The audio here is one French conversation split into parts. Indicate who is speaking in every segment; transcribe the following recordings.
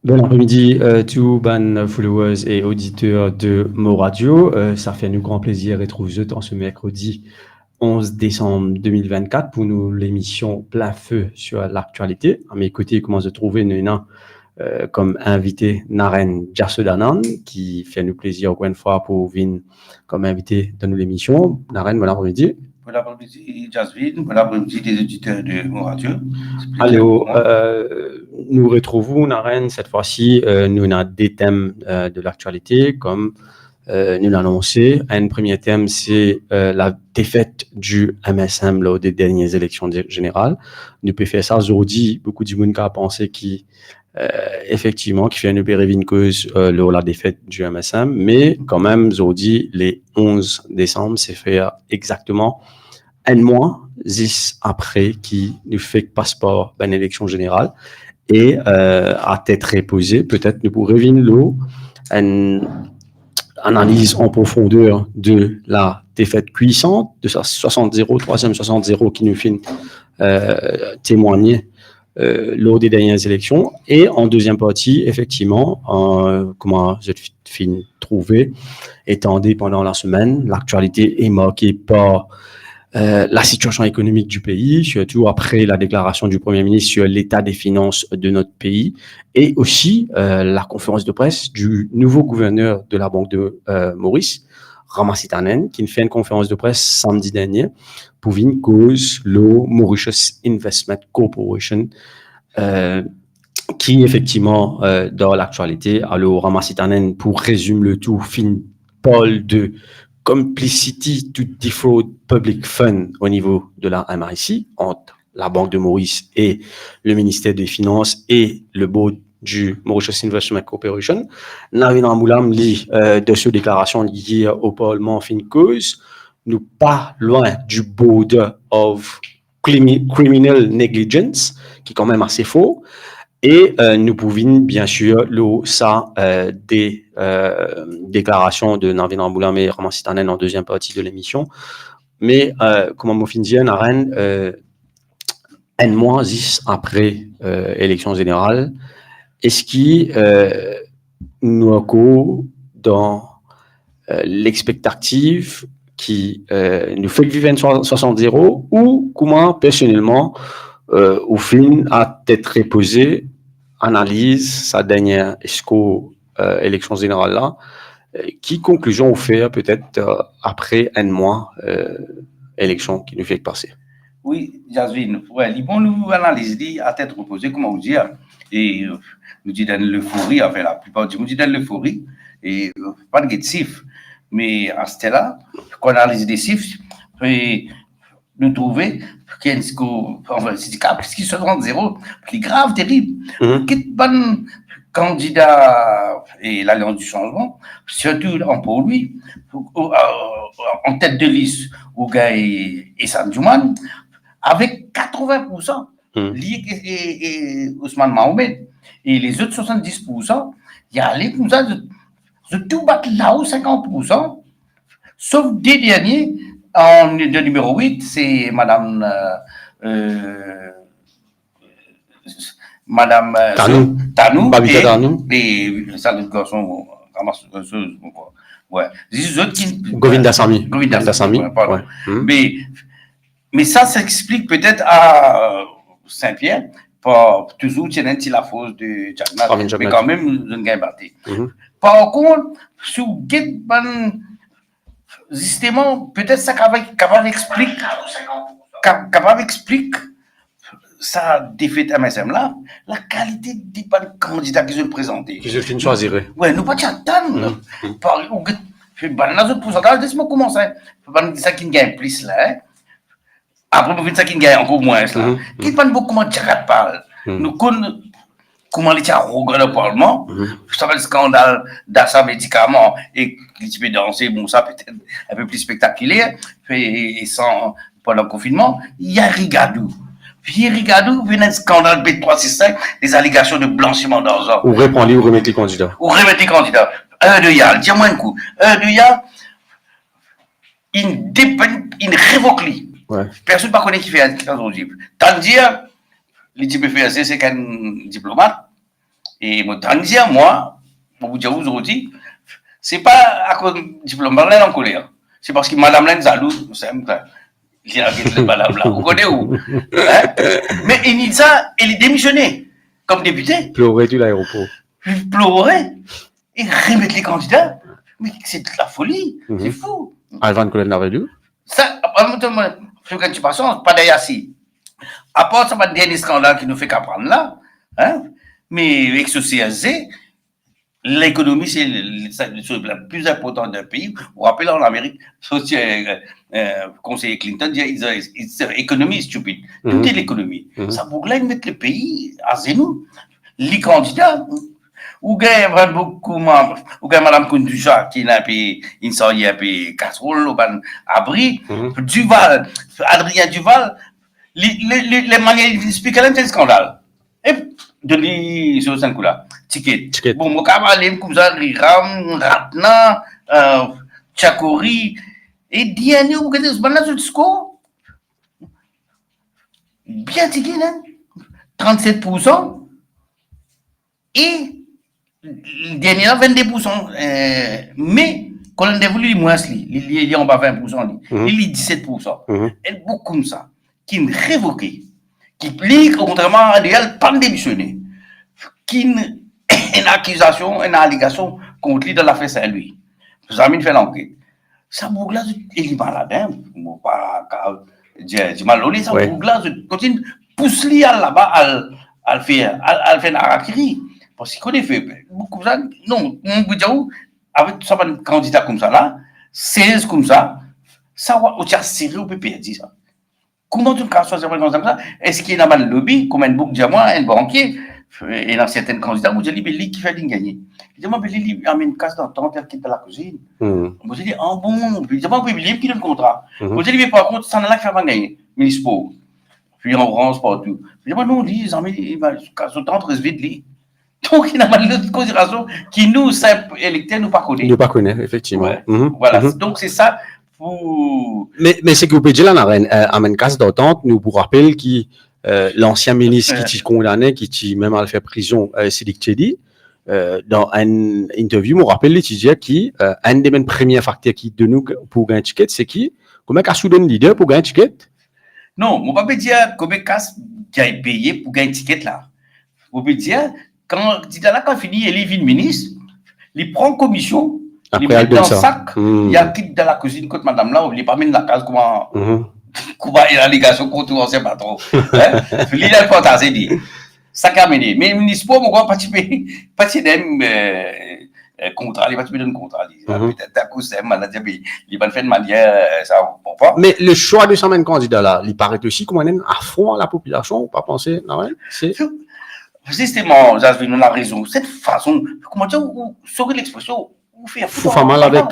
Speaker 1: Bon après-midi, tous ban followers et auditeurs de Mo Radio. Ça fait un grand plaisir de retrouver en ce mercredi 11 décembre 2024 pour nous l'émission Plein Feu sur l'actualité. À mes côtés, comment se trouver Nena comme invité Naren Jassodanan qui fait nous plaisir encore une fois pour venir comme invité dans nous l'émission. Naren, bon après-midi.
Speaker 2: Bon après-midi, Jasvin. Bon après-midi, des auditeurs de Mon Radio.
Speaker 1: Alors, nous retrouvons, Naren, cette fois-ci, nous avons des thèmes de l'actualité, comme nous l'avons annoncé. Un premier thème, c'est la défaite du MSM lors des dernières élections générales. Nous pouvons faire ça aujourd'hui. Beaucoup de monde a pensé effectivement, qui fait une une cause lors de la défaite du MSM, mais quand même, aujourd'hui, les 11 décembre, c'est fait exactement un mois, 10 après, qui nous fait passeport d'une élection générale. Et à tête reposée, peut-être nous pourrons revenir une analyse en profondeur de la défaite puissante, de sa 60-0, troisième 60-0 qui nous fait témoigner lors des dernières élections. Et en deuxième partie, effectivement, comment je finis trouver, étendue pendant la semaine, l'actualité est marquée par la situation économique du pays, surtout après la déclaration du Premier ministre sur l'état des finances de notre pays, et aussi la conférence de presse du nouveau gouverneur de la Banque de Maurice, Ramasitanen, qui fait une conférence de presse samedi dernier pour une cause le Mauritius Investment Corporation, qui effectivement dans l'actualité. Alors Ramasitanen, pour résumer le tout, fin parle de complicity to defraud public fund au niveau de la MIC entre la Banque de Maurice et le ministère des Finances et le board du Mauritius Investment Corporation. Navin Moulam lit de ces déclarations liées au Parlement fin cause, nous pas loin du board of criminal negligence, qui est quand même assez faux. Et nous pouvons bien sûr des déclarations de Navin Amboulam et Raman Sitanen en deuxième partie de l'émission. Mais comme on finit à Rennes, un mois 10 après élection générale, est-ce qu'il nous avons dans l'expectative qui nous fait vivre 60-0 ou comment personnellement au film a être reposé analyse sa dernière élection générale là, qui conclusion vous fait peut-être après un mois élection qui nous fait passer.
Speaker 2: Oui, Jasvin, ouais, bon, nous analyse à tête reposée, comment vous dire, et nous dit dans l'euphorie, enfin la plupart du monde dit dans l'euphorie, et pas de chiffres, mais à ce là quand on analyse des chiffres, et nous trouver qu'est-ce qui se rend zéro, qui est grave, terrible, qui bon candidat et l'Alliance du changement, surtout pour lui, en tête de liste, Ouga et Sanjouman, avec 80% et Ousmane Mahomet. Et les autres 70%, il y a les comme ça, de tout battre là-haut 50%, sauf des derniers. De numéro 8, c'est Madame Tanou et ça le garçon ramasseuse ouais. Les autres qui
Speaker 1: Govinda Sami.
Speaker 2: Pardon. Ouais. Mais ça s'explique peut-être à Saint-Pierre pour toujours tenir la fosse de Jacknat, mais quand même nous gagne battu. Par contre, sous Getban justement, peut-être ça capable explique sa défaite à MSM là, la qualité des candidats qu'ils ont présentés.
Speaker 1: Qu'ils ont fini choisir.
Speaker 2: Ouais, nous pas t'attendre. Par exemple, dans autres pourcentages, laisse-moi commencer. Ça qui gagne plus là. Après, ça qui gagne encore moins là. Qui pas beaucoup comment Jarat parle. Nous connaissons comment les arrogants le Parlement, ça va le scandale d'achat médicaments et qui peut danser, bon, ça peut-être un peu plus spectaculaire, et sans, pendant le confinement, il y a Rigadou. Puis Rigadou, il y a un scandale B365, des allégations de blanchiment d'argent.
Speaker 1: Ou répondre, ou remettre les candidats.
Speaker 2: Un de y'a, dis-moi un coup. Un de y'a, il révoque lui.
Speaker 1: Ouais.
Speaker 2: Personne ne connaît qui fait un audible. Tant dire, les types FSC, c'est qu'un diplomate, Et mon dire, moi, pour vous dire aujourd'hui, c'est pas à cause du diplôme, madame là en colère. C'est parce que madame là est jalouse, c'est simple. Il a dit madame là, vous connaissez où? Hein? Mais il dit ça, il est démissionné comme député.
Speaker 1: Pleurer tout l'aéroport.
Speaker 2: Pleurer et remettre les candidats. Mais c'est de la folie, c'est fou.
Speaker 1: Alvan Colin Navedou.
Speaker 2: Ça, je ne suis pas sûr, pas d'ailleurs si. À part ça, pas de dernier scandale qui nous fait qu'apprendre là, hein? Mais avec ce CSC, l'économie, c'est la chose la plus importante d'un pays. Vous vous rappelez, en Amérique, conseiller Clinton dit économie stupide. Tout est l'économie. Ça voudrait mettre le pays à zéro. Les candidats, ou gagne beaucoup, ou gagne Madame Koundoucha, qui n'a pas une soirée un peu casserole, ou ben abri, Duval, Adrien Duval, les manières d'expliquer un scandale. Et de lui, sur ce coup-là, ticket. Bon, moi, quand même, comme ça, Riram, Ratna, Tchakori, et Diane, vous regardez ce ban-là sur le score? Bien ticket, hein? 37%. Et, le dernier, 22%. Mais, quand on a voulu, il moins, il y a en bas 20%, il y a 17%. Et beaucoup comme ça, qui est révoqué. Qui plique, contrairement à l'idéal, pas démissionné, qui une accusation, une allégation contre lui dans l'affaire Saint-Louis. Vous avez fait l'enquête. Ça boucle là, il est malade, hein. Moi, pas, j'ai mal au nez, ça boucle là, continue, pousse lui là-bas, à faire un harakiri. Parce qu'il connaît fait, beaucoup de ça, non, on peut dire, avec ça, un candidat comme ça là, 16 comme ça va, au tiers serré, on peut perdre ça. Comment tu casses ça comme ça? Est-ce qu'il y a un lobby, comme un bouc diamant, un banquier, et dans certains candidats, vous dites, lui qui fait gagner. Il dit, moi, lui, il amène une casse d'entente, il quitte de la cuisine. Vous dites, ah bon, il dit, moi, lui, qui donne le contrat. Vous dites, mais par contre, ça n'a là qui fait gagner, municipaux. Puis en France, partout. Il dit, moi, non, lui, il va casse d'entente, reste vite, lui. Donc, il y a mal de considération qui nous, simples électeurs, nous pas connaît.
Speaker 1: Nous pas connaît, effectivement.
Speaker 2: Ouais. Voilà. Donc, c'est ça.
Speaker 1: Mais c'est que vous pouvez dire là, à une casse d'entente, nous vous rappelle qui l'ancien ministre qui t'y condamné, qui t'y même à faire prison, Sidik Tchedi, dans une interview, me rappelle qui disait qui un des premiers facteurs qui de nous pour gagner un ticket, c'est qui comment qu'à soudain leader pour gagner un ticket?
Speaker 2: Non, mon papa dire combien casse qui a payé pour gagner un ticket là. Vous pouvez dire quand quand fini il est ministre, il prend commission. Il met dans le sac, il a quitte dans la cuisine contre madame là, il pas mis dans la case comment il a l'allégation contre on sait pas trop. Il a fantasé dit. Ça a mené. Mais le ministre pour moi participer d'un contrat, il va participer d'un contrat. Peut-être à cause de maladie, il va faire de manière ça pas.
Speaker 1: Mais le choix de ce même candidat là, il paraît aussi comme un affront à la population, pas penser, non c'est
Speaker 2: justement, Jasmine, on a raison. Cette façon, comment dire, sur l'expression,
Speaker 1: faut faire mal avec.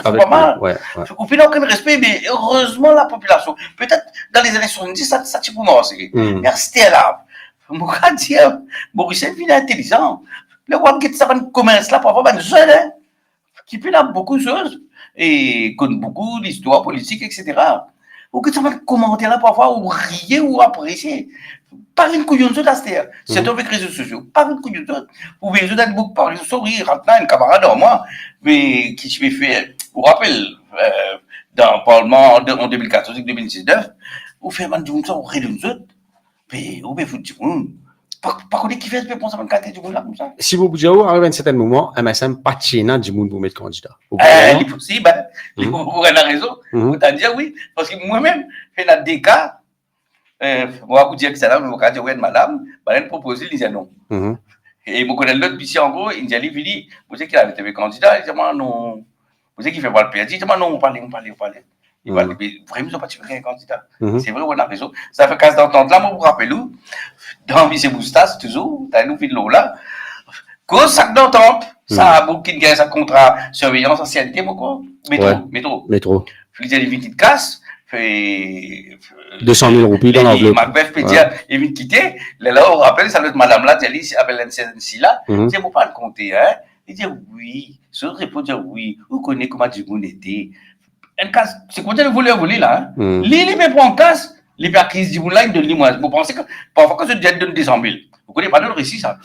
Speaker 2: Ouais. On fait aucun respect, mais heureusement la population. Peut-être dans les années 70, ça tue pour moi aussi. Mais c'était là. Moi, dire, Maurice est intelligent. Le roi qui ça commerce là, parfois, seul, hein, qui fait là beaucoup de choses et connaît beaucoup d'histoires politiques, etc. Ou que ça va commenter là, parfois, ou rier ou apprécier. Pas une couillon de c'est avec les réseaux sociaux. Pas une couillon de vous voyez, je donne beaucoup par les réseaux sociaux, maintenant, un camarade en moi, mais qui je vais faire, vous rappelez, dans le Parlement en 2014 et 2019, vous faites un jour ça, vous rêvez de nous autres, mais vous pouvez foutre du monde. Par contre, qui fait penser à un quartier du monde là, comme ça?
Speaker 1: Si vous bougez arrive à un certain moment, MSM pas tchénant du monde pour mettre candidat.
Speaker 2: Il est possible, vous avez raison, vous allez dire oui, parce que moi-même, je fais des cas, moi, vous dire que c'est là, je vais dire oui, madame, elle propose, il dit non. Et je connais l'autre ici en gros, il dit, il dit, vous savez qu'il avait été candidat, il dit, moi, non. Vous savez qu'il fait pas le père, il dit, moi, non, on parle. Il va dire, vraiment, ils n'ont pas tué un candidat. C'est vrai, on a raison. Ça fait casse d'entente là, moi, vous rappelez-vous, dans M. Boustas, toujours, dans nous, de l'eau là, cause sac d'entente, ça a beaucoup qui gagne sa contrat, surveillance, ancienneté, quoi. Métro. Puis il y a des vies qui te cassent.
Speaker 1: 200 000 roupies dans l'enveloppe.
Speaker 2: Macbeth peut dire, il vient de quitter. Là, on rappelle, ça doit être madame là, elle appelle l'NCNC là. Il dit, pas le compter, hein. Il dit, oui. Ce répond, dire oui. Vous connaissez comment du monde était. Un casse, c'est quand elle voulait là, hein. Les même pour un casse, les perquises du monde là, ils donnent moi. Vous pensez que, parfois, quand je donne 200 000, vous connaissez pas de récit, ça.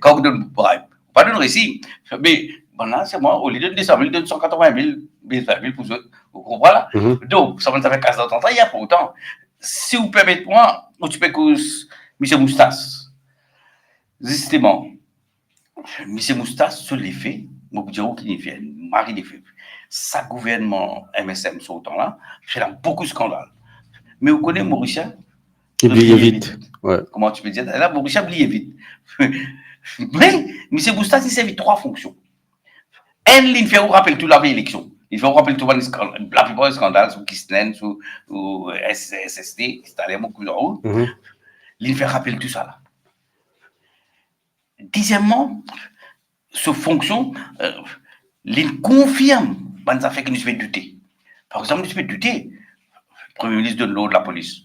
Speaker 2: Quand vous donnez pas de récit. Mais maintenant, c'est moi, au lieu de 200 000, 280 000, 20 000 pour eux. Vous comprenez là? Donc, ça fait 15 ans, il y a pas autant. Si vous permettez-moi, tu peux que M. Moustas, justement, M. Moustas, sur les faits, je vous dire qu'il fait, Marie des faits. Sa gouvernement MSM, sur autant là, fait beaucoup de scandales. Mais vous connaissez Mauricien?
Speaker 1: Il brille vite. Ouais.
Speaker 2: Comment tu peux dire? Là, Mauricien brille vite. Mais M. Moustas, il servait 3 fonctions. Il fait rappeler toute la vieille élection. Il fait rappeler tout la plupart des scandales sur Kistlen, sur SST, c'est allé beaucoup de haut. Il fait rappeler tout ça là. Deuxièmement, sous fonction, il confirme les affaires que nous devons douter. Par exemple, nous devons douter, le Premier ministre de l'eau de la police.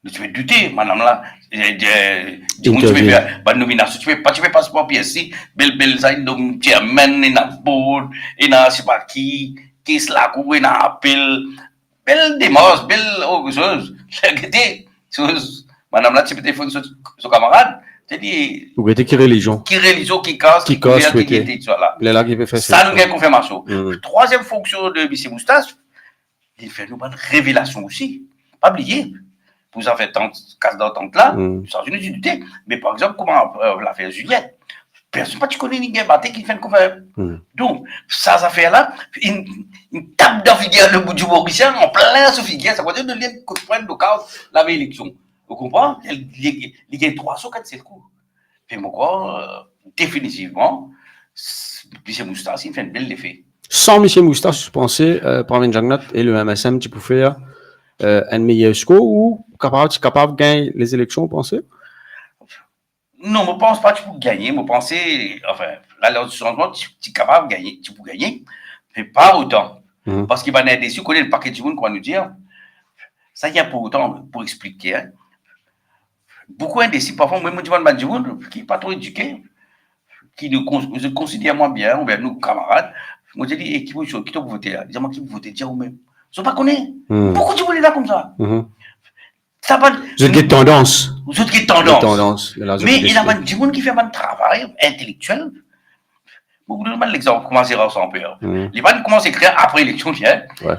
Speaker 2: Nous devons douter, madame là, tu peux faire une nomination, tu peux passer par PSC, belle ça, il chairman, il a board, il a je sais pas qui est là, il a appel, belle démarche, belle chose. Madame là, tu peux téléphoner son camarade. C'est-à-dire.
Speaker 1: Ou bien qui religion?
Speaker 2: Qui religion, qui casse, qui était là.
Speaker 1: Là, qui peut faire
Speaker 2: ça. Nous avons confirmation. Troisième fonction de M. Moustas, il fait nous une révélation aussi. Pas oublier. Vous avez fait tant casse dans tant là, sans une utilité. Mais par exemple, comment l'affaire Juliette, personne pas tu connais ni Baté qui fait une conférence. Donc, ça affaire-là, une table de figure le bout du Mauricien en plein sous figure, ça veut dire de lien de casse la élection. Vous comprenez? Il y a 3 ou 4 c'est le coup. Puis moi, définitivement, M. Moustas, il fait un bel effet.
Speaker 1: Sans M. Moustas, je pensais, Pravin Jagnat et le MSM, tu peux faire un meilleur score ou capable de gagner les élections, vous pensez?
Speaker 2: Non, je ne pense pas que tu peux gagner. Je pense, enfin, là, lors du changement, tu es capable de gagner, tu peux gagner, mais pas autant. Parce qu'il va être déçu, connaît le paquet de monde qu'on va nous dire. Ça, il y a pas autant pour expliquer. Hein. Beaucoup indécis, parfois, moi, je dis qui n'est pas trop éduqué, qui nous considère moins bien, ou bien nous, camarades. Moi, je dis, qui t'a voté? Dis-moi qui vous votez, dis vous-même. Je ne sais pas connaître. Pourquoi tu voulais là comme ça? Ça va.
Speaker 1: Vous êtes des tendances.
Speaker 2: Vous êtes des tendances. Mais il y a des gens qui font un travail intellectuel. Vous vous donnez l'exemple, comment c'est sans peur. Les gens commencent à écrire après l'élection,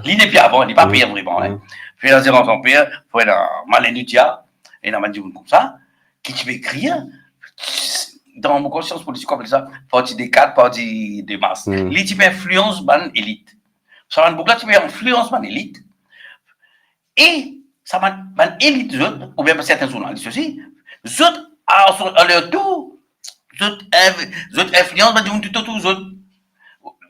Speaker 2: l'idée puis avant, il n'est pas payé vraiment. Puis dans sans peur, il faut être malin du dia, et dans des gens comme ça, qui tu veux écrire, dans mon conscience politique, on appelle ça, partie des cadres, partie des masses. Les types influence ban élite. Ça va beaucoup là, tu veux influence ban élite. Et ça va élite, ou bien certains journalistes aussi, autres, à leur tour, autres influencent, tout autres.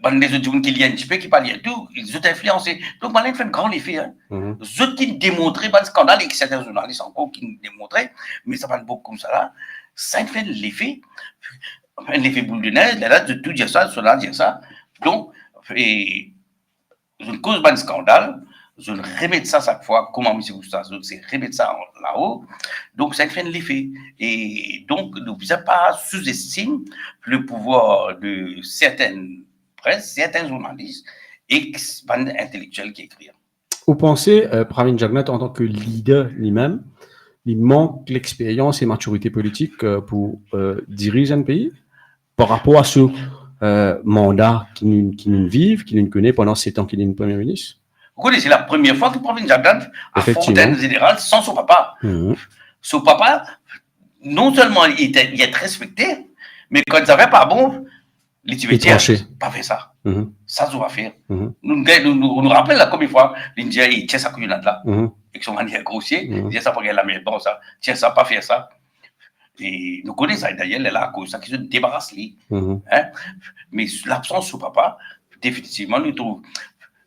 Speaker 2: Les autres qui lient un petit peu, qui parlent tout, ils ont influencé. Donc, il fait un grand effet. Hein. Les autres qui démontraient, le scandale, et certains journalistes encore qui démontraient, mais ça va beaucoup comme ça là, ça fait l'effet, un effet boule de neige, là, de tout dire ça, cela dire ça. Donc, et, une cause d'un scandale, je remets ça chaque fois, comment M. Moustas, c'est remettre ça là-haut. Donc, ça fait l'effet. Et donc, nous ne pouvons pas sous-estimer le pouvoir de certaines presse, certains journalistes et intellectuels qui écrivent.
Speaker 1: Vous pensez, Pravin Jagnat, en tant que leader lui-même, il manque l'expérience et maturité politique pour diriger un pays par rapport à ce mandat qui nous vive, qui nous connaît pendant 7 ans qu'il est Premier ministre?
Speaker 2: Vous connaissez, c'est la première fois que Pravin Jagnat a Fontaine générale sans son papa. Son papa, non seulement il est respecté, mais quand il n'avait pas bon, les Tibétains pas fait ça. Ça, ça va faire. Nous rappelons la combien de fois l'Indien, il tient sa couillonnade là, avec son manière grossier, il dit ça pour gagner la meilleure, bon, ça, tiens ça, pas faire ça. Et nous connaissons ça, d'ailleurs, elle est là à cause ça qui se débarrasse lui. Mais l'absence de papa, définitivement, nous trouvons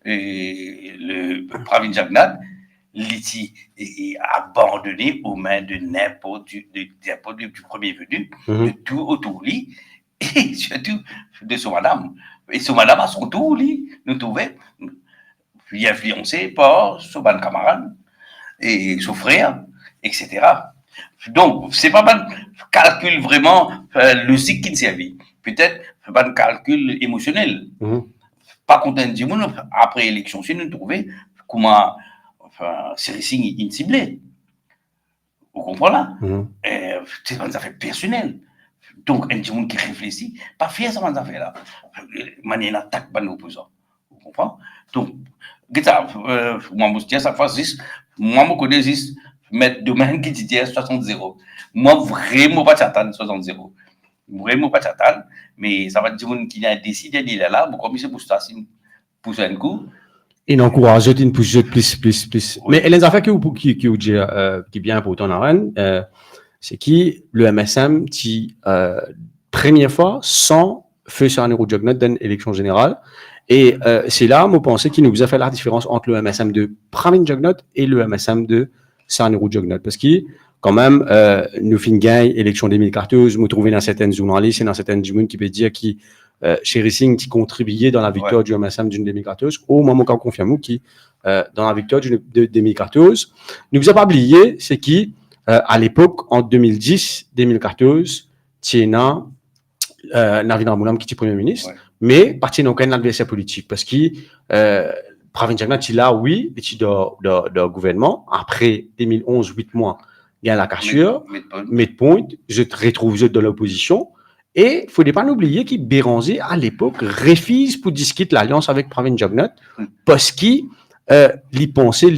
Speaker 2: le Pravin Jagnat, il est abandonné aux mains de n'importe du premier venu, de tout autour de lui. Et surtout de son madame. Et son madame, à son tour, nous trouvait influencé par son bon camarade et son frère, etc. Donc, ce n'est pas un calcul vraiment logique qui ne servait. Peut-être un calcul émotionnel. Pas content de dire, après l'élection, si nous trouvons comment ces signes ciblés. Vous comprenez là? C'est une affaire personnelle. Donc, un monde qui réfléchit, pas faire ça, affaire-là. Manière d'attaque par l'opposant. Vous comprenez? Donc, moi, je dis chaque fois, moi, je connais juste, mais domaine qui dit 60-0. Moi, vraiment pas t'attendre 60-0. Vraiment pas t'attendre, mais ça va dire qu'il a décidé d'il est là, comme il se pousse pour un coup.
Speaker 1: Il encourage, il pousse plus. Oui. Mais les affaires qui est bien pour ton arène, c'est qui le MSM qui première fois sans fait sur un Eurojugnet d'une élection générale. Et c'est là, moi, pensais qu'il nous a fait la différence entre le MSM de Pravin Jugnot et le MSM de San Eurojugnet. Parce que, quand même, nous fin gagne élection 2014, nous trouvons dans certaines journalistes et dans certaines gens qui peuvent dire qui Sherry Singh qui contribuait dans la victoire du MSM d'une 2014, au moment qu'on confirme qui dans la victoire de 2014. Nous avons pas oublié, c'est qui à l'époque, en 2010-2014, Tiena, Narendra Modi qui était Premier ministre, mais parti dans aucun adversaire politique parce que Pravin Jugnot, il a, oui, il était dans le gouvernement. Après 2011, 8 mois, il y a la cassure, midpoint, je te retrouve de l'opposition. Et il ne faut pas oublier que Béranger, à l'époque, refuse pour discuter l'alliance avec Pravin Jugnot parce qu'il pensait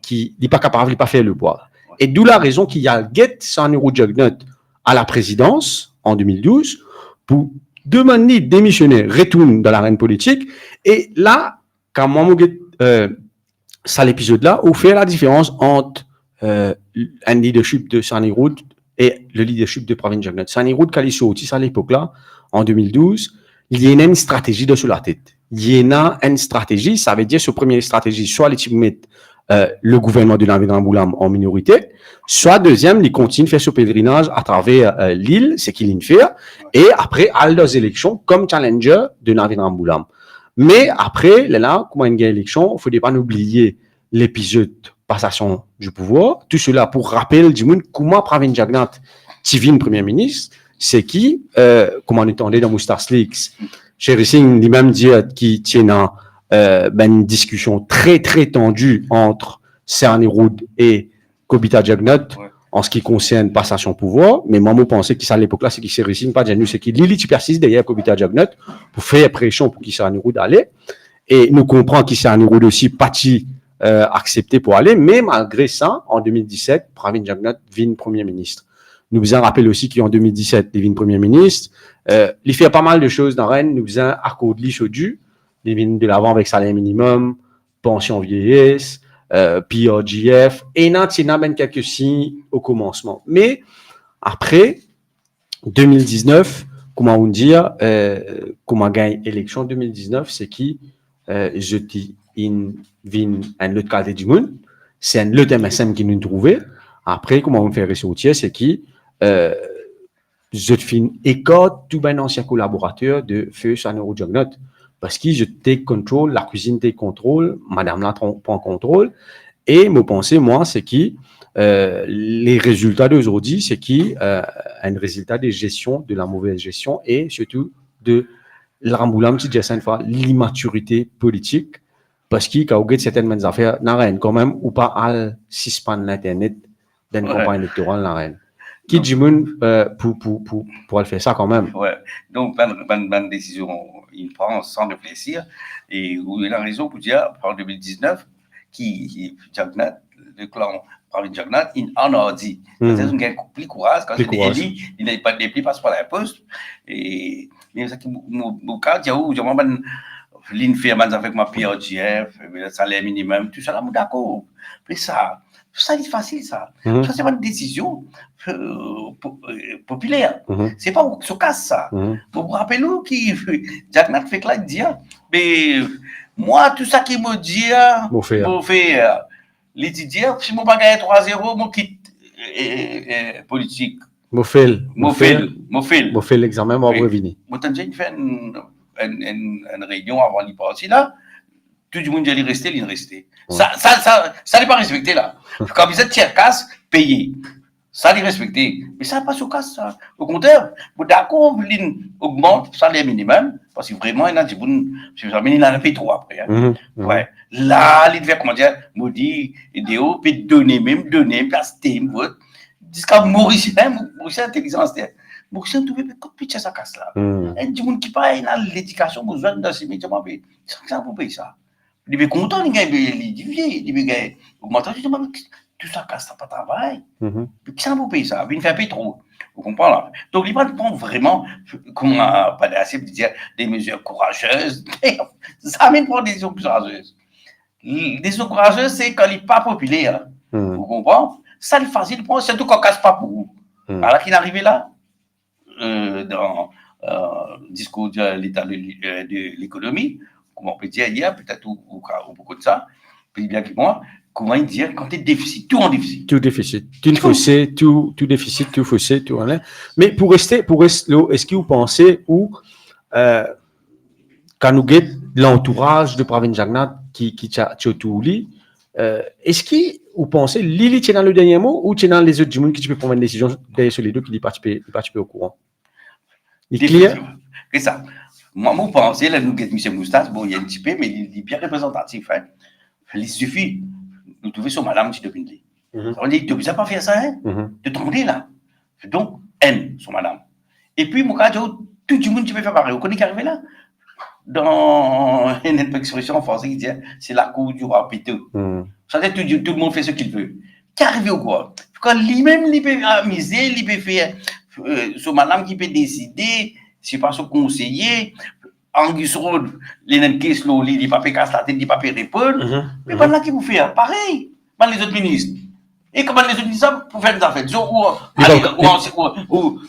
Speaker 1: qu'il n'est pas capable, il n'est pas fait le poids. Et d'où la raison qu'il y a San Eurojugnet à la présidence en 2012 pour demander de démissionner, retourner dans l'arène politique. Et là, quand moi, ça l'épisode-là, on fait la différence entre un leadership de San Euro et le leadership de Pravin Jugnot. San Euro, quand il est sorti à l'époque-là, en 2012, il y a une stratégie de sur la tête. Il y a une stratégie, ça veut dire, sur première stratégie, soit les types mettent le gouvernement de Narendra Modi en minorité, soit deuxième, il continue à faire ce pèlerinage à travers l'île, c'est qu'il fait, et après, à les élections comme challenger de Narendra Modi. Mais après, là, comment il y a une élection, il ne faut pas oublier l'épisode passation du pouvoir, tout cela pour rappeler du monde comment Pravin Jugnot, qui vient Premier ministre, c'est qui, comme on entendait dans Moustar Leaks, Sherry Singh lui-même dit qu'il tient une discussion très très tendue entre San Euro et Kobita Jugnot en ce qui concerne passation pouvoir, mais moi je pensais que ça à l'époque là c'est qu'il Sherry Singh pas c'est qu'il Lili persiste derrière Kobita Jugnot pour faire pression pour qu'il San Euro d'aller et nous comprenons qu'il San Euro aussi parti accepté pour aller, mais malgré ça en 2017 Pravin Jugnot vient Premier ministre. Nous vous en rappelons aussi qu'en 2017 il vient Premier ministre, il fait pas mal de choses dans Rennes, nous vous en accorder sur du il vient de l'avant avec salaire minimum, pension vieillesse, PRGF, et il y a même quelques signes au commencement. Mais après, 2019, comment on dit, comment gagner l'élection 2019, c'est qui je dis, il vient un autre côté du monde, c'est un autre MSM qui nous trouvait. Après, comment on fait ressortir, c'est qui je fais écart tout un ancien collaborateur de Feu San Eurojugnet. Parce que je take contrôle, la cuisine take contrôle, madame là prend contrôle. Et mon pensée, moi, c'est que les résultats d'aujourd'hui, c'est qui un résultat de gestion, de la mauvaise gestion et surtout de l'ambulance qui dit cette fois l'immaturité politique. Parce qu'il y a certaines affaires, n'a rien quand même, ou pas à suspendre l'internet d'une campagne électorale, n'a rien. Qui dit pour faire ça quand même.
Speaker 2: Ouais. Donc, bonne décision, il prend sans réfléchir. Et il a raison pour dire, en 2019, Jugnot, le clan Pravin Jugnot, il en a dit. C'est un gars plus courage. Quand c'était élu, il n'a pas de plus passe par la poste. Et, mais ça qui, mon cas, il y a où, l'une fait avec ma PRGF, le salaire minimum, tout ça, là, d'accord. Mais ça c'est facile, ça. Ça, c'est pas une décision populaire. C'est pas ce cas, ça. Vous vous rappelez qui Jugnot fait là, il dit, mais moi, tout ça qui me dit, il dit, si je ne pas gagner 3-0, je quitte politique.
Speaker 1: Je fais l'examen, je vais revenir.
Speaker 2: Je fait une réunion avant d'y partir là. Tout le monde est resté, il est resté. Ça n'est pas respecté là. Quand vous êtes tiers casse, payé. Ça n'est respecté. Mais ça n'est pas ce cas, ça. Au contraire, d'accord, l'in augmente le salaire minimum, parce que vraiment, il y a des gens qui en fait trop après. Ouais. Là, il fait, comment dire, Modi, idéo, puis donner, place, jusqu'à Maurice intelligence. Bon, si on trouve que pitcher ça casse là. Un du monde qui pas dans l'éducation besoin dans ces métiers mais ça pour payer ça. Il est content il gagne il gagne augmentation tout ça casse ça pas travail. Puis ça pour payer ça, il fait payer trop. Vous comprenez là. Donc il prend vraiment comment pas assez de dire des mesures courageuses. Ça amène pour des mesures courageuses. Les mesures courageuses c'est quand il n'est pas populaire. Vous comprenez? Ça le facile pour surtout qu'on casse pas pour vous. Alors qu'il est arrivé là dans le discours de l'état de l'économie, comment on peut dire hier, peut-être ou beaucoup de ça, puis bien que moi, comment dire quand tu es déficit, tout en déficit.
Speaker 1: Tout déficit, tout fossé, tout déficit, tout fossé, tout en l'air. Mais pour rester là, est-ce que vous pensez quand nous guette l'entourage de Pravin Jagnnath qui t'a tout lui, est-ce que vous pensez Lili est dans le dernier mot ou tu es dans les autres du monde qui peut prendre une décision sur les deux qui participer au courant? Il est clair?
Speaker 2: C'est ça. Moi, je pense, là, nous guette M. Moustache, bon, il y a un petit peu, mais il est bien représentatif. Hein. Il suffit de trouver sur madame qui depuis lui. On dit, tu ne peux pas faire ça, hein? De trembler là. Donc, haine sur madame. Et puis, mon cas, tout le monde qui peut faire pareil. Vous connaissez qui arrive là? Dans une expression en français qui dit c'est la cour du roi Pétou. Ça veut dire tout le monde fait ce qu'il veut. Qui arrive au quoi? Quand lui-même, il peut amuser, il peut faire sur madame qui peut décider, c'est pas son conseiller. Angus Road, les caisses, il n'est pas fait casse la tête, il n'est pas fait répondre. Mais voilà qui vous fait pareil, par les autres ministres. Et comment les autres ministres pour faire des affaires? Ou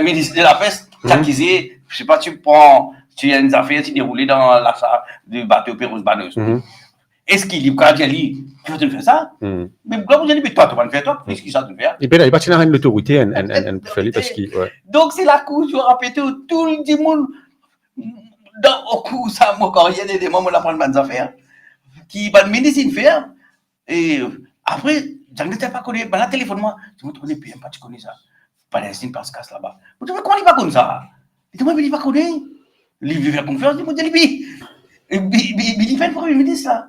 Speaker 2: ministre de la peste, t'acquisé, je sais pas, tu prends. Tu as une affaire qui déroulée dans l'achat du bateau Pérouse-Baneuse. Est-ce qu'il dit, quand il dit, tu vas te faire ça? Mais là, vous allez dire, toi, tu vas le faire, toi, qu'est-ce qu'il va te faire?
Speaker 1: Et bien, il va te une autorité, parce qu'il.
Speaker 2: Donc, c'est la cour, je répète, tout le monde, au coup, ça m'a encore rien des moments où on apprend des affaires, qui va mener une faire. Et après, je ne t'ai pas connu, ben là, téléphone-moi, tu me connais bien, pas tu connais ça. Palestine passe casse là-bas. Mais tu vois, comment il va comme ça? Il ne va pas connaître. Il veut faire confiance, il me dit, il fait le premier ministre là.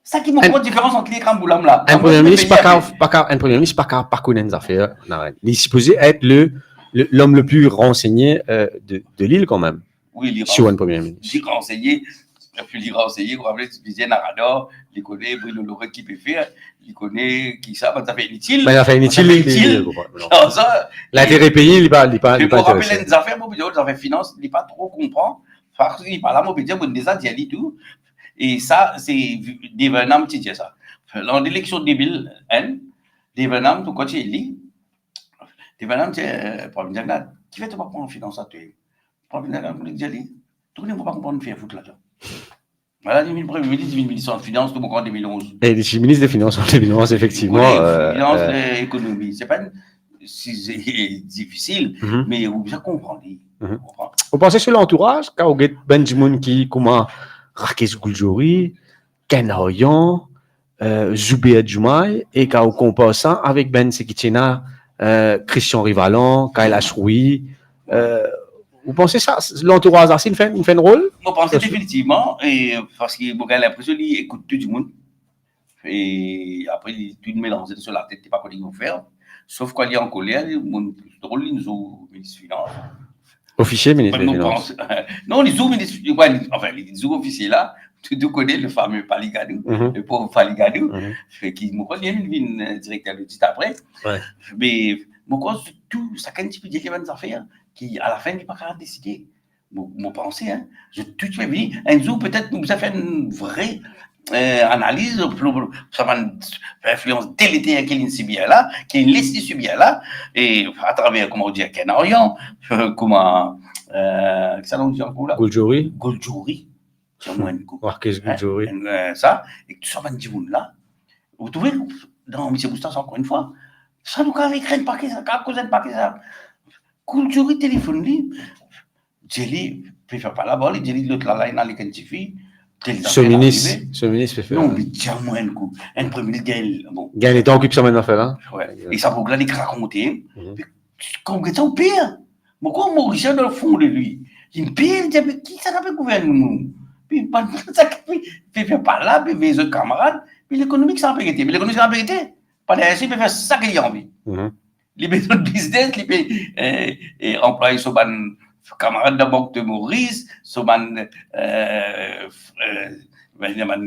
Speaker 2: Ça qui montre la différence entre les Kamboulam là.
Speaker 1: Un premier ministre, pas connaître les affaires. Il est supposé être l'homme le plus renseigné de l'île quand même.
Speaker 2: Oui, il est
Speaker 1: sur un premier ministre.
Speaker 2: Il est renseigné. Puis il est renseigné, vous rappelez, tu disais Narador, il connaît Bruno Loré qui peut faire, il connaît qui ça fait inutile.
Speaker 1: Mais il a fait inutile. L'intérêt pays, il n'est pas
Speaker 2: intéressé. Pour rappeler les affaires, les affaires finances, il n'est pas trop comprend. Parce qu'il parle là, moi, je peux dire, on déjà dit et tout. Et ça, c'est Devenam qui dit ça. Dans l'élection 2001, Devenam, tout quand il lit, Devenam, c'est Pravin Jagnnath. Qui fait pas prendre en finance à toi? Pravin Jagnnath, vous dit, tout le monde ne va pas comprendre faire foutre là-dedans. Voilà, 2000 Premier ministre, 2000 ministre de Finances, tout le monde en 2011.
Speaker 1: Et le ministre des Finances en 2011, effectivement.
Speaker 2: Finance et économie. C'est pas difficile, mais vous bien comprendre.
Speaker 1: Vous pensez sur l'entourage, quand vous avez Benjamin qui, comment, Rakes Gouldjouri, Ken Hoyan, Zoubé Adjoumaï, et quand vous comparez ça avec Ben Sekitina, Christian Rivalan, Kyle Ashroui, vous pensez ça, l'entourage aussi, il fait un rôle?
Speaker 2: Je pense définitivement, et parce que j'ai l'impression qu'il écoute tout le monde. Et après, tout le mélange sur la tête, il n'est pas connu à faire. Sauf quand il est en colère, le drôle, il nous a ministre des Finances.
Speaker 1: Officier ministre des Finances.
Speaker 2: Non, les officiers là, tu connais le fameux Paligadou, le pauvre Paligadou, qui me connaît une directeur de dit après. Mais tout, ça quand tu peux dire qu'il y a des affaires qui, à la fin, n'est pas capable de décider. Mon pensée, hein. Tout tu peux venir. Un jour, peut-être, nous avons fait une vraie analyse, ça va influence délétère qui est bien là, qui est laissé bien là, et à travers, comment on dit, Ken Orient, comment, ça nous dit encore là? Gouldjouri. C'est moins de coup.
Speaker 1: Gouldjouri.
Speaker 2: Ça, et tout ça va nous dire là. Vous trouvez, dans M. Moustache, encore une fois, ça nous a écrit un paquet, ça a causé un paquet, ça. Gouldjouri téléphone, lui, Jelly, peut faire pas là-bas, il dit l'autre là, il a les quantifiés.
Speaker 1: Ce ministre fait faire.
Speaker 2: Non, mais tiens, moi, un coup. Un premier ministre
Speaker 1: gagne les temps qu'il peut s'en faire, hein?
Speaker 2: Ouais. Et ça, pour là, il raconter. Comme ça, on pire. Pourquoi Maurice, dans le fond de lui, il pire, il dit, qui ça s'appelle gouvernement? Puis, ça fait pas là, puis les autres camarades, puis l'économique, ça a pété. Mais l'économique, ça a pété. Pas d'ailleurs, il peut faire ça qu'il a envie. les besoins de business, les employés sont camarades de banque de Maurice, sont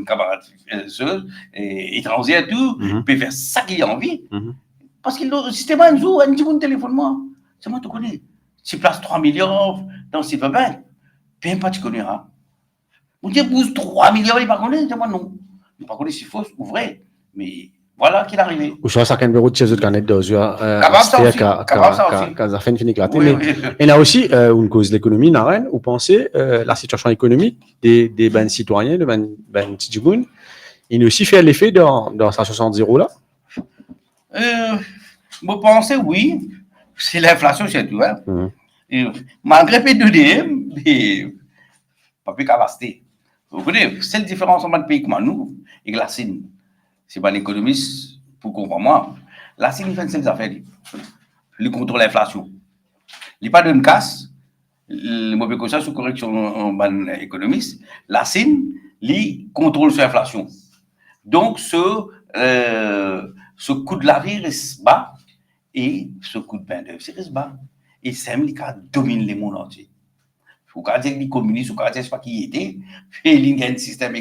Speaker 2: camarades étrangers, tout, peut faire ça qu'il a envie. Parce que le système a un jour, un petit téléphone, moi. C'est moi, tu connais. Tu places 3 millions dans ce banque, peu importe, tu connais. On dit, pousse 3 millions, il ne connaît pas, non. Il ne connaît si faux ou vrai. Mais voilà qu'il est arrivé.
Speaker 1: Ou soit ça can bureau de chez eux canet d'ozio
Speaker 2: capable ça aussi
Speaker 1: quand ça fait une fin éclatée mais et là aussi une cause de l'économie n'arrête ou penser la situation économique des ben citoyens de ben Tidjiboun il aussi fait l'effet dans sa 70 là
Speaker 2: vous pensez oui c'est l'inflation c'est tout hein malgré P2D mais pas plus capacité vous connaissez c'est la différence entre un pays comme nous et la Chine c'est pas l'économiste pour comprendre moi. La Chine fait ces affaires. Il contrôle l'inflation. Il n'y a pas de casse. Le mauvais conseil sous correction en économiste. La Chine, il contrôle sur l'inflation. Donc, ce coût de la vie reste bas et ce coût de main-d'œuvre reste bas. Et c'est lui qui domine le monde entier. Il faut dire que les communistes, il faut dire pas qui était, et il y a un système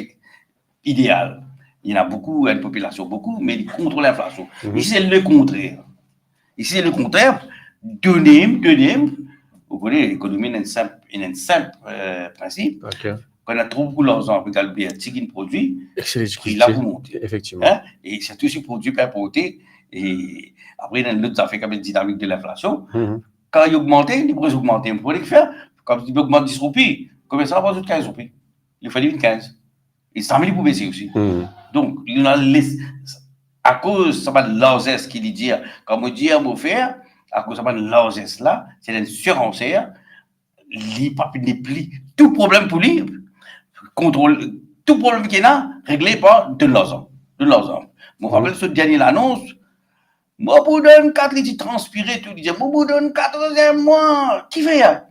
Speaker 2: idéal. Il y en a beaucoup, une population beaucoup, mais ils contrôlent l'inflation. Ici, c'est le contraire. Ici, c'est le contraire. Donner. Vous voyez, l'économie a un simple principe.
Speaker 1: Okay.
Speaker 2: Quand on a trop beaucoup d'argent pour gagner un petit produit, il a pour monter.
Speaker 1: Effectivement.
Speaker 2: Hein? Et c'est tout ce produit peut importer. Et après, il y a l'autre affaire comme la dynamique de l'inflation. Quand il augmente, il pourrait augmenter. Vous pouvez le faire. Quand il augmente 10 roupies, combien ça va 15 roupies? Il fallait 15. Et 100 000 pour baisser aussi. Donc, il y a à cause de l'argesse qu'il dit, comme on dit à mon frère, à cause de l'argesse là, c'est une surenchère, il n'est plus tout problème pour lui, contrôle, tout problème qu'il y a, réglé par de l'argent. Je me rappelle ce dernier l'annonce, moi, vous donne 4, il dit transpirer, tout, il dit, moi, vous donne 4e mois, qui fait?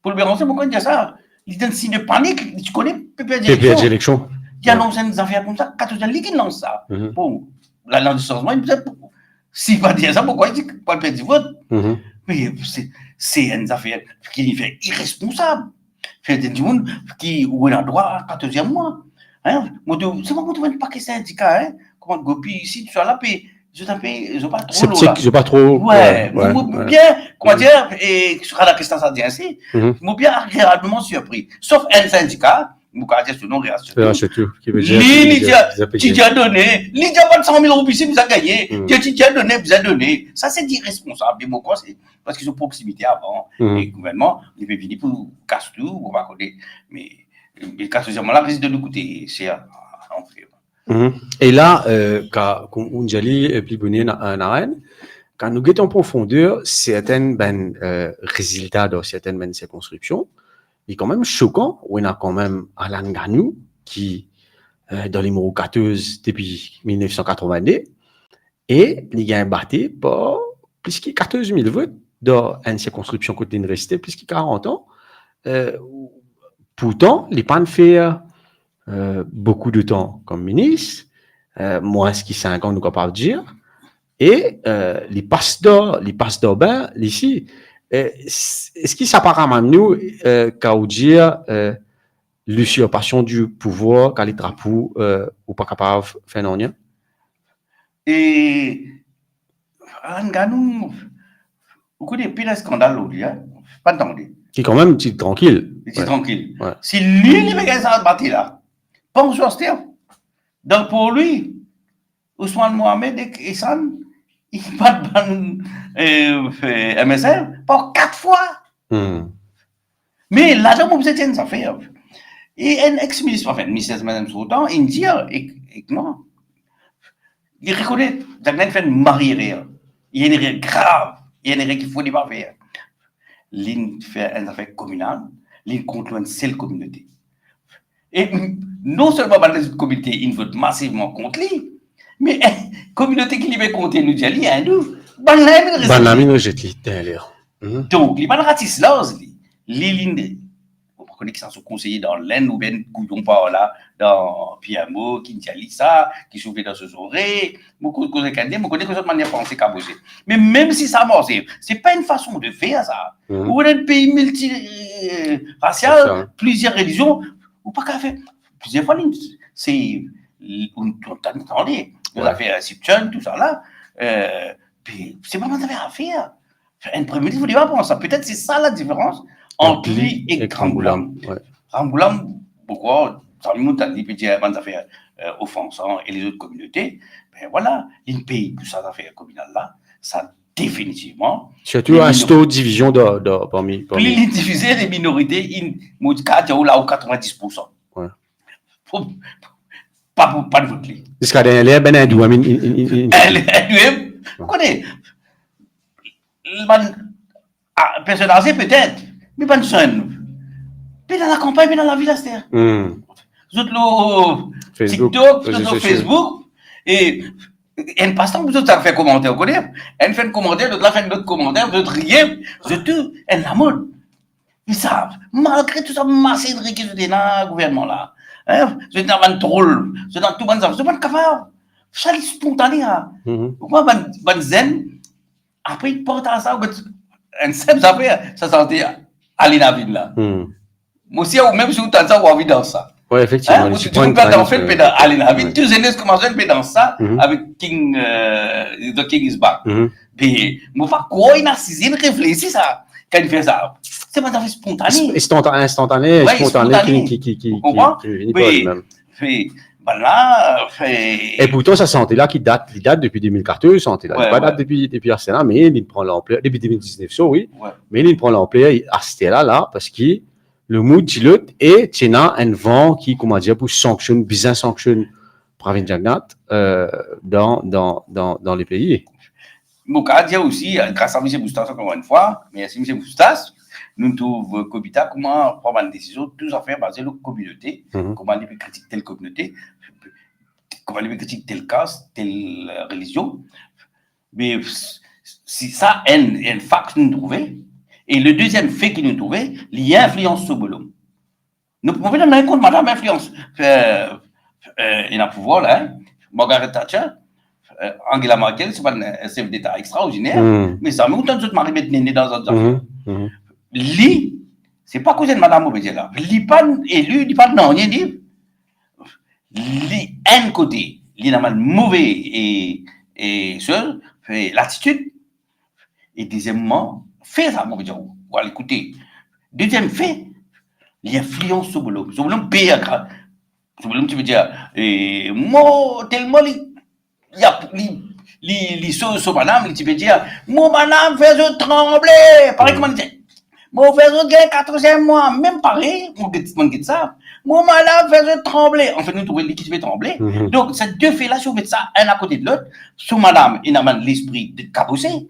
Speaker 2: Pour le béranger, pourquoi il dit ça? Il donne signe de panique, tu connais PPA
Speaker 1: d'élection.
Speaker 2: Il y a des affaires comme ça, 14e ligue, il lance ça. Bon, la lance du changement, il me dit, s'il va dire ça, pourquoi il dit pas le du vote? Mais c'est une affaire qui fait irresponsable. C'est des gens qui ont un droit à 14e mois. Hein? C'est moi qui ne pas que syndicat, hein? Comment Gopi, ici, tu as la paix. Je n'ai pas trop.
Speaker 1: Sceptique, je n'ai pas trop.
Speaker 2: Ouais, bien, comment dire, et sur la question ça dit ainsi, je bien agréablement surpris. Sauf un syndicat, vous avez ce nom réaction. Il a donné, il n'y a pas de 100 000 euros, si vous avez gagné, il a donné, vous avez donné. Ça, c'est irresponsable. Mais pourquoi? C'est parce qu'ils ont proximité avant. Et le gouvernement, il peut venir pour casser tout, on va connaître. Mais le 14e là risque de nous coûter cher.
Speaker 1: Et là, quand on dit plus bonne en arène, quand nous guettons en profondeur certaines résultats de certaines circonscriptions, il est quand même choquant. On a quand même Alan Ganou qui dans les mots 14 depuis 1982 et il a battu par plus de 14 000 votes dans une circonscription côté d'université, plus de 40 ans. Pourtant, il n'a pas fait beaucoup de temps comme ministre, moins ce qui 5 ans, nous capable de dire, et les pasteurs ben, ici, est-ce qu'il s'apparaît à nous, qu'à dire, l'usurpation du pouvoir, qu'à les drapeaux, ou pas capable de faire non?
Speaker 2: Et, en Ganou, vous connaissez plus le scandale, hein? Pas entendu.
Speaker 1: Qui est quand même tranquille.
Speaker 2: Tranquille. Ouais. Si lui, il veut ça battre là, bonjour Steve. Donc pour lui, Ousmane Mohamed et San, ils battent MSR pour 4 fois. Mais là-dedans, vous êtes une affaire. Et un ex-ministre, enfin, ministre Madame Soudan, il dit, et non, il reconnaît, Jacqueline fait une marière. Il y a une erreur grave, il y a une erreur qu'il faut pas faire. L'IN fait une affaire communale, l'IN contre une seule communauté. Et non seulement dans les autres communautés, ils votent massivement contre lui, mais la communauté qui lui compter nous dit, il y a un nous.
Speaker 1: Banamine rejette lui,
Speaker 2: donc, il va ratisser l'os, l'IN, connaît qui sont conseillers dans l'Aisne ou bien couillon par là, dans Piamo, Kintialissa, qui souffle dans ce soirée, beaucoup de causes canadiennes, je connais que cette manière de penser qu'à bosser. Mais même si ça marche, c'est pas une façon de faire ça. Ou un pays multiracial, plusieurs religions, ou pas qu'à faire. Plusieurs fois, c'est, on entendez, vous avez fait Sipchon, tout ça là, puis c'est pas mal à faire. Un premier ministre, vous ne devez pas penser ça. Peut-être c'est ça la différence entre lui et Rambouillam. Rambouillam, pourquoi ça lui monte à dire petit affaires offensants et les autres communautés, ben voilà, une pays pour ça affaires communales là, ça définitivement.
Speaker 1: Surtout un taux de division parmi.
Speaker 2: Plus il diviser les minorités, il là au 90%.
Speaker 1: Ouais.
Speaker 2: Pas de vote.
Speaker 1: Parce qu'il y a des ben vous
Speaker 2: connaissez. Personne âgée peut-être, mais pas de jeune. Mais dans la campagne, mais dans la ville, c'est TikTok, Facebook, et un passe-temps, vous autres, ça fait commentaire, vous connaissez. Elle fait un commentaire, l'autre, fait un autre commentaire, vous autres, riez, vous tout, elle la mode. Mais ça, malgré tout ça, massé de riz qui sont dans le gouvernement là. Vous êtes dans un troll, vous êtes dans tout le monde, vous êtes pas capable. Ça, c'est spontané. Pourquoi, ban zen, après, il porte à ça, un simple affaire, ça sentait aller dans la ville là. Moi aussi, même si vous avez ça, vous avez dans ça.
Speaker 1: Oui, effectivement.
Speaker 2: Tu peux pas en fait, aller dans la ville. Tous les années, commencent à dans ça avec King, The King is Back. Mais, moi, pas quoi, il a saisi, il réfléchit ça. Quand il fait ça, c'est pas un affaire spontané.
Speaker 1: Instantané, qui même. Et pourtant, sa santé-là, qui date depuis 2014, santé-là, pas date depuis Arsenal, mais il prend l'ampleur, depuis 2019, oui, mais il prend l'ampleur à Stella, parce que le mood dit et tient un vent qui, comment dire, pour sanctionner, bien sanctionner Pravin Jagnat dans les pays.
Speaker 2: Mon cas, dit aussi, grâce à M. Boustas, encore une fois, merci M. Boustas, nous trouvons Cobita, comment prendre une décision, tous en faire basées sur la communauté, comment aller critiquer telle communauté, comment aller critiquer tel caste, telle religion. Mais si ça, un fact que nous trouvons, et le deuxième fait que nous trouvons, il y a influence sur le boulot. Nous pouvons donner un compte, madame, influence. Il y a un pouvoir là, Margaret Thatcher, Angela Merkel, c'est pas un chef d'État extraordinaire, mais ça me coûte de marier mettre néné dans un affaire. Lui, c'est pas cause de madame Obédier là. Lui pas élu, lui pas non, rien dit. Lui, un côté, il a mal mauvais et seul, fait l'attitude. Et deuxièmement, fait ça, mon Dieu, ou à l'écouter. Deuxième fait, l'influence sur le boulot. Sur le boulot, paye à grave. Sur le boulot, tu veux dire, moi, tellement, il y a les choses sur madame, tu peux dire, mon madame fait je trembler. Pareil, comment dire, mon fait je gagne 4e mois, même pareil, mon dit ça. Mon madame fait je trembler. En fait, nous trouvons qui fait trembler. Donc, ces deux faits-là, si on met ça un à côté de l'autre, sur madame, il a l'esprit de cabossé.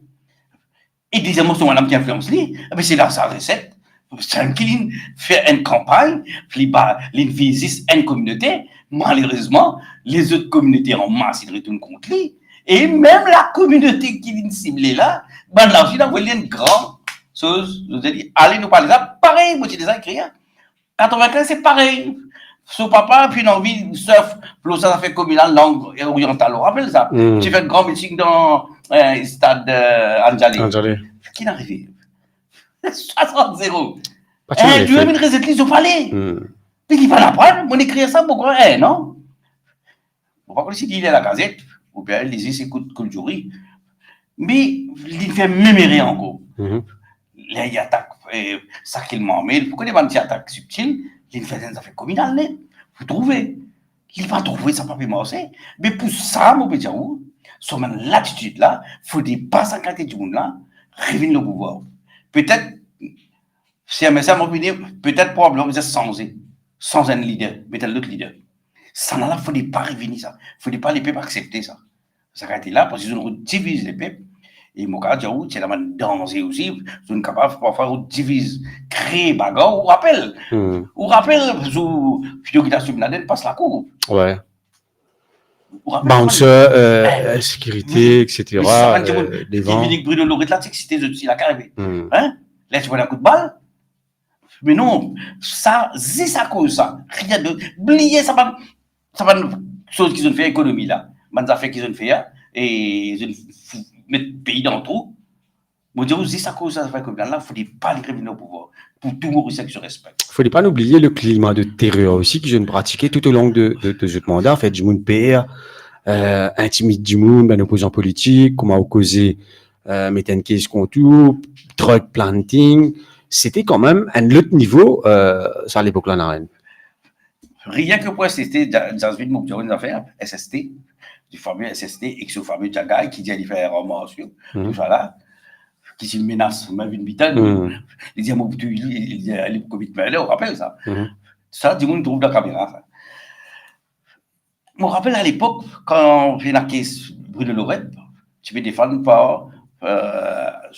Speaker 2: Et deuxièmement, sur madame qui influence lui, c'est là sa recette. C'est qui fait une campagne, il visite une communauté. Malheureusement, les autres communautés en masse, ils retournent contre lui. Et même la communauté qui vient cibler là, ben là, il a voulu une grande chose. Je vous ai dit, allez nous parler ça. Pareil, moi, j'ai déjà écrit. 95, c'est pareil. Son papa, puis une envie de surf, pour ça fait communal, langue orientale. On rappelle ça. J'ai fait un grand meeting dans le stade Anjali. Qui est arrivé? 60-0. Tu as mis une recette, ils ont parlé. Puis il va l'apprendre, on écrit ça pour quoi? Non? On va pas dire qu'il est à la gazette, ou bien il les écoute comme jury. Mais il fait mémérer encore. Là, il attaque ça qu'il m'en met. Pourquoi il y a une attaque subtile? Il fait des affaires communales, vous trouvez? Il va trouver ça pas marcher. Mais pour ça, mon petit ou, sur l'attitude là, il faut dépasser la qualité du monde là, revenir au pouvoir. Peut-être, c'est un message, mon petit, peut-être probablement vous êtes sans un leader, mais tel l'autre leader. Ça là, il ne faut pas revenir ça. Il ne faut pas les peuples accepter ça. Ça a été là parce qu'ils ont divisé les peuples. Et mon cas, c'est la manière de danser aussi. Ils sont capables parfois de diviser, créer bagarre. Ou rappelle, sous vidéo qui t'a suivi la passe la cour.
Speaker 1: Ouais. Bouncer, sécurité, etc.
Speaker 2: Les vents. Les brûles de l'Orétlatique, c'était aussi la carrière. Hein? Là, tu vois un coup de balle. Mais non, ça, c'est ça cause ça. Rien de. Oubliez, ça va une chose qu'ils ont fait économie là. Man, ça fait qu'ils ont fait, et ils ont mis le pays dans le trou. Moi, je dis, c'est ça cause ça fait comme là, il ne faut pas les revenir au pouvoir. Pour tout le monde, c'est que je respecte.
Speaker 1: Il ne faut pas oublier le climat de terreur aussi qu'ils ont pratiqué tout au long de ce mandat. En fait, du monde père, intimide du monde, ben, opposant politique, comment causer, mettre une case contre tout, drug planting. C'était quand même un autre niveau, ça à l'époque là, Naren.
Speaker 2: Rien que pour SST, Jasmine Moukdiaou, une affaire, SST, du fameux SST, et ce fameux Djagai qui dit à faire un morceau, tout ça là, qui s'il menace, même une bitaine, il dit à Moukdiaou, il dit à l'Ipcomit, mais on rappelle ça. Ça, du monde trouve la caméra. Ça. Je me rappelle à l'époque, quand on fait la caisse Bruno Lorette, tu peux défendre par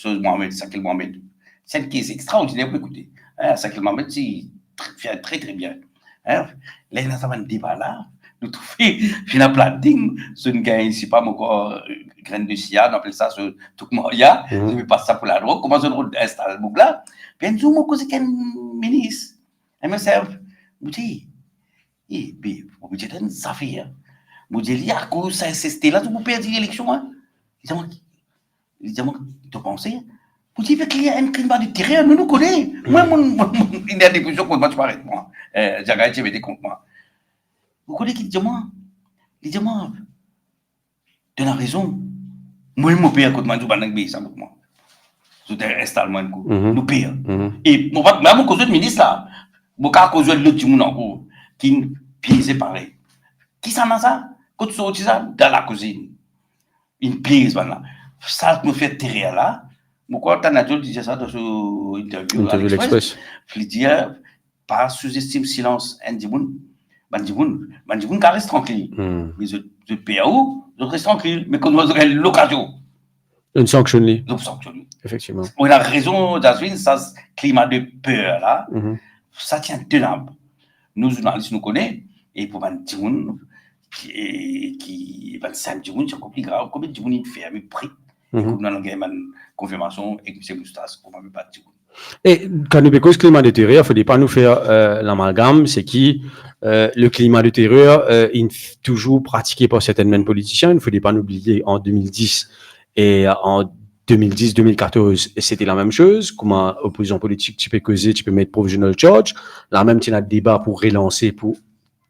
Speaker 2: Mohamed, Sakil Mohamed. C'est une caisse extraordinaire, écoutez. Sakil Mohamed, c'est très, très, très bien. Là, il y a un débat là. Nous trouvons un planting, c'est une gagne, c'est pas encore graine de sia, on appelle ça ce truc moria, je ne vais pas ça pour la drogue, comment on installe le bouc là. Puis nous avons causé qu'un ministre, un MSF, vous dites, vous dites, ça fait, vous dites, il y a cause ça insisté là, vous perdez l'élection, hein. Ils disent, tu penses? Vous dites qu'il y a un climat de terreur, nous connaissons. Moi, il y a des questions contre moi, tu m'arrêtes, moi. J'ai été été contre moi. Vous connaissez qui dit, moi, tu as raison. Moi, je paye contre moi, je ne vais pas moi. Je t'installe moi, nous payons. Et même cause de ministre là, je vais cause de l'autre monde qui pièce pareil. Qui s'en a ça? Quand tu sors ça, dans la cuisine. Une pièce, voilà. Ça me fait terreur là. Pourquoi Tanadio disait ça dans son interview à l'Express? Il dit, pas sous-estime silence, Bandimoun reste tranquille. Mais je paye à où? Je reste tranquille. Mais quand on a l'occasion.
Speaker 1: Une sanction.
Speaker 2: Effectivement. On a raison, Jasmine, ça, climat de peur là, ça tient tenable. Nous, journalistes, nous connaissons. Et pour Bandimoun, qui 25 Dimoun, c'est encore plus grave. Combien de Dimoun il fait avec prix? Et comme nous avons une confirmation et que c'est Moustas, on ne peut pas dire.
Speaker 1: Et quand nous parlons de climat de terreur, il ne faut pas nous faire l'amalgame, c'est qui le climat de terreur est toujours pratiqué par certains mêmes politiciens. Il ne faut pas nous oublier en 2010 et en 2010-2014, c'était la même chose. Comment opposition politique, tu peux causer, tu peux mettre provisional charge. Là même, tu as un débat pour relancer, pour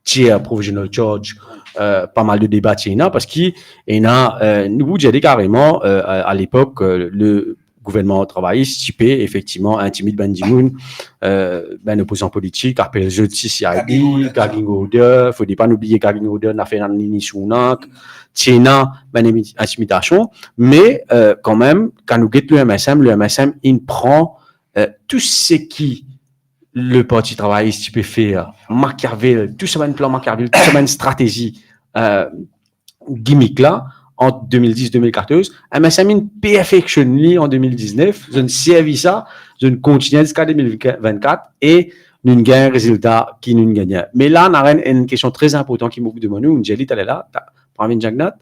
Speaker 1: tirer provisional charge. Pas mal de débats parce qu'il y a, nous vous dit carrément à l'époque le gouvernement travailliste typé effectivement intimide Bandimoun, opposant politique, appelle je CID, gagging order, faut pas oublier gagging order n'a fait une initiation, tiena intimidation, mais quand même quand nous guette le MSM il prend tout ce qui le parti travailliste peut faire, Machiavel, tout ça un plan Machiavel, tout ça une stratégie gimmick là en 2010-2014, MSM perfectionne en 2019, je ne servi ça, je ne continue jusqu'à 2024 et nous gagnons un résultat qui nous gagne. Mais là, on a une question très importante qui m'a demandé, une Jelly, elle est là, Pravin Jagnat.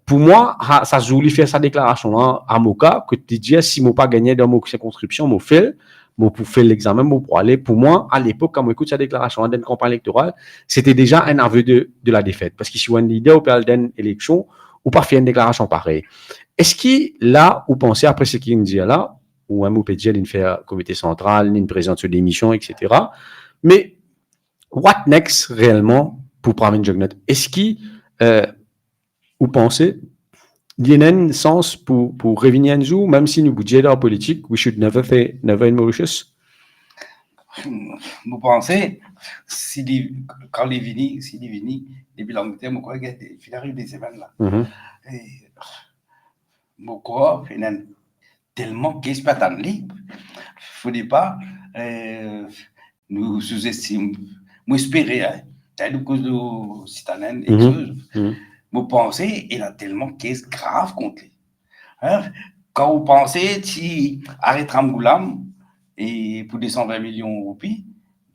Speaker 1: Pour moi, ça joue faire sa déclaration à Moka, que tu dis, si je n'ai pas gagné dans mon circonscription, je fais. Pour faire l'examen, pour aller. Pour moi, à l'époque, quand on écoute sa déclaration dans une campagne électorale, c'était déjà un aveu de la défaite. Parce que si on est un leader ou pas d'une élection, ou pas faire une déclaration pareille. Est-ce qu'il là, vous pensez après ce qu'il dit là, ou un mot peut dire, il fait un comité central, il présente sur l'émission, etc. Mais, what next réellement pour Pravin Jagnat? Est-ce qu'il, vous pensez, il y a un sens pour revenir un jour, même si nous budget en politique, we should never in Mauritius?
Speaker 2: Vous pensez, quand il vini, depuis l'Angleterre, je crois qu'il arrive des semaines là. Et je crois qu'il y a tellement qu'il se en libre. Il ne faut pas nous sous-estimer. Moi, j'espérais, c'est une cause de citoyen et choses. Vous pensez, il a tellement qu'est-ce grave contre lui. Quand vous pensez, tu arrêtes Ramgoulam et pour 220 millions de roupies,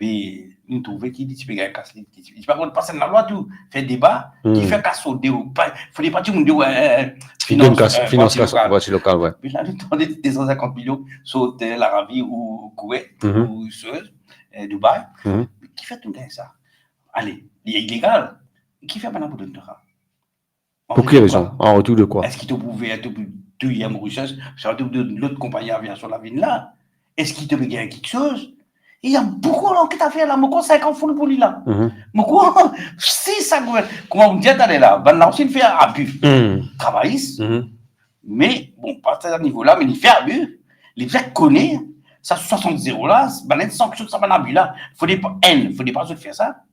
Speaker 2: mais nous trouvons qui dit tu peux gagner casse il par contre passer dans la loi tout faire débat qui fait casse au déo pas faut pas dire
Speaker 1: finance locale ouais
Speaker 2: mais là nous demandons des 250 millions sur l'Arabie ou Koweït ou Suez Dubaï qui fait tout ça allez il est illégal qui fait pendant pour donner ça
Speaker 1: pour quelle raison en retour de quoi
Speaker 2: est-ce qu'il te pouvait être deuxième Mauritius surtout de l'autre compagnie aviation la ville là est-ce qu'il te peut gagner quelque chose. Il y a beaucoup d'enquêtes à faire là. Moi, 50 fous pour lui là. Moi, si ça gouverne. Comment on dit d'aller là? Ben là aussi, il fait abus. Travailliste. Mais, bon, pas à ce niveau-là, mais il fait abus. Il fait connaître. Ça, 60-0 là, ben il sanction, ça va un abus là. Il ne faut pas faire ça.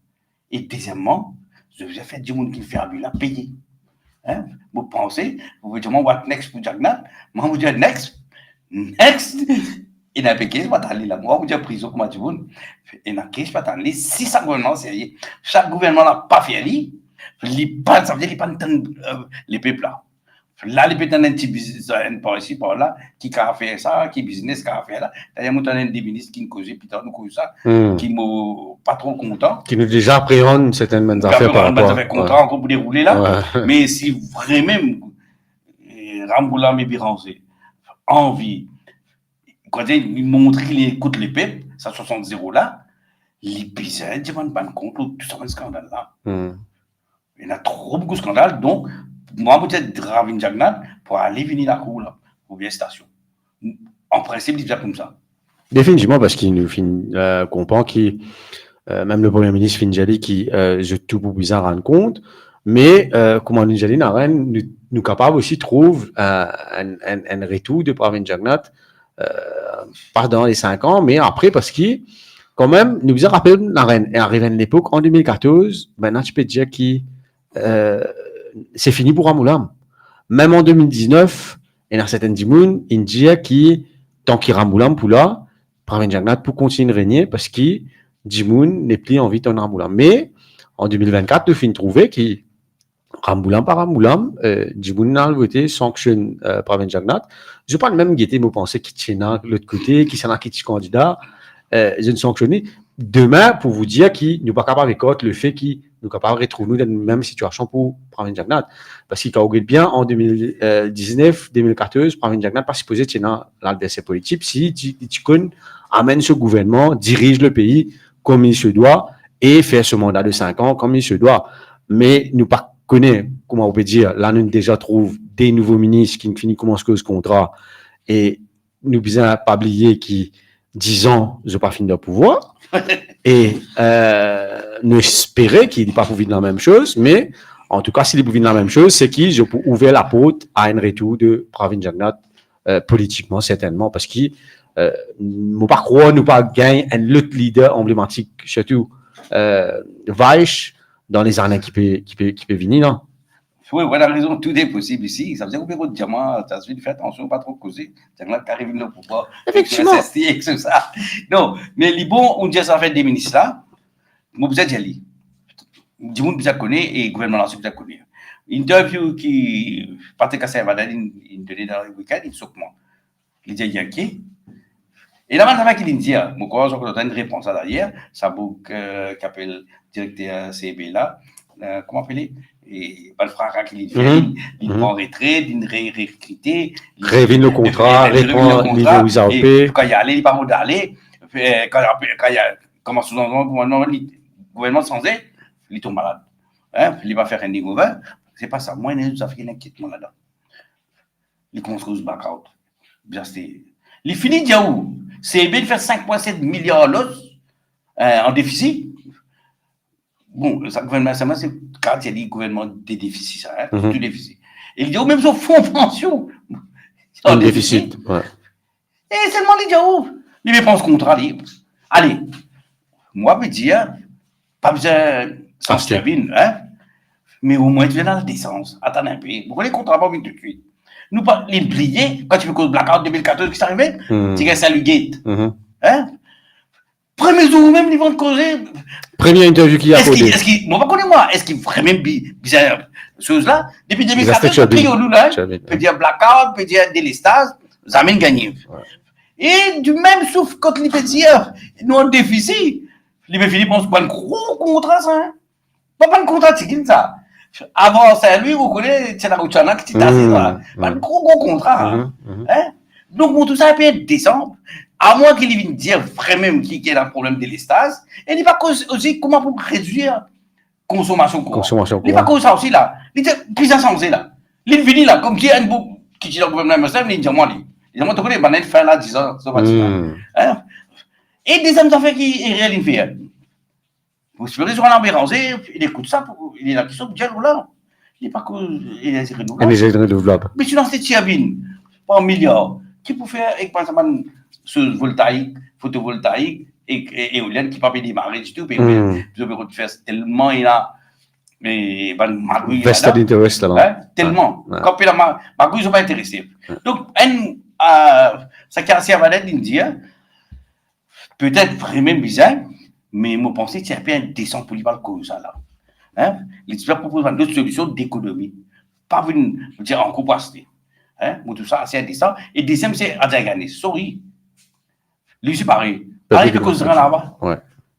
Speaker 2: Et deuxièmement, je vais faire du monde qui fait abus là, payer. Hein? Vous pensez, vous voulez dire, moi, what next pour Jagnat? Moi, vous dites next. Et dans le cas, pas aller là. Moi, vous dites prison, comment tu veux. Et dans le cas, pas aller. Si ça gouvernement, c'est chaque gouvernement n'a pas fait aller. Ça veut dire qu'il pas les peuples là. Là, les peuples ont un petit business, par ici, par là, qui a fait ça, qui business, qui a fait là. D'ailleurs, nous avons des ministres qui nous causent, puis nous causent ça, qui ne pas trop contents.
Speaker 1: Qui nous déjà appréhendent certaines affaires par rapport.
Speaker 2: Nous contents encore pour dérouler là. Mais si vraiment, Ramboula et Birancé, envie, quand il montre qu'il écoute les peuples, ça 60-0 là, les bizarres, ils demandent pas de compte, tout ça, un scandale là. Il y a trop beaucoup de scandales, donc, moi, peut-être Ravin Jagnat pour aller venir la cour là, pour bien station. En principe, il dit comme ça.
Speaker 1: Définitivement, parce qu'il nous comprend qu'il, même le Premier ministre Finjali, qui, je tout pour bizarre rendre compte, mais, comment Finjali n'a rien, nous capables aussi trouve un retour de Ravin Jagnat, pas dans les 5 ans, mais après, parce qu'il, quand même, nous faisons rappeler la reine, et arrivé à l'époque, en 2014, maintenant, tu peux dire qu'il, c'est fini pour Ramoulam. Même en 2019, il y a certaines dimoun, il dit qui, tant qu'il Ramoulam pour là, Pravin Jagnat pour continuer de régner, parce que dimoun n'est plus envie de Ramoulam. Mais, en 2024, nous finissons trouver qui, Ramoulam par Ramoulam, dimoun n'a voté, sanctionne Pravin Jagnat. Je parle même guetter, me penser qui tient de l'autre côté, qui s'en a qui candidat, je ne sanctionne. Demain, pour vous dire qu'il n'est pas capable de le fait qu'il nous capable de retrouver dans la même situation pour Pravin Jagnat. Parce qu'il regarde bien en 2019-2014, Pravin Jagnat pas supposé tenir l'adversaire politique. Si Tikun amène ce gouvernement, dirige le pays comme il se doit et fait ce mandat de 5 ans comme il se doit. Mais nous pas connaît, comment on peut dire, là nous déjà trouve des nouveaux ministres qui finissent commencent ce contrat et nous besoin pas oublier qui 10 ans, je pas fini de pouvoir. Et nous espérer qu'il n'est pas pour vivre la même chose, mais en tout cas, s'il est pour vivre la même chose, c'est qu'il je peux ouvrir la porte à un retour de Pravin Jagnat politiquement, certainement, parce qu'il ne pas croire, nous pas gagner un autre leader emblématique, surtout Weich, dans les années qui peut venir, non?
Speaker 2: Oui, voilà la raison, tout est possible ici. Ça veut dire que le diamant, ça se fait faire attention, pas trop causer. C'est là qu'il arrive au pouvoir.
Speaker 1: Effectivement.
Speaker 2: C'est ça. Non, mais les bons, on dit ça fait des ministres là. Moi, vous êtes allé. Du monde, vous connaît et le gouvernement, vous connaît. Interview qui, Patrick Assayavada, il donnait dans le week-end, il s'occupe. Il dit Yankee. Et là, maintenant, qu'il dit, mon corps, on a une réponse à derrière. Ça boucle, qui appelle directeur CB là. Comment appeler? Et le frère qui fait, il prend retrait, il réécrité.
Speaker 1: Révine le contrat, répond niveau USAOP.
Speaker 2: Quand il y a allé, il part d'aller. Quand il y a, comment sous-entendre, le gouvernement sans aide, il tombe malade. Il va faire un découvert. C'est pas ça. Moi, il y a des inquiétements là-dedans. Il construit blackout. Il finit de où? C'est bien de faire 5,7 milliards en déficit. Bon, le gouvernement, c'est quand il y a des gouvernements des déficits, ça, tout déficit. Et il dit, même son fonds de pension,
Speaker 1: en déficit. Ouais.
Speaker 2: Et seulement, il dit, les dépenses contrats libres. Allez, moi, je peux dire, pas besoin sans termine, mais au moins, tu viens dans la décence. Attends un peu. Pourquoi les contrats pas venir tout de suite? Nous, pas les plier, quand tu veux cause blackout 2014 qui s'est arrivé, tu gagnes ça, le gate. Premier jour, même, ils vont te causer.
Speaker 1: Première interview qu'il y a posé.
Speaker 2: Moi, pas connais moi. Est-ce qu'il est vraiment bizarre, chose là? Depuis 2014, le prix au Lula, peut dire blackout, peut dire délestage, ça mène gagné. Et du même souffle, quand il peut dire, nous, en déficit, Il me finit pour un gros contrat, ça. Hein? Pas un contrat, c'est qui ça? Avant ça, lui, vous connaissez, c'est la Rouchana qui t'a dit ça. Un gros contrat. Hein? Hein? Donc, bon, tout ça peut être décembre. À moins qu'il vienne dire vraiment qu'il y a un problème de l'estase. Et il n'est pas aussi comment pour réduire consommation courante. Il n'est pas cause ça aussi là. Il dit, plus à changer là. Il finit là, comme qui a une boucle qui dit le gouvernement, il dit, moi, il dit, moi, tu connais, il fait là 10 ans, ça va dire. Et des hommes d'affaires qui réalisent. Vous espérez sur un ambulance, il écoute ça, il est là, qui sont déjà là. Il n'est pas qu'il est renouvelable. Mais tu lances des tiabines, pas un milliard, qui peut faire, par exemple, ce voltaïque, photovoltaïque, et éolienne qui ne peut pas démarrer du tout, mais vous avez faire tellement il a. Mais magouille
Speaker 1: vested interest là.
Speaker 2: Tellement. Quand il a magouille, ils ne sont pas intéressés. Donc, ça qui a servi à dire, peut-être vraiment bizarre, mais moi, je pense que c'est un peu indécent pour lui parler comme ça, là. Hein? Il propose d'autres solutions d'économie. Pas une, dire, en capacité. Hein? Tout ça, c'est indécent. Et deuxième, c'est à gagner. Sorry. Lui, c'est pareil. Allez, que cause de là-bas.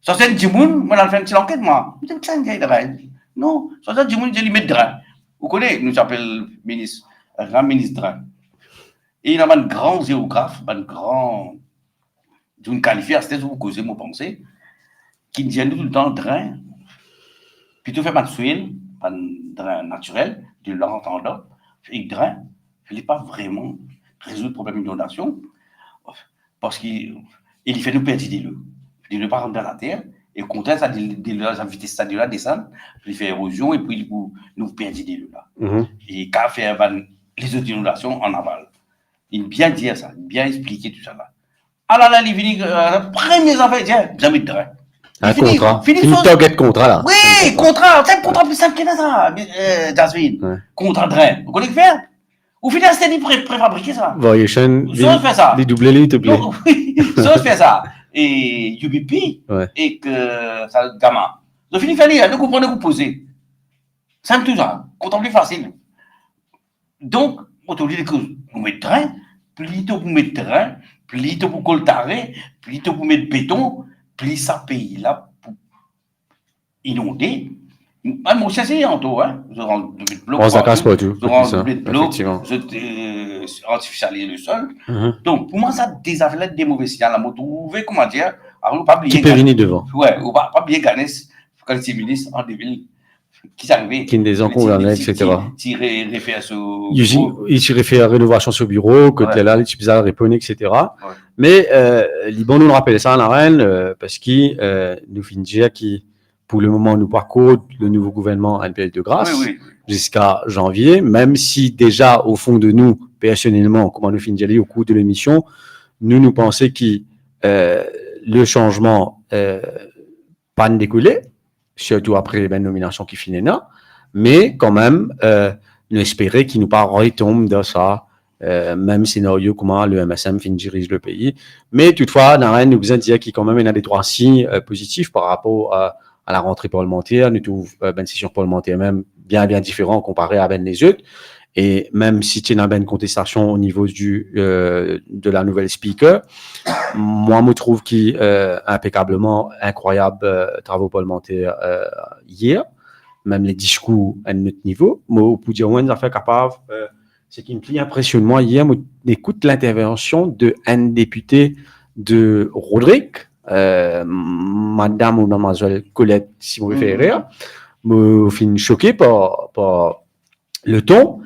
Speaker 2: Ça, c'est un djimoun, moi, j'ai fait une petite enquête, moi. Je dis, c'est un gars de non, ça, c'est un djimoun, je lui mets de drain. Vous connaissez, nous appelons ministre, un grand ministre de drain. Et il y a un grand géographe, un grand. Je me qualifie à ce que vous causez, moi, pensez. Qui vient tout le temps drain, plutôt fait pas de soil, pas de drain naturel, de l'entendant, et drain, il n'est pas vraiment résoudre le problème d'inondation, parce qu'il fait nous perdre l'eau. Il ne pas rentrer dans la terre, et au contraire, ça vitesse ça de là descendre, il fait érosion, et puis nous perdre l'eau là. Et quand fait les autres inondations en aval. Il bien dire ça, bien expliquer tout ça là. Alors là, il vient, premier affaire, tiens, jamais de drain.
Speaker 1: Un contrat. Une target contrat, là.
Speaker 2: Oui, contrat. C'est un contrat plus simple que ça, Jasmine. Contrat de drain. Vous connaissez faire? Au final, c'est préfabriqué, ça.
Speaker 1: Variation.
Speaker 2: Ça fait ça.
Speaker 1: Les doublés, s'il te plaît.
Speaker 2: Oui, ça fait ça. Et UBP, et que ça, Gamma. Vous finissez de faire, vous comprenez, vous posez. C'est tout ça. Contrat plus facile. Donc, on te dit que vous mettez drain, plutôt vous mettez drain, plutôt vous coltarez, plutôt vous mettez béton, plus ça pays là pour inonder. Moi, c'est en tout, hein. Vous aurez de bloc.
Speaker 1: On se casse pas tout.
Speaker 2: Vous aurez de bloc. Vous artificialiser le sol. Donc, pour moi, ça désavale des mauvais signaux. Vous trouvez, comment dire, alors, pas oublier.
Speaker 1: Qui peut venir devant.
Speaker 2: Ouais, ou pas oublier Ganes, quand il est ministre en 2000. Qui s'arrivait.
Speaker 1: Qui des encombrants, etc.
Speaker 2: Qui réfère sur.
Speaker 1: Il se réfère à la rénovation sur bureau, que là, les types à répondre, etc. Mais, Liban nous rappelle ça en arène, parce qu'il nous finit dire qui, pour le moment, nous parcourt le nouveau gouvernement NPL de grâce jusqu'à janvier, même si déjà, au fond de nous, personnellement, comment nous finit dire au cours de l'émission, nous pensons que le changement pas ne découlait, surtout après la nomination qui finit là, mais quand même, nous espérons qu'il nous pas retombe dans ça, même scénario comment le MSM dirige le pays. Mais toutefois, Naren nous besoin de dire qu'il quand même y a des trois signes positifs par rapport à la rentrée parlementaire. Nous trouvons une session parlementaire même bien différent comparé à les autres. Et même si tu as une contestation au niveau de la nouvelle speaker, moi, je trouve qu'il impeccablement incroyable travaux parlementaires hier, même les discours à notre niveau. Moi, pour dire une affaire capable, c'est qui me impressionne moi hier, j'écoute l'intervention de un député de Rodrigue, Madame ou Mademoiselle Colette, si vous préférez, me fin choqué par le ton,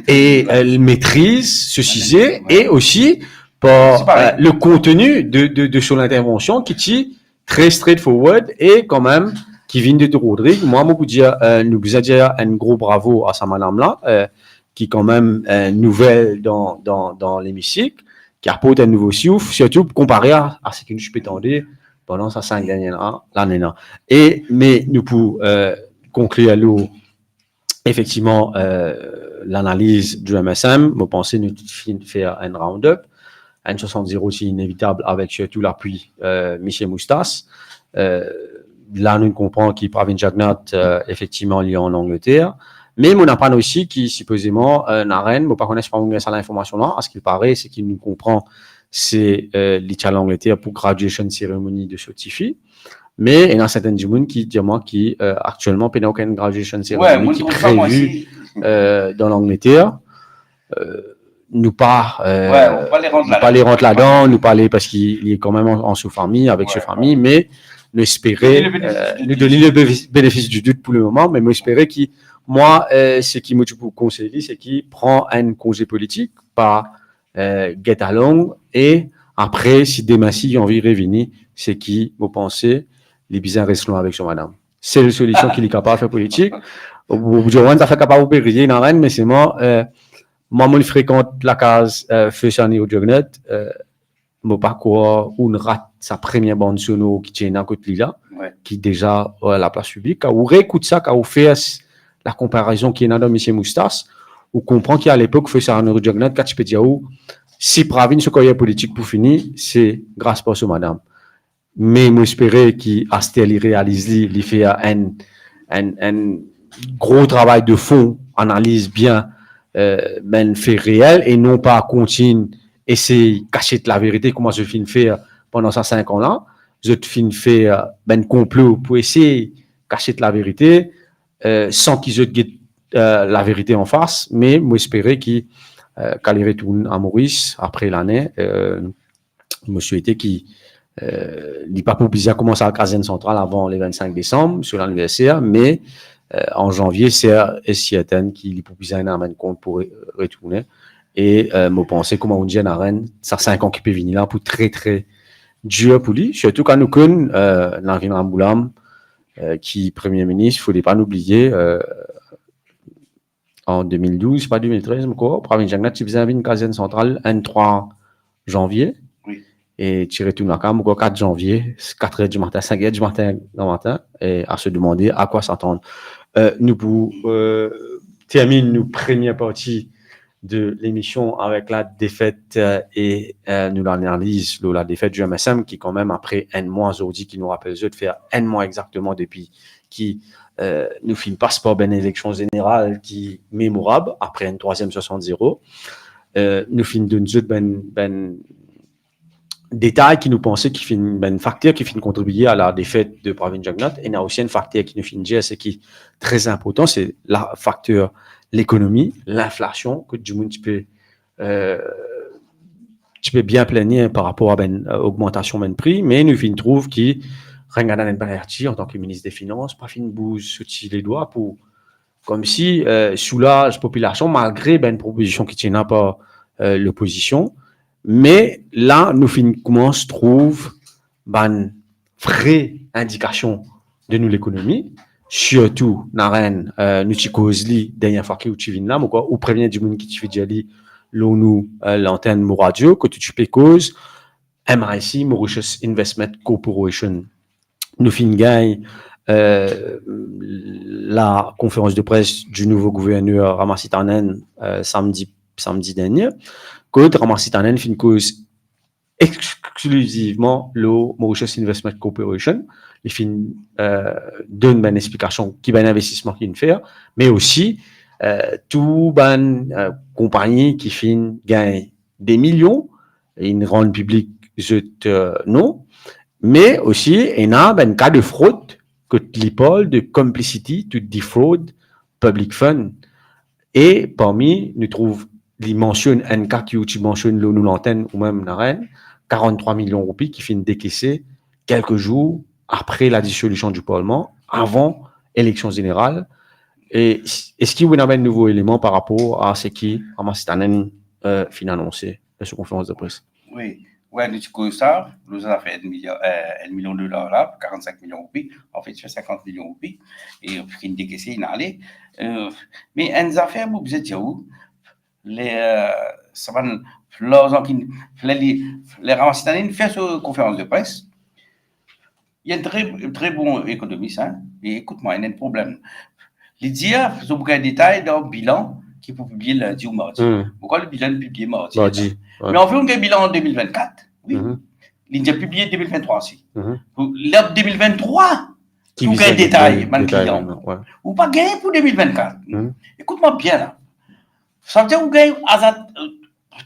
Speaker 1: et elle maîtrise ce sujet, et aussi par le contenu de son intervention qui est très straightforward et quand même qui vient de Rodrigue. Moi, je peux dire, nous vous dire un gros bravo à sa madame-là, qui est quand même nouvelle dans l'hémicycle, qui apporte un nouveau souffle, surtout comparé à ce que je peux attendre pendant ces 5 dernières années. Mais nous pouvons conclure à l'eau effectivement, l'analyse du MSM, je pense que nous faire un round-up. Un 60-0, c'est inévitable avec surtout l'appui Michel Moustas. Là, nous comprenons qu'il Pravin Jagnat, effectivement, il est en Angleterre. Mais on n'a pas aussi qui, supposément, Naren, je ne connais pas ça l'information là. À ce qu'il paraît, c'est qu'il nous comprend, c'est l'Italie l'Angleterre pour graduation cérémonie de Sotifi. Mais il y a certaines gens qui disent moi qui actuellement il n'y a aucune graduation
Speaker 2: Ouais,
Speaker 1: ceremony
Speaker 2: moi,
Speaker 1: qui est
Speaker 2: je trouve ça, moi
Speaker 1: prévue
Speaker 2: aussi.
Speaker 1: dans l'Angleterre. Nous pas
Speaker 2: Ouais, on va pas les rendre
Speaker 1: nous pas les
Speaker 2: là-dedans.
Speaker 1: rentrer là-dedans, nous pas les parce qu'il est quand même en sous-famille avec ses
Speaker 2: Ouais,
Speaker 1: familles, mais nous
Speaker 2: donner
Speaker 1: espérer
Speaker 2: le bénéfice du
Speaker 1: nous
Speaker 2: doute.
Speaker 1: donner le bénéfice du doute pour le moment, mais nous espérer qu'il moi ce qui me conseille c'est qu'il prend un congé politique par get along et après si demain si il a envie de revenir, c'est qui vous pensez les bizarres restent avec son madame. C'est la solution qu'il est capable de faire politique. Au bout du moment, ça fait capable de payer dans rien, mais c'est moi moi, je fréquente la case First Année au Jugnet. Mon parcours, on rate sa première bande sonore qui tient à côté de là,
Speaker 2: Ouais.
Speaker 1: qui est déjà à la place publique. Quand on réécoute ça, quand on fait la comparaison qui est dans M. Moustas, on comprend qu'à l'époque, First Année au Jugnet, quand tu peux dire, si Pravin, ce qu'il y a politique pour finir, c'est grâce à ce madame. Mais j'espérais qu'Astel il réalise, il fait un gros travail de fond, analyse bien fait réel et non pas continue essayer de cacher la vérité, comment je finis faire pendant ces 5 ans-là. Je finis faire complot pour essayer de cacher la vérité sans qu'ils aient la vérité en face, mais j'espérais qu'il retourne à Maurice après l'année. Je souhaitais qu'il n'est pas pour bizarre commencer à la caserne centrale avant le 25 décembre sur l'anniversaire, mais en janvier, c'est certain qu'il est pour bizarre un compte pour retourner. Et je pensais comment on dit à Rennes, ça 5 ans qui peut venir là pour très très dur pour lui, surtout quand nous connaissons Navin Ramboulam, qui est Premier ministre, il ne faut pas l'oublier, en 2012, pas 2013, mais quoi, Pravin Jagnat, tu faisais une caserne centrale le 3 janvier.
Speaker 2: Oui.
Speaker 1: Et tu retournes à Cam, 4 janvier, 4 h du matin, 5 h du matin, dans le matin, et à se demander à quoi s'attendre. Nous pour terminer nos première partie de l'émission avec la défaite et nous l'analyse de la défaite du MSM qui quand même après un mois aujourd'hui qui nous rappelle de faire un mois exactement depuis qui nous fait une passeport d'une élection générale qui est mémorable après une troisième 60-0. Nous finissons d'une détail qui nous pensait qui fait un facteur qui fait contribuer à la défaite de Pravin Jagnat et il y a aussi un facteur qui nous fait dire c'est qui est très important, c'est le facteur l'économie, l'inflation que du monde tu peux bien plaigner par rapport à une augmentation de prix, mais nous fin trouve qui Rangana Banerjee en tant que ministre des Finances pas fin bouge sous les doigts pour comme si soulage population malgré une proposition qui tient pas l'opposition. Mais là, nous commençons trouve une vraie indication de nous l'économie, surtout dans Rennes, nous cause li dernière fois que tu viens là, ou prévenir du monde qui tu fait déjà li, nous l'antenne radio que tu peux cause MIC Mauritius Investment Corporation. Nous gagne la conférence de presse du nouveau gouverneur Ramasitanen samedi dernier. Que Ramasitanen fait une cause exclusivement le Mauritius Investment Corporation. Il fait donne une explication qui va un investissement qu'il fait, mais aussi tout une compagnie qui fait gagner des millions et une rende publique non, mais aussi il y a un cas de fraude que l'IPOL de complicity to defraud public fund et parmi nous trouve il mentionne un cas qui mentionne nous l'antenne ou même la reine 43 millions de roupies qui finissent décaisser quelques jours après la dissolution du Parlement, avant l'élection générale. Et est-ce qu'il y a un nouveau élément par rapport à ce qui Ramastanen fin annoncé à cette conférence de presse?
Speaker 2: Oui, ouais, nous avons ça, nous avons fait $1 million là, 45 millions de roupies, en fait, c'est 50 millions de roupies, et on finit décaisser, il allait. Mais une affaire, vous êtes où? Ça va, les Ramastanen fait cette conférence de presse. Il y a un très bon économiste, hein, et écoute-moi, il y a un problème. Il dit, vous avez un détail dans le bilan qui peut publier lundi ou mardi. Pourquoi le bilan est publié mardi?
Speaker 1: Ouais.
Speaker 2: Mais on fait un bilan en 2024, oui. Il a publié en 2023 aussi. L'an 2023, tout un détail, man client. Ou pas gagné pour 2024. Écoute-moi bien là. Ça veut dire que vous gagnez à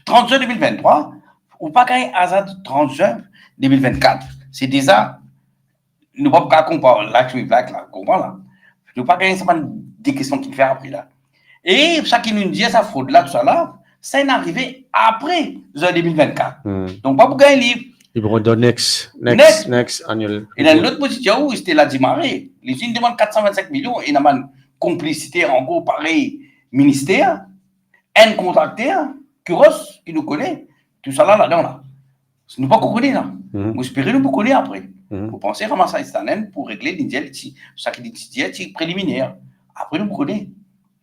Speaker 2: 30 juin 2023, ou pas gagné à 30 juin 2024. C'est déjà nous ne pouvons pas comparer là, tu là, comprends là. Nous ne pouvons pas gagner, c'est pas des questions qu'il fait après là. Et ça qui nous dit, sa fraude là, tout ça là, ça est arrivé après 2024. Donc, pas pour gagner livre.
Speaker 1: Ils vont donner next annual.
Speaker 2: Et dans l'autre position où c'était la Dimaré, les unes demandent 425 millions et il y a une complicité en gros pareil ministère, un contracteur, Kuros, qui nous connaît, tout ça là-dedans là. Nous pas qu'on connaît là. Nous espérons nous connaître après. Vous pensez ramasser un stanen pour régler l'Indienne, ça qui est préliminaire. Après nous connaît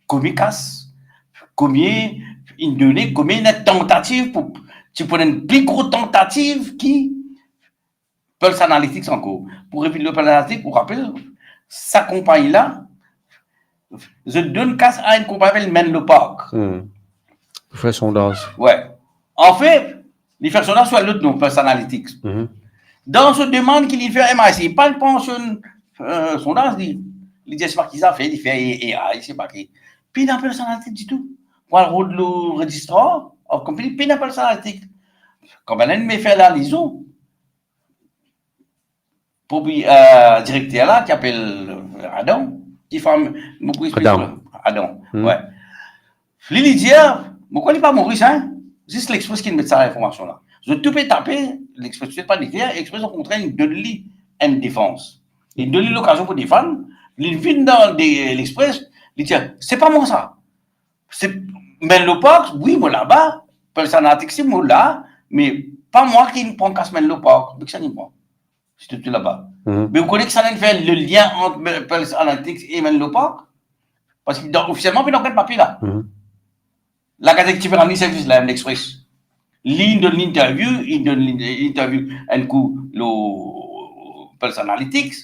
Speaker 2: combien casse, combien une donnée, combien de tentatives pour tu prends une plus grosse tentative qui Pulse Analytics encore. Pour révéler le Pulse Analytics, pour rappeler, sa compagnie là, je donne casse à une compagnie qui mène le parc.
Speaker 1: Pour faire sondage.
Speaker 2: Ouais. En fait, il fait sondage sur l'autre nom, Pulse Analytics. Dans ce demande qu'il fait MIC, pas une pension sondage, il dit c'est pas qu'ils ont fait, il fait AI, c'est pas qui. Puis il appelle Pulse Analytics du tout. Pour le rôle du registraire, puis il appelle Pulse Analytics. Comme elle me fait la liaison, pour directeur là qui appelle Adam, qui fait Adam. Ouais. Lili dit, pourquoi il n'est pas Maurice, hein? Juste l'Express qui me met ça l'information là. Je tout peux taper, l'Express, tu ne pas dire, l'Express au contraire, il donne lui une défense. Il donne lui l'occasion pour défendre, il vient dans l'Express, il dit, c'est pas moi ça. Mais le parc, oui, moi là-bas, personnalité, c'est moi là, mais pas moi qui ne prends qu'à se mettre le parc, mais que ça n'y pas. C'est tout là-bas. Mais vous connaissez que ça fait le lien entre Pulse Analytics et Menlo Park? Parce qu'officiellement, il n'y a pas de papier là. La Gazette Tiverani Service, là, l'Express. Ligne de l'interview, il donne l'interview un coup, le Pulse Analytics,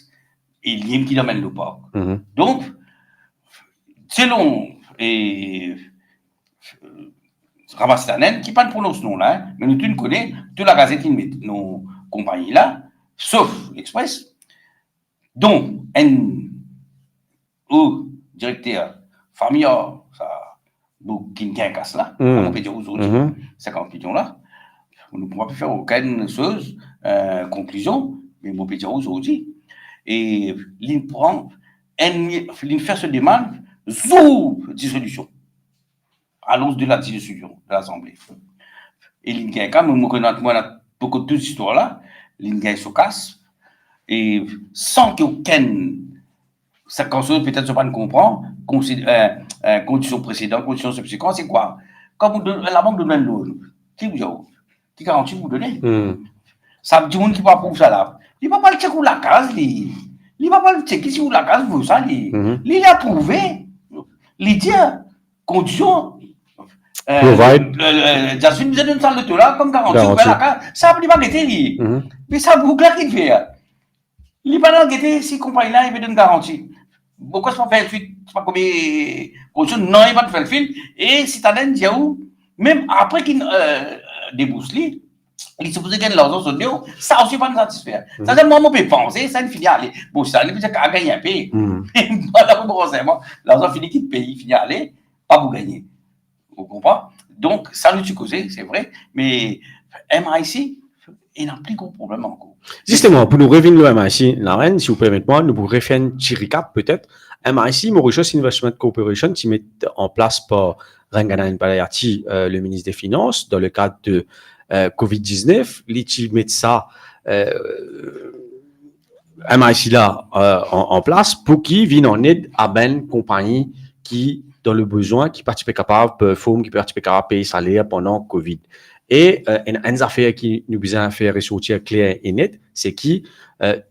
Speaker 2: et ligne qui amène le parc. Donc, selon Ramastanen, qui pas de prononce nom là, hein, mais nous tous connaissons, toute la Gazette qui met nos compagnies là, sauf l'Express, dont un directeur familial, ça, qui n'a qu'un casse là, on peut dire aujourd'hui, 50 millions là, on ne pourra plus faire aucune chose, conclusion, mais on peut dire aujourd'hui. Et l'IN prend, l'IN fait ce demande, dissolution, annonce de la dissolution de l'Assemblée. Et l'IN gagne quand même, moi, beaucoup de toutes ces histoires-là, l'IN gagne se casse, et sans qu'aucune circonstance, peut-être, pas ne comprend, condition précédente, condition subséquente, c'est quoi? Quand la banque donne l'eau, qui vous a qui garantit vous donnez? Ça veut dire qu'il ne va pas pour ça là. Il ne va pas le checker la case, il ne va pas le checker si vous la case, vous ça, il a prouvé, il dit, condition, Jasmine nous a donné ça le tout là, comme garantie, la case, ça ne va pas guetter, mais ça vous claque qu'il fait. Il n'est pas dans guetter, si compagnie là, il veut donner garantie. Pourquoi ça fait suite, c'est pas combien condition, non, il va te faire le film, et si tu as dit où, même après qu'il débouche, il se posait gagner l'argent sur Dieu, ça aussi pas nous satisfaire. Ça, c'est moi, on peut penser, ça, il finit à aller. Bon, ça, il peut dire qu'à gagner un pays. L'argent finit qu'il paye, il finit à aller, pas pour gagner. Vous comprenez? Donc, ça, nous, tu causais, c'est vrai, mais MIC, il n'a plus gros problème encore.
Speaker 1: Justement, pour nous revenir le MIC, Naren, si vous permettez-moi, nous pourrions faire un petit recap peut-être. MIC, Mauritius Investment Corporation, qui met en place par Ranganan Palayati, le ministre des Finances, dans le cadre de COVID-19, qui met ça, MIC là, en place pour qu'ils viennent en aide à une compagnie qui, dans le besoin, qui participe capable, performe, qui participe capable payer salaire pendant Covid. Et une affaire qui nous besoin faire ressortir clair et net, c'est qui,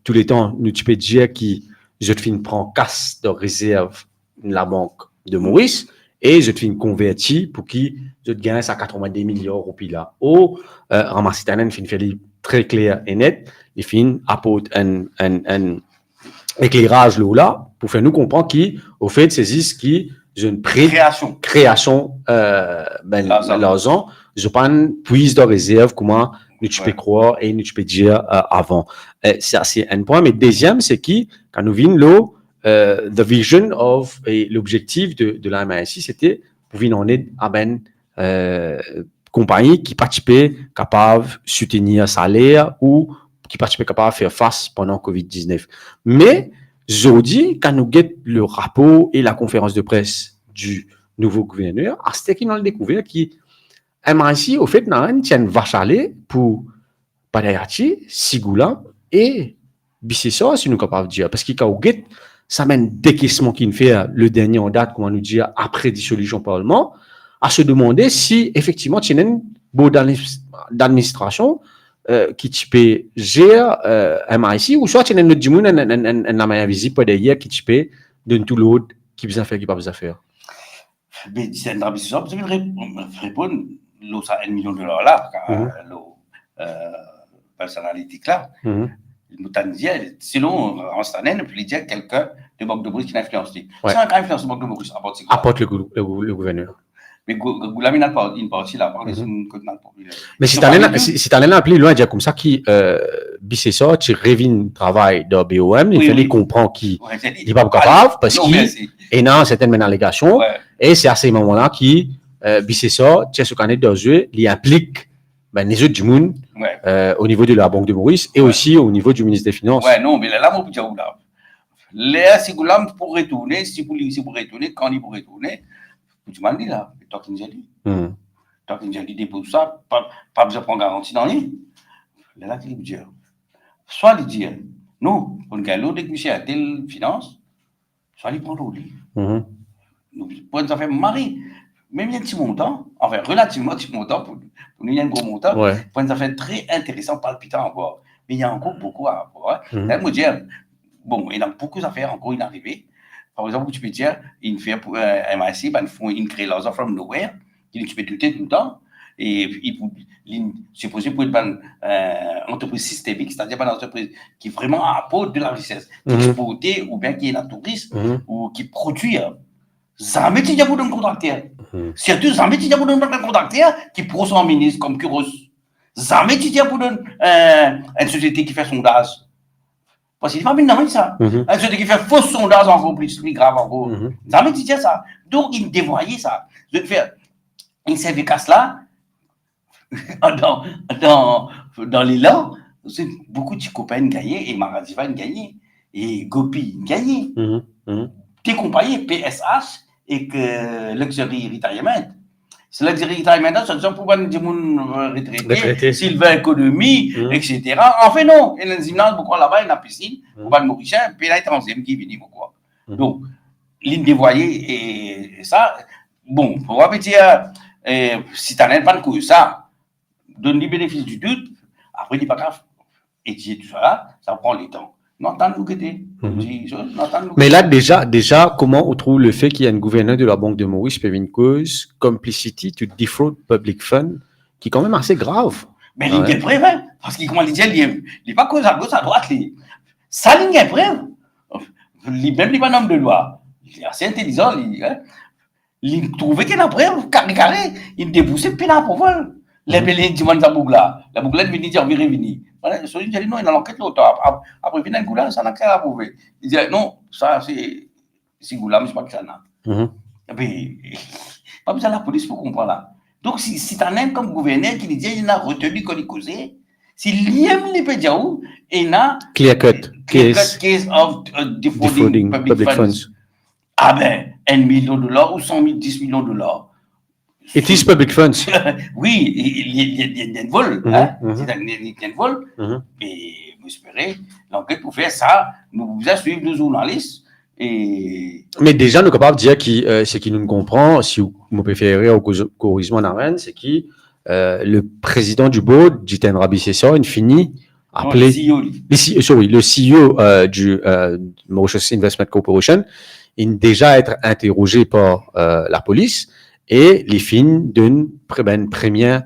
Speaker 1: tous les temps, nous peux dire qui, je te finis prend casse de réserve de la banque de Maurice, et je te finis converti pour qui je te gagne à 90 millions de roupies là. Ou, ramasser ta fin fait très clair et net, il fin apporte un éclairage là, pour faire nous comprendre qui, au fait, c'est qui, je ne création, l'argent, je prends une prise de réserve, comment nous tu peux croire et nous tu peux dire avant. Ça, c'est un point. Mais deuxième, c'est qui, quand nous vîmes the vision of, et l'objectif de la MIC, c'était pour venir en aide à compagnie qui participait, capable de soutenir salaire ou qui pas capable de faire face pendant Covid-19. Mais, je dis, quand nous guettons le rapport et la conférence de presse du nouveau gouverneur, c'était qu'ils ont découvert qui MIC, au fait, n'a une vache à lait pour Padayachi, Sigula et Bissessor, si nous sommes capables de dire. Parce qu'il y a ça mène décaissement qu'il fait le dernier en date, comment nous dire, après dissolution parlement, à se demander si, effectivement, il y a une bonne d'administration qui peut gérer MIC, ou soit il y a une autre monde, un main invisible, pas d'ailleurs, qui peut donner tout l'autre, qui peut faire, qui pas besoin faire.
Speaker 2: Mais c'est un drame, vous avez répondre, l'eau, ça, $1 million là, l'eau, personnalité là. Sinon, en cette année, on peut dire quelqu'un de Banque de Maurice qui a influencé. C'est un cas influence de Banque de Maurice,
Speaker 1: apporte le gouverneur.
Speaker 2: Mais Goulami n'a pas une partie là, par exemple,
Speaker 1: mais si tu as appelé loin, dire comme ça, qui, Bissessor, tu révines travail de BOM, il fallait comprendre qu'il n'est pas capable, parce qu'il est dans certaines allégations, et c'est à ces moments-là qui, Bissessor, tu es ce qu'on est dans eux, il implique les autres du monde au niveau de la Banque de Maurice et aussi au niveau du ministre des Finances.
Speaker 2: Ouais, non, mais là, mon petit là. Là, si vous pour retourner, si vous retourner, quand il pour retourner, tu m'as dit là, toi qui nous as dit. Toi qui nous as dit pour ça, pas besoin de prendre garantie dans lui. Là, tu dis, soit il dit, non, on gagne l'autre technicien à telle finance, soit il prend l'autre. Nous, pour nous faire marrer. Même il y a un petit montant, enfin relativement petit montant, pour nous il y a un gros montant, pour nous faire très intéressant, palpitant encore. Mais il y a encore beaucoup à avoir. Là, je dire, bon, il y a beaucoup d'affaires encore inarrivées. Par exemple, tu peux dire, il fait pour MIC, il crée l'offre from nowhere, qui tu peux douter tout le temps, et il supposé pour être une entreprise systémique, c'est-à-dire une entreprise qui vraiment apporte de la richesse, qui exporte, ou bien qui est naturiste, ou qui produit. Jamais tu as pour un contracteur. Surtout, jamais tu as pour un contracteur qui prend son ministre comme Kuros. Jamais tu as pour une société qui fait sondage. Parce qu'il n'est pas bien ça. Une société qui fait faux sondage encore plus grave encore. Jamais tu as ça. Donc, il dévoyait ça. Je vais faire une efficace là, dans l'élan, beaucoup de copains gagnent et Maradiva gagnent et Gopi gagnent. Tes compagnies PSH et que Luxury Retirement. C'est Luxury Retirement, c'est un pour des gens retraités, Silver Economy, etc. En fait, non. Il y a des gymnases, beaucoup là-bas, il y a une piscine, pour les Mauriciens, puis là, il y a un troisième qui vient, quoi. Donc, l'île dévoyée et ça, bon, pour voir, dire, si tu n'as pas de coup, ça, donne le bénéfice du doute, après, il n'y a pas grave. Et tout ça là, ça prend le temps.
Speaker 1: Mais là, déjà, comment on trouve le fait qu'il y a un gouverneur de la Banque de Maurice, une cause, complicity to defraud public fund, qui est quand même assez grave.
Speaker 2: Mais il est prêt, parce qu'il, comment il dit, il n'est pas cause à gauche, à droite. Ça, il est prêt. Même il n'est pas un homme de loi. Il est assez intelligent. Il trouvait qu'il est prêt, carré, il déboussait, puis là, pour voir. Les belés du monde de la bougla. La bougla, il dit, on va revenir. Voilà, il dit, non, il a l'enquête l'autre. Après, il vient un goulard, ça n'a qu'à la prouver. Il dit, non, ça, c'est goulard, mais je ne sais pas que ça n'a. Et puis, pas besoin de la police pour comprendre là. Donc, si tu as un comme gouverneur qui dit, il a retenu qu'on y causait, s'il aime les pédiaous, il a
Speaker 1: clear cut
Speaker 2: case of defrauding public funds. Ah ben, $1 million ou 10 millions de dollars.
Speaker 1: It is public funds.
Speaker 2: Oui, il y a un vol. C'est un vol. Mais vous espérez, l'enquête pour faire ça, nous pouvons suivre nos journalistes.
Speaker 1: Mais déjà, nous sommes capables de dire ce qui nous comprend, si vous préférez au corrigement d'Arène, c'est qui le président du board, Jiten Rabissessor, il finit appelé le CEO du Mauritius Investment Corporation, il déjà être interrogé par la police. Et les fins donnent un premier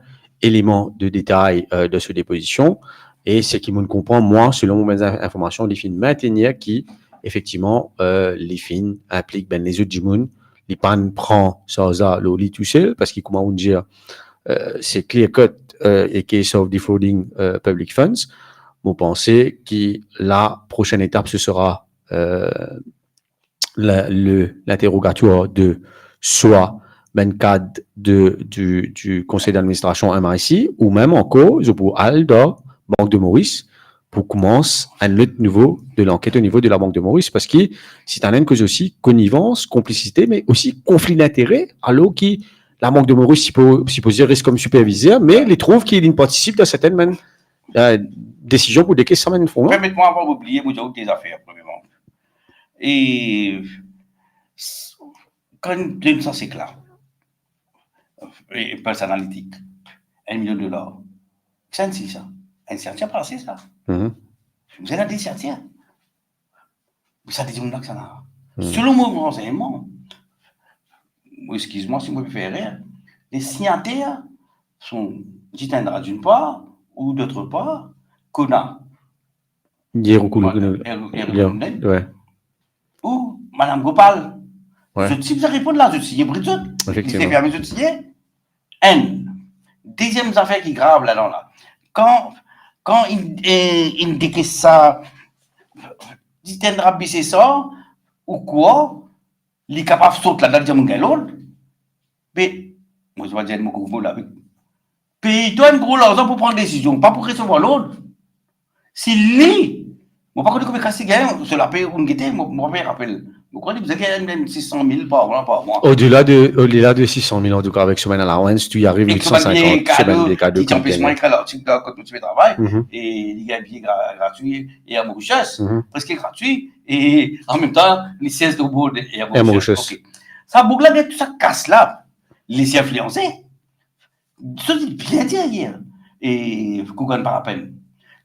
Speaker 1: élément de détail de ce déposition. Et ce qui me comprend, moi, selon mes informations, les fins maintenir qui, effectivement, les fins impliquent les autres du monde. Les pannes prend ça, l'oli tout seul, parce qu'il comment on dire, c'est clear cut et case of defrauding public funds. Vous pensez que la prochaine étape, ce sera l'interrogatoire de soit dans le cadre du conseil d'administration MIC ou même encore pour Alda, Banque de Maurice, pour commencer un autre niveau de l'enquête au niveau de la Banque de Maurice, parce que c'est un cause aussi connivence, complicité, mais aussi conflit d'intérêts, alors que la Banque de Maurice supposée reste comme superviseur, mais les trouve qu'il participe dans certaines décisions pour des questions même font.
Speaker 2: Permettez-moi avant d'oublier, vous avez des affaires, premièrement. Et quand une ça c'est clair, et personnalitique, $1 million, c'est ça. Un certain passé, ça. Vous avez des certains. Vous avez des gens que ça n'a. Selon mon renseignement, excuse-moi si vous me faites rire, les signataires sont Jitendra d'une part, ou d'autre part, Kona. Ou Madame Gopal. Si vous répondez là, je suis Bridget.
Speaker 1: Effectivement.
Speaker 2: Deuxième affaire qui est grave là-dedans, là. Quand il dit que ça, Jitendra Bissé ça, ou quoi, il est capable de sauter là-dedans, il y a l'autre. Mais, moi, je vais dire mon gros mot là. Puis, il doit un gros l'argent pour prendre des décisions, pas pour recevoir l'autre. Si lui, moi, par contre, comme il gagne, je l'appelle, on guettait, moi, je me rappelle. Vous croyez que vous avez même 600 000 par mois?
Speaker 1: Au-delà de 600 000, en tout cas, avec Semaine Allowance, tu y arrives 850 semaines des cadeaux.
Speaker 2: Tu empêches moins qu'à l'article quand tu fais travail, et il y a un billet gratuit et à Mauritius, presque gratuit, et en même temps, les sièges de board et à Mauritius. Ça boucle là, tout ça casse là, les influencés. Ça, c'est bien dit hier. Et vous ne pas la peine.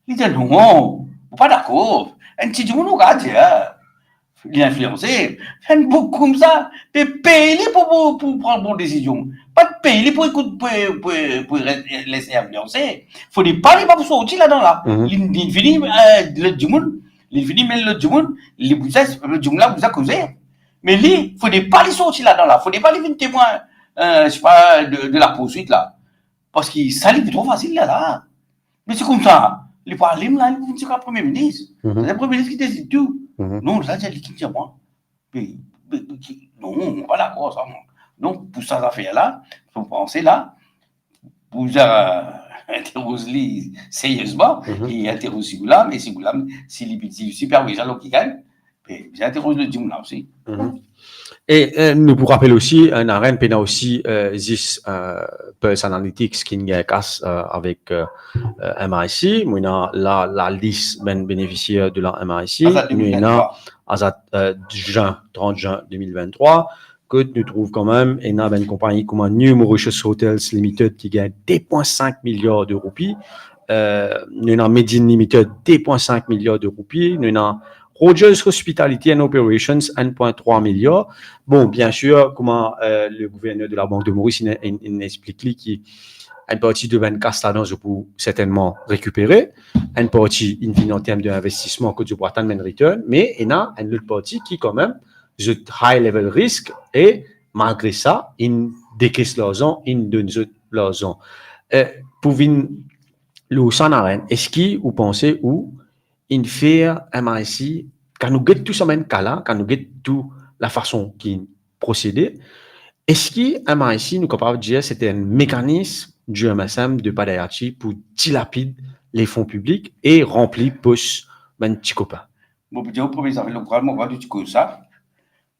Speaker 2: Il dit non, pas d'accord. Un petit jour, nous regarde, il est influencé. Faites beaucoup comme ça. Mais payez-les pour prendre bonne décision. Pas de payer pour laisser influencer. Il faut ne pas pour sortir là-dedans. Là. Il finit le Djimoun. Il finit même le Djimoun. Le Djimoun là vous a causé. Mais lui, il faut ne pas les sortir là-dedans. Là. Il faut ne pas les venir témoin, je sais pas, de la poursuite là. Parce que ça lui est trop facile là. Mais c'est comme ça. Les parlements là, ils sont le Premier ministre. C'est le Premier ministre qui décide tout. Non, ça c'est lui qui dit moi. Mais, non, on n'est pas d'accord ça. Donc, pour ces affaires-là, il faut penser là, pour interroger sérieusement, et interroger Sigoulam, et Sigoulam, s'il est superviseur qui gagne, j'ai interrogé le Djimoun là aussi.
Speaker 1: Et nous vous rappelons aussi, un arène pena aussi this Pulse Analytics qui est casse avec MRIC. Nous avons la liste ben bénéficiaires de la MRIC. Nous avons à 30 juin 2023 que nous trouvons quand même et nous avons une compagnie comme New Mauritius Hotels Limited qui gagne 2,5 milliards de roupies. Nous avons Medine Limited 2,5 milliards de roupies. Nous avons Rogers Hospitality and Operations, 1,3 milliard. Bon, bien sûr, comment le gouverneur de la Banque de Maurice il explique qu'une partie de 24 là-dedans, je peux certainement récupérer. Une partie, en termes d'investissement, que je peux attendre un return. Mais il y a une autre partie qui, quand même, je high level risk et malgré ça, il décaisse l'argent, il donne l'argent. Pour le Sanaren, est-ce que vous pensez où in faire MRIC, quand nous guettons tout ça même cas-là, quand nous guettons toute la façon qui procédait, est-ce que MRIC nous capable de dire que c'était un mécanisme du MSM de Padayachi pour dilapider les fonds publics et remplir poche ben petit copain?
Speaker 2: Bon, je vous promets, ça fait le programme, on va du coup ça.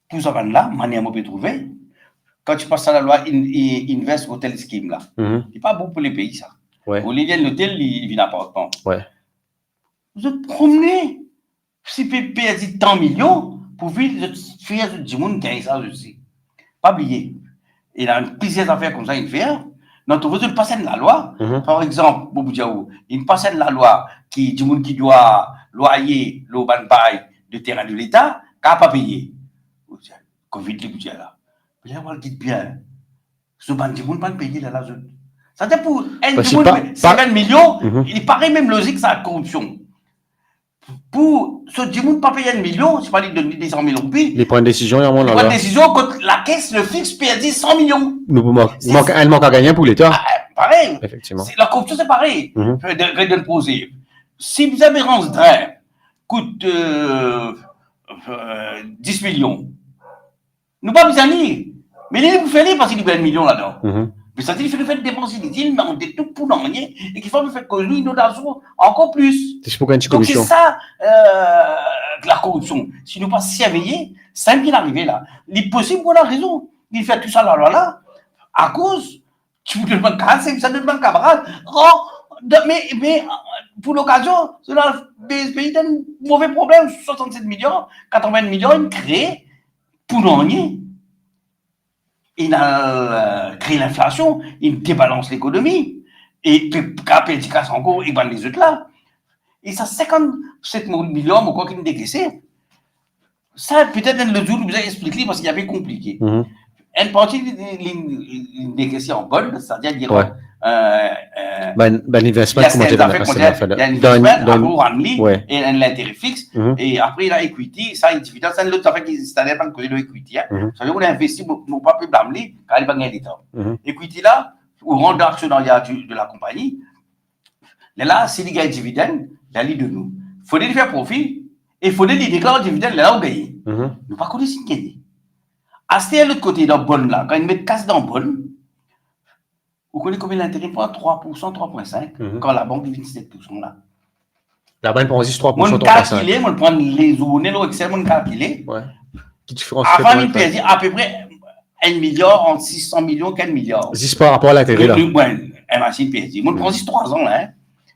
Speaker 2: Pour ça, là, manière on peut trouver. Quand tu passes à la loi Invest Hotel Scheme là, c'est pas bon pour les pays ça. Au lieu de l'hôtel, il vient n'importe. Vous êtes promené. Si PP a dit tant millions, pour faire du monde qui a ça aussi. Pas oublier. Il a plusieurs affaires comme ça, il fait. Donc, vous êtes passé de la loi. Par exemple, Boubou Diaou, il passe de la loi qui du monde qui doit loyer le ban-bail de terrain de l'État, qui n'a pas payé. Covid, le budget là. Vous allez voir qui bien. Ce ban du monde pas payé là. Ça veut dire pour un 50 millions, il paraît même logique ça, la corruption. Pour ce Djimoun pas payer 1 million, c'est pas lui donner des 100 000 roupies.
Speaker 1: Il prend une décision, il
Speaker 2: prend une décision quand la caisse, le fixe, perdit 100 millions.
Speaker 1: Elle manque à gagner pour l'État.
Speaker 2: Pareil.
Speaker 1: Effectivement.
Speaker 2: La corruption, c'est pareil. De le poser. Si vous avez un drain coûte 10 millions, nous pas besoin de lire. Mais vous faites lire parce qu'il y a 1 million là-dedans. Mais ça dit qu'il faut faire dépenser des îles, mais on dit tout pour rien, et qu'il faut faire que nous, nous avons encore plus.
Speaker 1: C'est pour une
Speaker 2: Donc
Speaker 1: commission.
Speaker 2: c'est ça la corruption. Si nous ne pas surveiller, ça vient d'arriver là. Il est possible qu'on a raison. Il fait tout ça là, à cause, tu vous demandes 45, ça demande camarade. Oh, mais pour l'occasion, cela BSPI a un mauvais problème, 67 millions, 80 millions, il crée pour rien. Il a créé l'inflation, il débalance l'économie, et quand il dit encore, il va les autres là. Et ça, 57 millions, quoi qu'il me décaissé. Ça, peut-être, le jour, vous avez expliqué parce qu'il y avait compliqué. Une partie décaissé en bonne, c'est-à-dire,
Speaker 1: Ouais. L'investissement, comment tu
Speaker 2: ouais. Et l'intérêt fixe, et après, il a equity, ça, il dividende, c'est l'autre affaire qui s'installe dans le côté de l'equity. Ça veut dire qu'on a investi, non pas plus blâmer, car il va gagner du temps. Equity là, au rang d'actionnariat de la compagnie, là, s'il gagne dividende, il y a de nous. Il faut lui faire profit, et il faut lui déclarer le dividende, là, on gagne. Nous pas connaître ce qu'il y a. À ce l'autre côté, dans bonne là, quand ils mettent casse dans bonne, vous connaissez combien l'intérêt pour 3%, 3,5%, quand la banque dit 7% là.
Speaker 1: La banque prend 3%,
Speaker 2: 3,5%. On prend les journées, l'Excel, on calcule.
Speaker 1: Ouais. Qui différence
Speaker 2: avant, il perdit à peu près 1 milliard entre 600 millions, 4 milliards.
Speaker 1: 10 par rapport à l'intérêt là.
Speaker 2: Ouais, un machine perdit. On prend 3 ans là,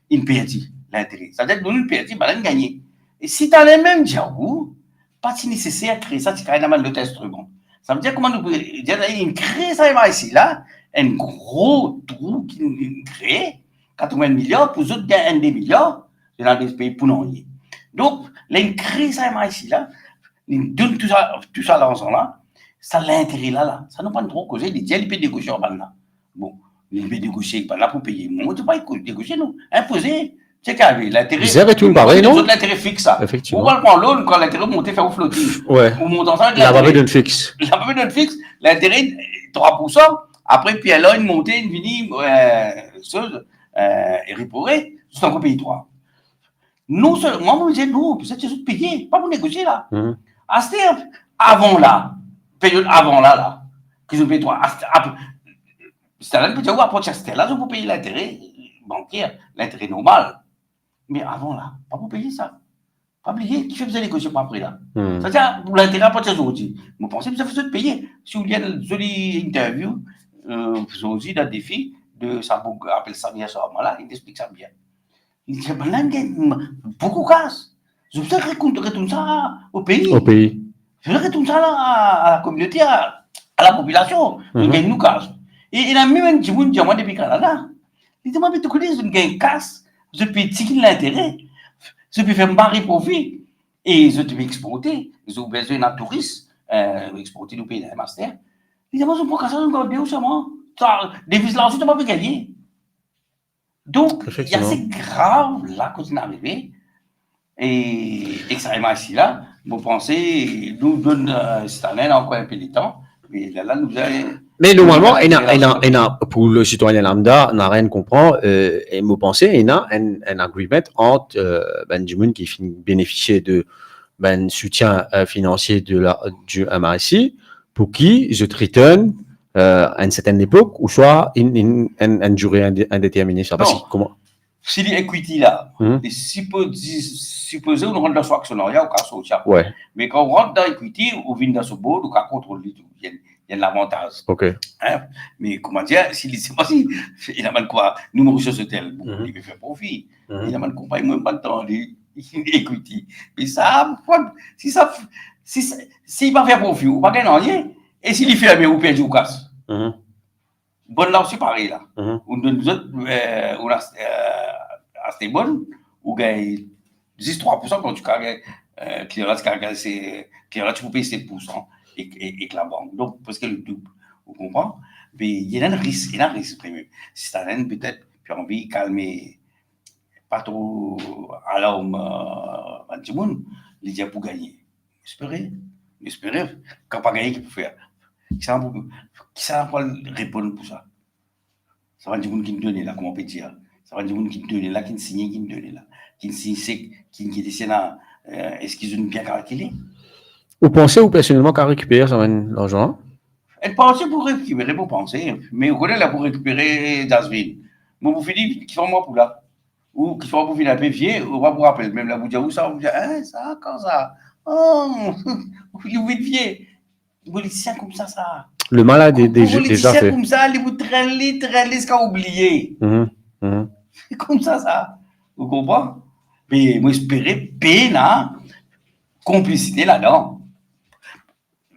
Speaker 2: il perdit l'intérêt. Ça veut dire que nous, il perdit, il gagné. Et si tu as les mêmes diables, pas si nécessaire de créer ça, tu crées mal d'autres instruments. Ça veut dire comment nous pouvons dire, il crée ça ici là, un gros trou qu'il crée, 80 milliards, pour eux autres gagner 1 milliard, c'est dans des pays pour non. Donc, il crée ça ici là, il donne tout ça là ensemble là, ça l'intérêt là, ça nous prend trop causer, il dit, il peut négocier en bas là. Bon, il peut négocier là pour payer. Moi, tu ne peux pas négocier, non. Imposer. C'est qu'avec l'intérêt.
Speaker 1: Vous avez tout pareil, non?
Speaker 2: L'intérêt fixe, ça.
Speaker 1: Effectivement.
Speaker 2: On va prendre l'autre quand l'intérêt monte, faire au flotting.
Speaker 1: Ouais.
Speaker 2: Ou monte ensemble.
Speaker 1: La barbe d'un fixe.
Speaker 2: La barbe d'un fixe, l'intérêt 3%. Après, puis elle a une montée, une vini, et reporée, c'est encore payé 3. Nous, moi, je me disais, nous, c'est juste payer, pas pour négocier là. À ce avant là, période avant là, qu'ils ont payé 3. C'est là que tu vois, c'est là, vous payer l'intérêt bancaire, l'intérêt normal. Mais avant là, pas pour payer ça. Pas payer, qui fait besoin de négocier pour après là. C'est-à-dire, pour l'intérêt, pas de aujourd'hui. Vous pensez que vous avez besoin de payer. Si vous voulez une jolie interview, vous aussi dans le défi de ça, appelle ça bien ce moment-là, il explique ça bien. Il dit, beaucoup casse. Je veux retourner ça au pays.
Speaker 1: Au pays.
Speaker 2: Je veux retourner ça à la communauté, à la population. Donc, il nous casse. Et il a même un petit monde diamant depuis le Canada. Il dit, mais tu connais, je gagne casse, je peux tirer l'intérêt, je peux faire marrer profit, et je peux exporter, je peux besoin d'un touriste, exporter au pays d'un master. Il dit, moi, je prends casse, je garde bien seulement. Devise là, je ne peux pas gagner. Donc, il y a ces graves là quand c'est arrivé, et extrêmement ici là, vous pensez, nous donne cette année encore un peu de temps, mais là, nous avons.
Speaker 1: Mais normalement, pour le citoyen lambda, on n'a rien comprend. Et vous pensez, il y a un agreement entre du monde qui bénéficie de soutien financier du MRC pour qui je return à une certaine époque ou soit une durée indéterminée. Je sais pas si comment.
Speaker 2: Si l'equity là, supposé on rentre dans son actionnariat ou casse au chat.
Speaker 1: Ouais.
Speaker 2: Mais quand on rentre dans l'equity, on vient dans ce board, on contrôle tout. Il y a de l'avantage.
Speaker 1: Ok.
Speaker 2: Hein? Mais comment dire, c'est pas si il a mal quoi, numéro social, il veut faire profit. Il a mal compagnie, moins pas de temps d'equity. Mais ça, s'il va faire profit, ou pas gagner rien, et s'il fait bien, ou perd ou casse. Bonne là aussi pareil là. On donne nous autres, on a assez bonne, ou gagne 10-3% quand tu gagnes, clearance, tu peux payer 7%. Et que la banque. Donc, parce que le double, vous comprenez? Mais il y a un risque, premier. Si ça a peut-être, puis envie de calmer, pas trop à l'homme, un petit monde, il dit pour gagner. Espérez, quand pas gagner, qu'il peut faire. Qui ça va répondre pour ça? Ça va dire qui me donne là, comment on peut dire? Ça va dire qui me donne là, qui me signe, qui me donne là, qui me signe, qui décide là, est-ce qu'ils ont bien calculé?
Speaker 1: Vous pensez ou personnellement qu'à récupérer ça l'argent?
Speaker 2: Elle pensait pour récupérer, pour penser. Mais on connaît là pour récupérer Jasmine. Bon, vous finissez, qui sont moi pour là. Ou qui sont pour finir un peu vieux, on va vous rappeler. Même là, vous dites, où ça? Vous dites, hein, ça, quand ça? Oh, vous êtes vieux. Les politiciens comme ça.
Speaker 3: Le malade est
Speaker 2: Les
Speaker 3: déjà
Speaker 2: politiciens
Speaker 3: fait.
Speaker 2: comme ça, ils vous traînent, ce qu'on a oublié. C'est comme ça. Vous comprenez? Mais moi, j'espérais peine, complicité là-dedans.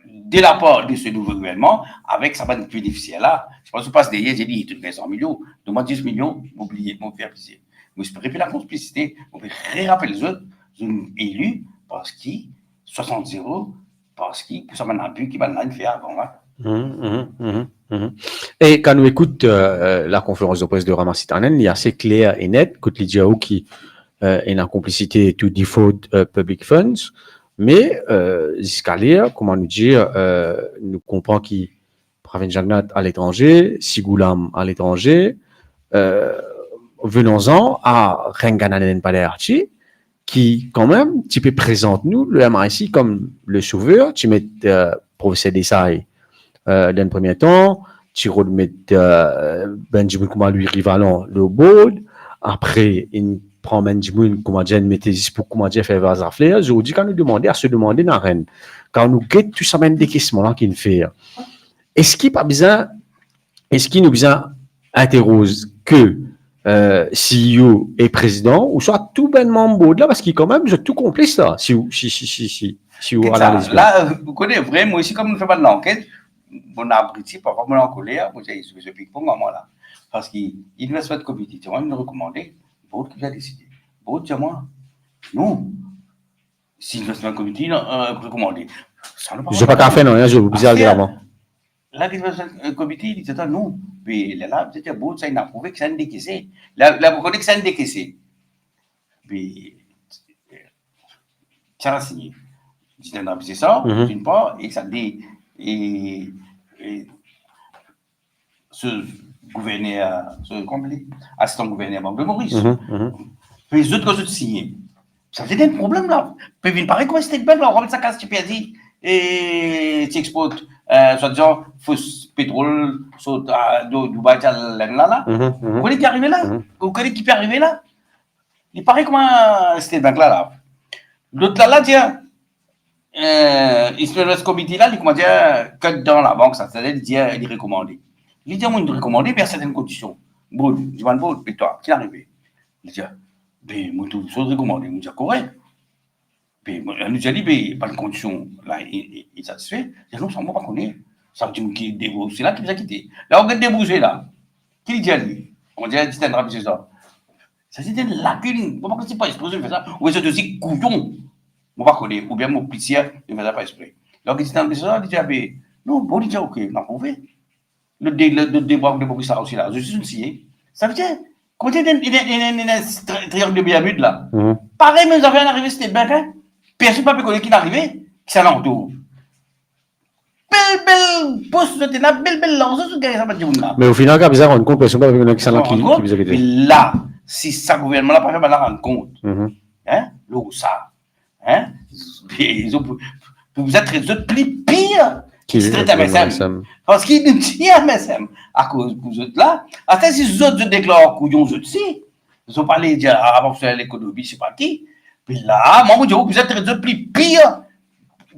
Speaker 2: De la part de ce nouveau gouvernement, avec sa bande bénéficiaire-là, je pense que passe derrière, j'ai dit, il te 100 millions, demande 10 millions, m'oublier, m'en faire plaisir. Mais j'espérais plus la complicité, on peut rappeler les autres, ils ont élu parce qu'ils, 60-0, parce qu'ils, pour ça, maintenant, plus qu'ils vont faire avant.
Speaker 3: Et quand on écoute la conférence de presse de Rama Sitanen, il est assez clair et net, que Lidiaou qui est en complicité to default public funds, mais jusqu'à lire, comment nous dire, nous comprenons qu'il Pravin Jagnat à l'étranger, Sigoulam à l'étranger, venons-en à Rengananen Palerchi, qui quand même, tu peux présenter nous le MIC comme le sauveur, tu mets professeur Desai dans le premier temps, tu remets Benjamin Kouma lui rivalant le board, après il prend Benjamin Kouma Jen mettez pour Kouma Jen faire vazar flair. Je vous dis quand nous demandons à se demander dans Rennes, quand nous guette tout ça même des questions là qu'il fait, est-ce qu'il pas besoin, est-ce qu'il nous besoin interroge que CEO et président ou soit tout bonnement board là parce qu'il quand même je tout complice là si vous
Speaker 2: analysez là vous connaissez vraiment aussi comme nous faisons de l'enquête on a abruti parfois on est en colère vous savez ce ping-pong à moi là parce qu'il ne se fait de comité tu vas me recommander board qui a décidé board dis moi non si ne se fait de comité recommandé
Speaker 3: je pas qu'à faire non je vous dis avant
Speaker 2: là qui le comité il dit non mais là c'était beau ça il a prouvé que ça ne décaissé là vous connaissez que ça ne décaissé mais ça a signé dit un c'est ça d'une part et ça dit et ce gouverneur ce complet assistant gouverneur de Maurice les autres que signé ça c'était un problème là puis il paraît comment c'était belle là on remet ça casse tu perds et tu exportes soi-disant faux pétrole sur Dubaï là vous connaissez qui est arrivé là vous connaissez qui peut arriver là il paraît comment c'était banque là l'autre là tiens il se fait ce comité là il comment dire que dans la banque ça c'est-à-dire il recommandé il dit moi il recommandé mais à certaines conditions bon je demande bon et toi qui est arrivé il dit mais moi tout ça recommandé moi dit correct puis, elle nous a dit, mais pas de condition, là, il est satisfait. Il dit, non, ça ne m'a pas connu. Ça veut dire qu'il débrouille. C'est là qu'il nous a quitté. Là, on a débrouillé, là. Qui dit à lui? On dit, c'est un rapide, c'est ça. Ça, c'est une lacune. Pourquoi que c'est pas exposé de faire ça? Ou c'est aussi couillon. On va connaître. Ou bien mon policier, il ne fait ça pas exprès. Alors, il dit, c'est ça, il dit, mais non, bon, il dit, ok, on a prouvé. Le débat de ça aussi, là. Je suis une sciée. Ça veut dire, quand il y a un triangle de Bermude, là, pareil, mais nous avions arrivé, c'était bien, hein? Personne ne peut connaître qui est arrivé, qui s'est l'entour. Belle poste, c'était une belle lance,
Speaker 3: mais au final, quand vous avez rendu compte, personne ne peut connaître qui s'est l'entour.
Speaker 2: Mais là, si ça gouvernement n'a pas fait, on va rendre compte. Hein? Là où ça. Hein? Vous êtes les autres plus pires. Qui traitent MSM. Parce qu'ils nous disent MSM. À cause de vous autres là. Attends, si les autres déclarent couillons aussi. Ils ont parlé avant de l'économie, je ne sais pas qui. Puis là, moi, je vous êtes les plus pires,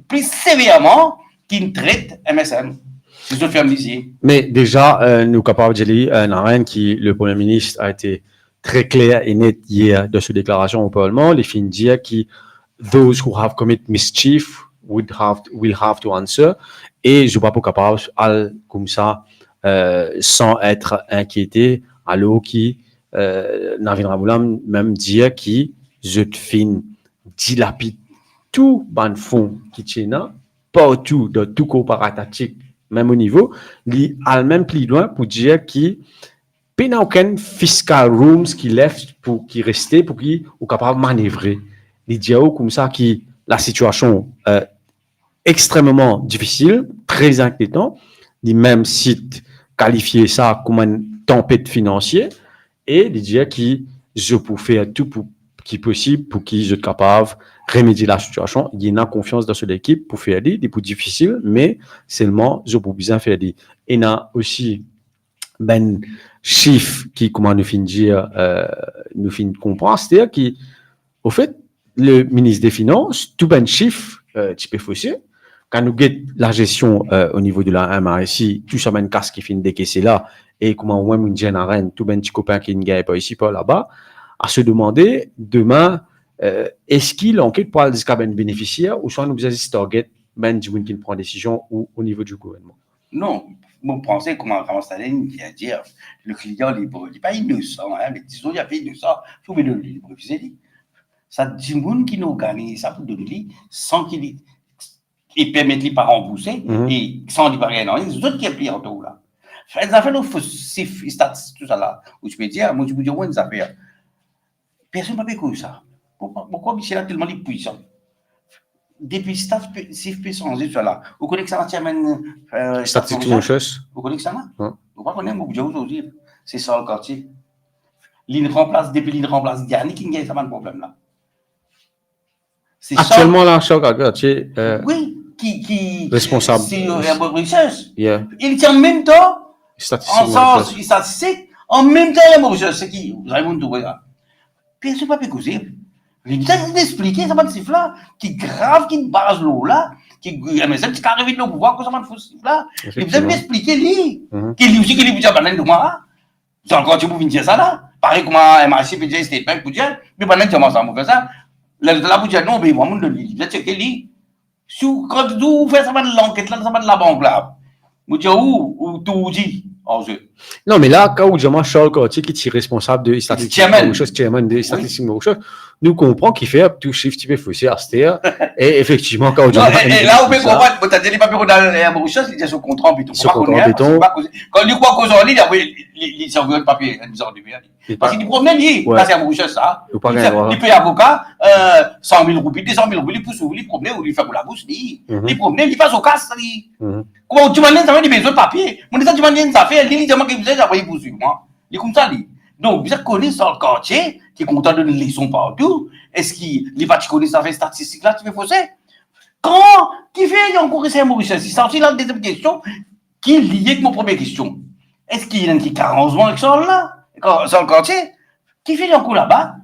Speaker 2: plus sévèrement qu'ils traitent MSM. C'est ce que
Speaker 3: mais déjà, nous capables de dire, Naren, qui le Premier ministre a été très clair et net hier de cette déclaration au Parlement, les fins dire qui those who have committed mischief will have to answer. Et je ne suis pas capable, comme ça, sans être inquiété, alors qui, Navin Raboulam, même dire qui, je te fin dilapide tout ban fond qui tient partout dans tout coopératif même au niveau li al même plus loin pour dire qui n'a aucun fiscal rooms qui left pour qui rester pour qui ou capable manœuvrer les diao comme ça qui la situation extrêmement difficile très inquiétant les mêmes sites qualifier ça comme une tempête financière et les dire qui je peux faire tout pour qui est possible pour qu'ils soient capables de remédier la situation. Il y a confiance dans cette équipe pour faire des plus difficiles, mais seulement je peux bien faire des. Il y a aussi ben chiffre qui comment nous finit dire nous finit comprendre, c'est-à-dire qui au fait le ministre des Finances tout ben chiffre tu peux fausser quand nous guette la gestion au niveau de la MRSI, tout ça ben casse qui finit décaisser là et comment on même une générale tout ben petit copain qui ne gagne pas ici pas là-bas à se demander demain est-ce qu'il enquête pour les ben bénéficiaires ou soit nous besoin de target ben du monde qui prend décision ou au niveau du gouvernement.
Speaker 2: Non, vous pensez comment Staline vient dire le client il n'est pas innocent, hein, mais disons il n'y a pas innocent, il faut me donner le préciser. Ça dit monde qui nous gagne, ça peut donner sans qu'il permette de ne pas rembourser et sans lui rien, non, les autres qui est pris en tout là. Les affaires, nous statistiques, tout ça là, où je peux dire, moi je peux dire, des affaires. Personne n'a pas écouté ça. Pourquoi Michel a tellement de puissance? Depuis si peut changer ça là. Vous connaissez ça, Tiamen
Speaker 3: Statistique Mauritius.
Speaker 2: Vous connaissez ça là? Vous connaissez beaucoup aujourd'hui. C'est ça le quartier. L'île remplace, depuis l'île remplace, Yannick qui a un problème là.
Speaker 3: Actuellement, là, Charles Quartier.
Speaker 2: Oui, qui
Speaker 3: responsable.
Speaker 2: C'est Mauritius.
Speaker 3: Yeah.
Speaker 2: Il tient en même temps,
Speaker 3: statistique,
Speaker 2: en même temps, Mauritius, c'est qui? Vous avez mon tour là. Puis c'est pas pécosé. Il vient d'expliquer, ça va de siffler là, qui grave, qui base l'eau là, qui mais c'est qui arrive au pouvoir, que ça va de siffler là. Il vient d'expliquer lui, qui lui aussi, qui lui dit, banane de moi. C'est encore tu peux venir dire ça là. Pareil comme un MRC peut dire, c'était pas pour dire, mais banane, tu as ça, on fait ça. Là, pour dire non, mais moi, mon de lui, vous checker lui. Quand vous faites ça, l'enquête là, ça va de la banque là. Vous dites où tout dit.
Speaker 3: Non, mais là, quand vous avez Charles Cartier qui est responsable de Statistique Mauritius, chairman de Statistique Mauritius, nous comprenons qu'il fait un tout chiffre type faussé à Stéa. Et effectivement, quand vous
Speaker 2: avez. Et là, vous pouvez comprendre, vous avez dit pas pour dans Mauritius, il dit sur contrat en béton. Quand il croit qu'aujourd'hui, il s'en veut le papier, il s'en veut. Parce qu'il promenait, lui, là, c'est à Mauritius, ça. Il paye avocat, 100 000 roupies, 200 000 roupies, il pousse, il promenait, ou il fait pour la bouche, il promenait, il passe au casse, lui. Comment tu m'as dit, ça fait des besoins de papier. Mon dit, tu m'as dit, ça fait, il dit, moi, qui vous aide, après, il poursuit, moi. Il est comme ça, lui. Donc, vous connaissez ça, le quartier, qui est content de donner des leçons partout. Est-ce qu'il va te connaître ça fait statistique là, tu fais fausser? Quand, qui fait, il y a encore essayé à Mauritius, il sortit là, deuxième question, qui est liée avec mon première question. Est-ce qu'il y en a qui carence avec ça là? Sur le quartier, qui fait encore là-bas,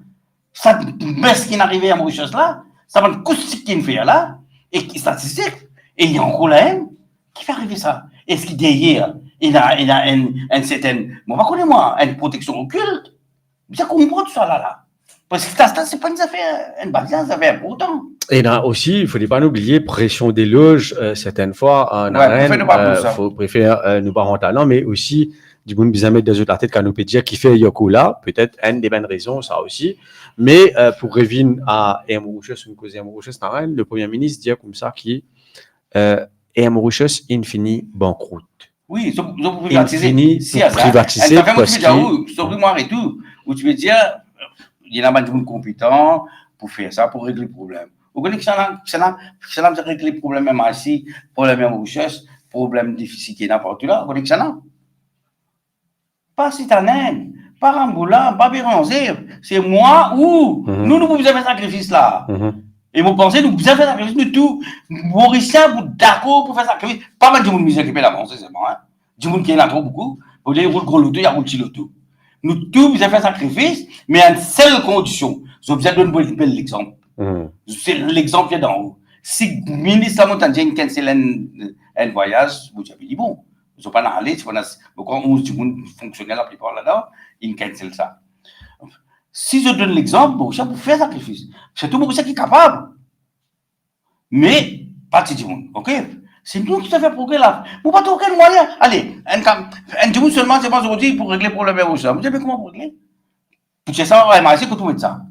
Speaker 2: ça baisse qui est arrivé à Mauritius là, ça va être acoustique qui fait là, et qui statistique, et il y a encore la haine, qui fait arriver ça? Est-ce qu'il derrière, il a une certaine, moi, je connais moi, une protection occulte? Vous comprenez tout ça là. Parce que ça, c'est pas une affaire, une bagaille, ça fait important.
Speaker 3: Et là aussi, il ne faut pas oublier, pression des loges, certaines fois, en arène, il faut préférer nous parents talent, mais aussi, du monde bien mettre dans la tête quand nous peut dire qui fait Yoko là, peut-être une des bonnes raisons, ça aussi. Mais pour revenir à Mauritius, une cause Mauritius, le Premier ministre dit comme ça qui Mauritius infini banqueroute.
Speaker 2: Oui, ils ont
Speaker 3: privatiser. Ça fait
Speaker 2: parce que sur moi et tout, où tu veux dire il y a des gens compétents pour faire ça, pour régler le problème. Vous connaissez que ça régler le problème même ici, problème même Mauritius, problème difficile qui est n'importe où là. Vous connaissez que ça non? Pas citadin, pas Ramboula, pas Béranzé, c'est moi ou nous vous avez fait sacrifice là. Et vous pensez, nous vous avez fait sacrifice de tout. Mauricien, vous d'accord pour faire sacrifice. Pas mal de monde qui paie l'avance, c'est bon, hein. Du monde qui est là trop beaucoup. Vous voulez rouler gros loto, il y a un petit loto. Nous tous, vous avez fait sacrifice, mais à une seule condition. Je vous ai donné un bel exemple. C'est l'exemple qui est d'en haut. Si le ministre de la Montagne cancelle un voyage, vous avez dit bon. Ils ne sont pas allés, quand 11 du monde fonctionnel la plupart là-dedans, ils cancellent ça. Si je donne l'exemple, Mauricien pour faire sacrifice. C'est tout Mauricien qui est capable. Mais, pas du monde, ok? C'est nous qui avons fait progrès là. Vous n'avez pas aucun moyen. Allez, un du monde seulement, c'est pas aujourd'hui pour régler le problème Mauricien. Vous savez comment régler? Pour que ça, on va essayer de tout mettre ça.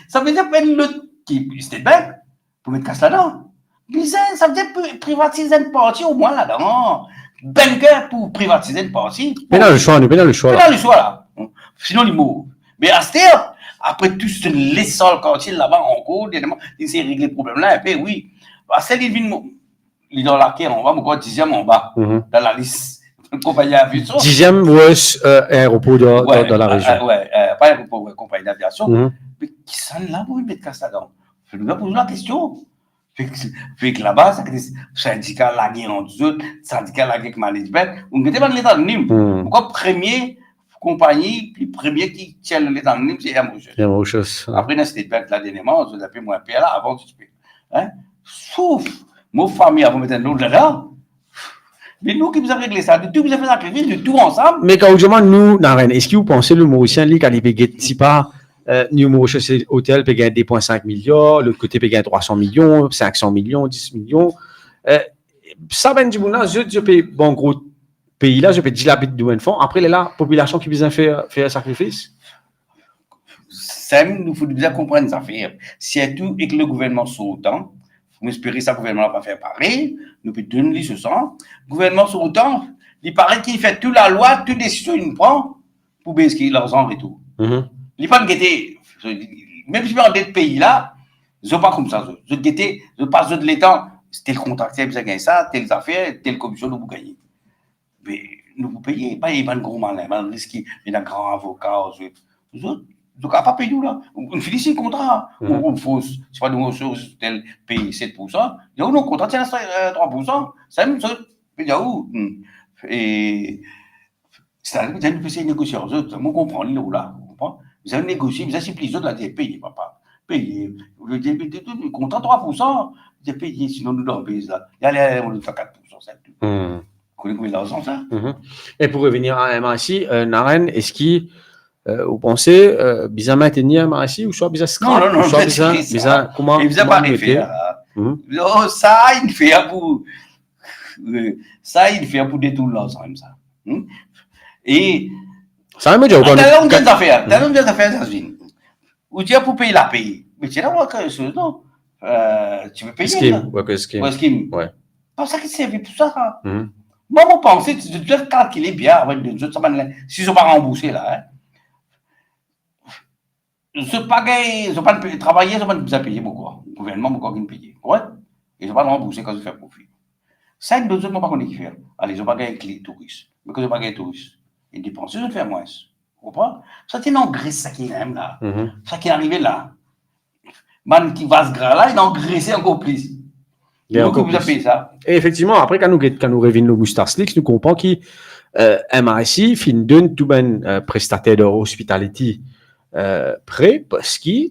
Speaker 2: Ça veut dire que l'autre qui était bête, pour mettre casse là-dedans. Bizarre, ça veut dire privatiser une partie au moins là-dedans. Banker pour privatiser une partie.
Speaker 3: Mais dans le choix,
Speaker 2: là. Sinon, il mourent. Mais à ce temps, après tout ce laissant le quartier là-bas en cours, il s'est réglé le problème là, et puis oui. À celle il est dans laquelle on va, mon dixième en bas, dans la liste. compagnie d'aviation.
Speaker 3: 10e worst aéroport dans la région.
Speaker 2: Pas aéroport, compagnie d'aviation.
Speaker 3: Mhm.
Speaker 2: Mais qui s'en là pour mettre ça dedans? Je nous pose la question. Fait que là-bas, ça que syndicat la guerre entre eux, syndicat la guerre avec management, on était dans l'état de Nîmes. Pourquoi premier compagnie, puis premier qui tient l'état de Nîmes, c'est Amouche. Après, dans cette bête là, dernièrement, on a payé moins payé là, avant tu payes. Hein? Sauf, mon famille, avant de mettre un autre là-dedans. Mais nous qui vous avons réglé ça, de tout, vous avez fait sacrifice, de tout ensemble.
Speaker 3: Mais quand nous, Naren, est-ce que vous pensez le Mauricien, lui, quand il paye, si pas, New Mauritius Hotel paye 2,5 millions, l'autre côté paye 300 millions, 500 millions, 10 millions. Ça, ben, du là, je paye, bon, gros pays là, je paye 10 labits de fonds. Après, la population qui vient faire un sacrifice.
Speaker 2: Ça, nous faut bien comprendre ça fait. Si tout et que le gouvernement soit autant, faut espérer ça, le gouvernement va pas faire pareil. Nous peut donner ce sang. Le gouvernement soit autant, il paraît qu'il fait toute la loi, toute décision qu'il prend pour baisser l'argent et tout. Il pas guetter, même si on est pays là, ils sont pas comme ça. Ils guetter, ils pas de l'état, tel contracteur, vous avez ça, telles affaires, telle commission, vous gagnez. Mais nous vous payez, pas les gros malins, pas risquer, il y a un grand avocat, vous autres, vous n'avez pas payé là. On finit le contrat, on fausse, c'est pas de ressources, tel pays 7%, il y a un contrat, tiens 3%, ça même chose, il y a où? Et ça, vous avez une négociation, vous comprenez là, vous comprenez? Vous avez négocié, vous avez supplié les autres, là, vous avez payé, papa. Payé. Vous avez payé, content 3%, vous avez payé, sinon nous dans le pays, là. Il y a on fait 4%, c'est tout. Vous connaissez l'argent, ça?
Speaker 3: Et pour revenir à MRC, Naren, est-ce que vous pensez, bizarre maintenir MRC ou soit bizarre scrap?
Speaker 2: Non,
Speaker 3: soit bizarre, comment?
Speaker 2: Il ne vous pas faire. Ça, il fait pour. Ça, il fait pour détourner l'argent, comme ça. Et.
Speaker 3: Ça veut dire
Speaker 2: quoi? T'as un des affaires, États-Unis. Ou tu as pour payer la paye. Mais tu as quelque chose, non? Tu veux payer.
Speaker 3: Scheme, worker scheme.
Speaker 2: Scheme.
Speaker 3: Ouais.
Speaker 2: Pas ça qui servait pour ça. Moi, je pense que tu dois calculer bien avec des autres. Si ils ne sont pas remboursés, là. Ils n'ont pas travaillé, ils n'ont pas payé pourquoi? Le gouvernement, pourquoi ils ne payent? Ouais? Ils n'ont pas remboursé quand ils font profit. Ça, ils n'ont pas qu'on faire. Allez, ils n'ont pas gagné avec les touristes. Mais quand ils n'ont pas gagné les touristes, ils dépensent, ils ont fait moins. Vous comprenez? Ça, c'est en Grèce, ça qui est même là. Ça qui est arrivé là. Man qui va se gras là, il a engraissé encore plus. Donc, vous avez payé ça.
Speaker 3: Et effectivement, après, quand nous revenons au Moustache Slicks, nous comprenons que MRC fin donne tout ben prestataire de hospitality prêt parce que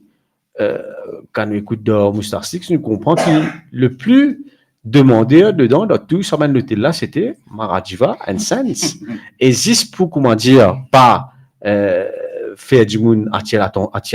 Speaker 3: quand nous écoutons de Moustache Slicks, nous comprenons que le plus demandé dedans, dans tout ce hôtel là, c'était Marajiva and Sense. Et juste pour, comment dire, pas faire du monde, attirer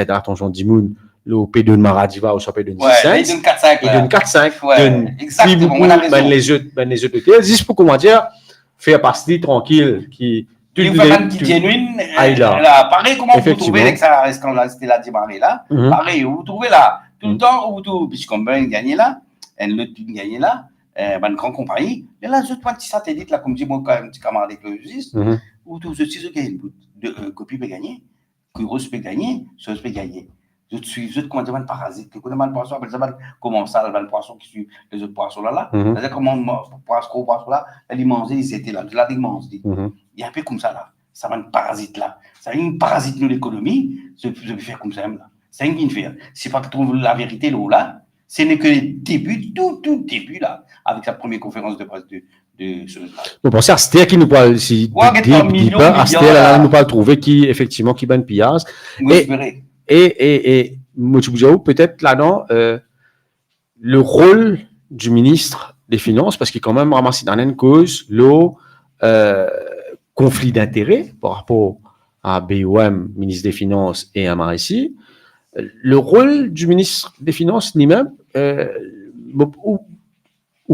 Speaker 3: l'attention du monde, le P de Marajiva ou soit P de Sense.
Speaker 2: Il donne 4-5.
Speaker 3: Il donne 4-5.
Speaker 2: Ouais, exactement.
Speaker 3: Les autres hôtels, juste pour, comment dire, faire partie tranquille, qui.
Speaker 2: Il faut faire qui genuine. Pareil, comment vous trouvez avec ça, c'était la démarrée là. Pareil, vous trouvez là, tout le temps, vous trouvez, puisqu'on va gagner là. Le team gagné là, une grande compagnie. Et là, je prends un petit satellite, là, comme dit mon petit camarade écologiste, où tous ceux qui gagnent une copie peut gagner, que Rose peut gagner, Rose peut gagner. Je suis, je comment dire, un parasite, que comment poisson, comment ça, le poisson qui suit les autres poissons là, c'est-à-dire comment poisson là, ils mangent, ils étaient là, ils mangent. Il y a un peu comme ça là, ça va un parasite là, ça va une parasite de l'économie, je vais faire comme ça là. C'est un qui fait. C'est pas que trouve la vérité là. Ce n'est que le début, tout début, là, avec la première conférence de presse de ce là.
Speaker 3: Vous pensez à Aster qui nous parle, si, Aster, là, nous parle trouver qui, effectivement, qui ban pillage. Et, Moutouboudjaou, peut-être là-dedans, le rôle du ministre des Finances, parce qu'il est quand même ramassé dans une cause, le conflit d'intérêts par rapport à BOM, ministre des Finances, et à MRC. Le rôle du ministre des Finances lui-même, vous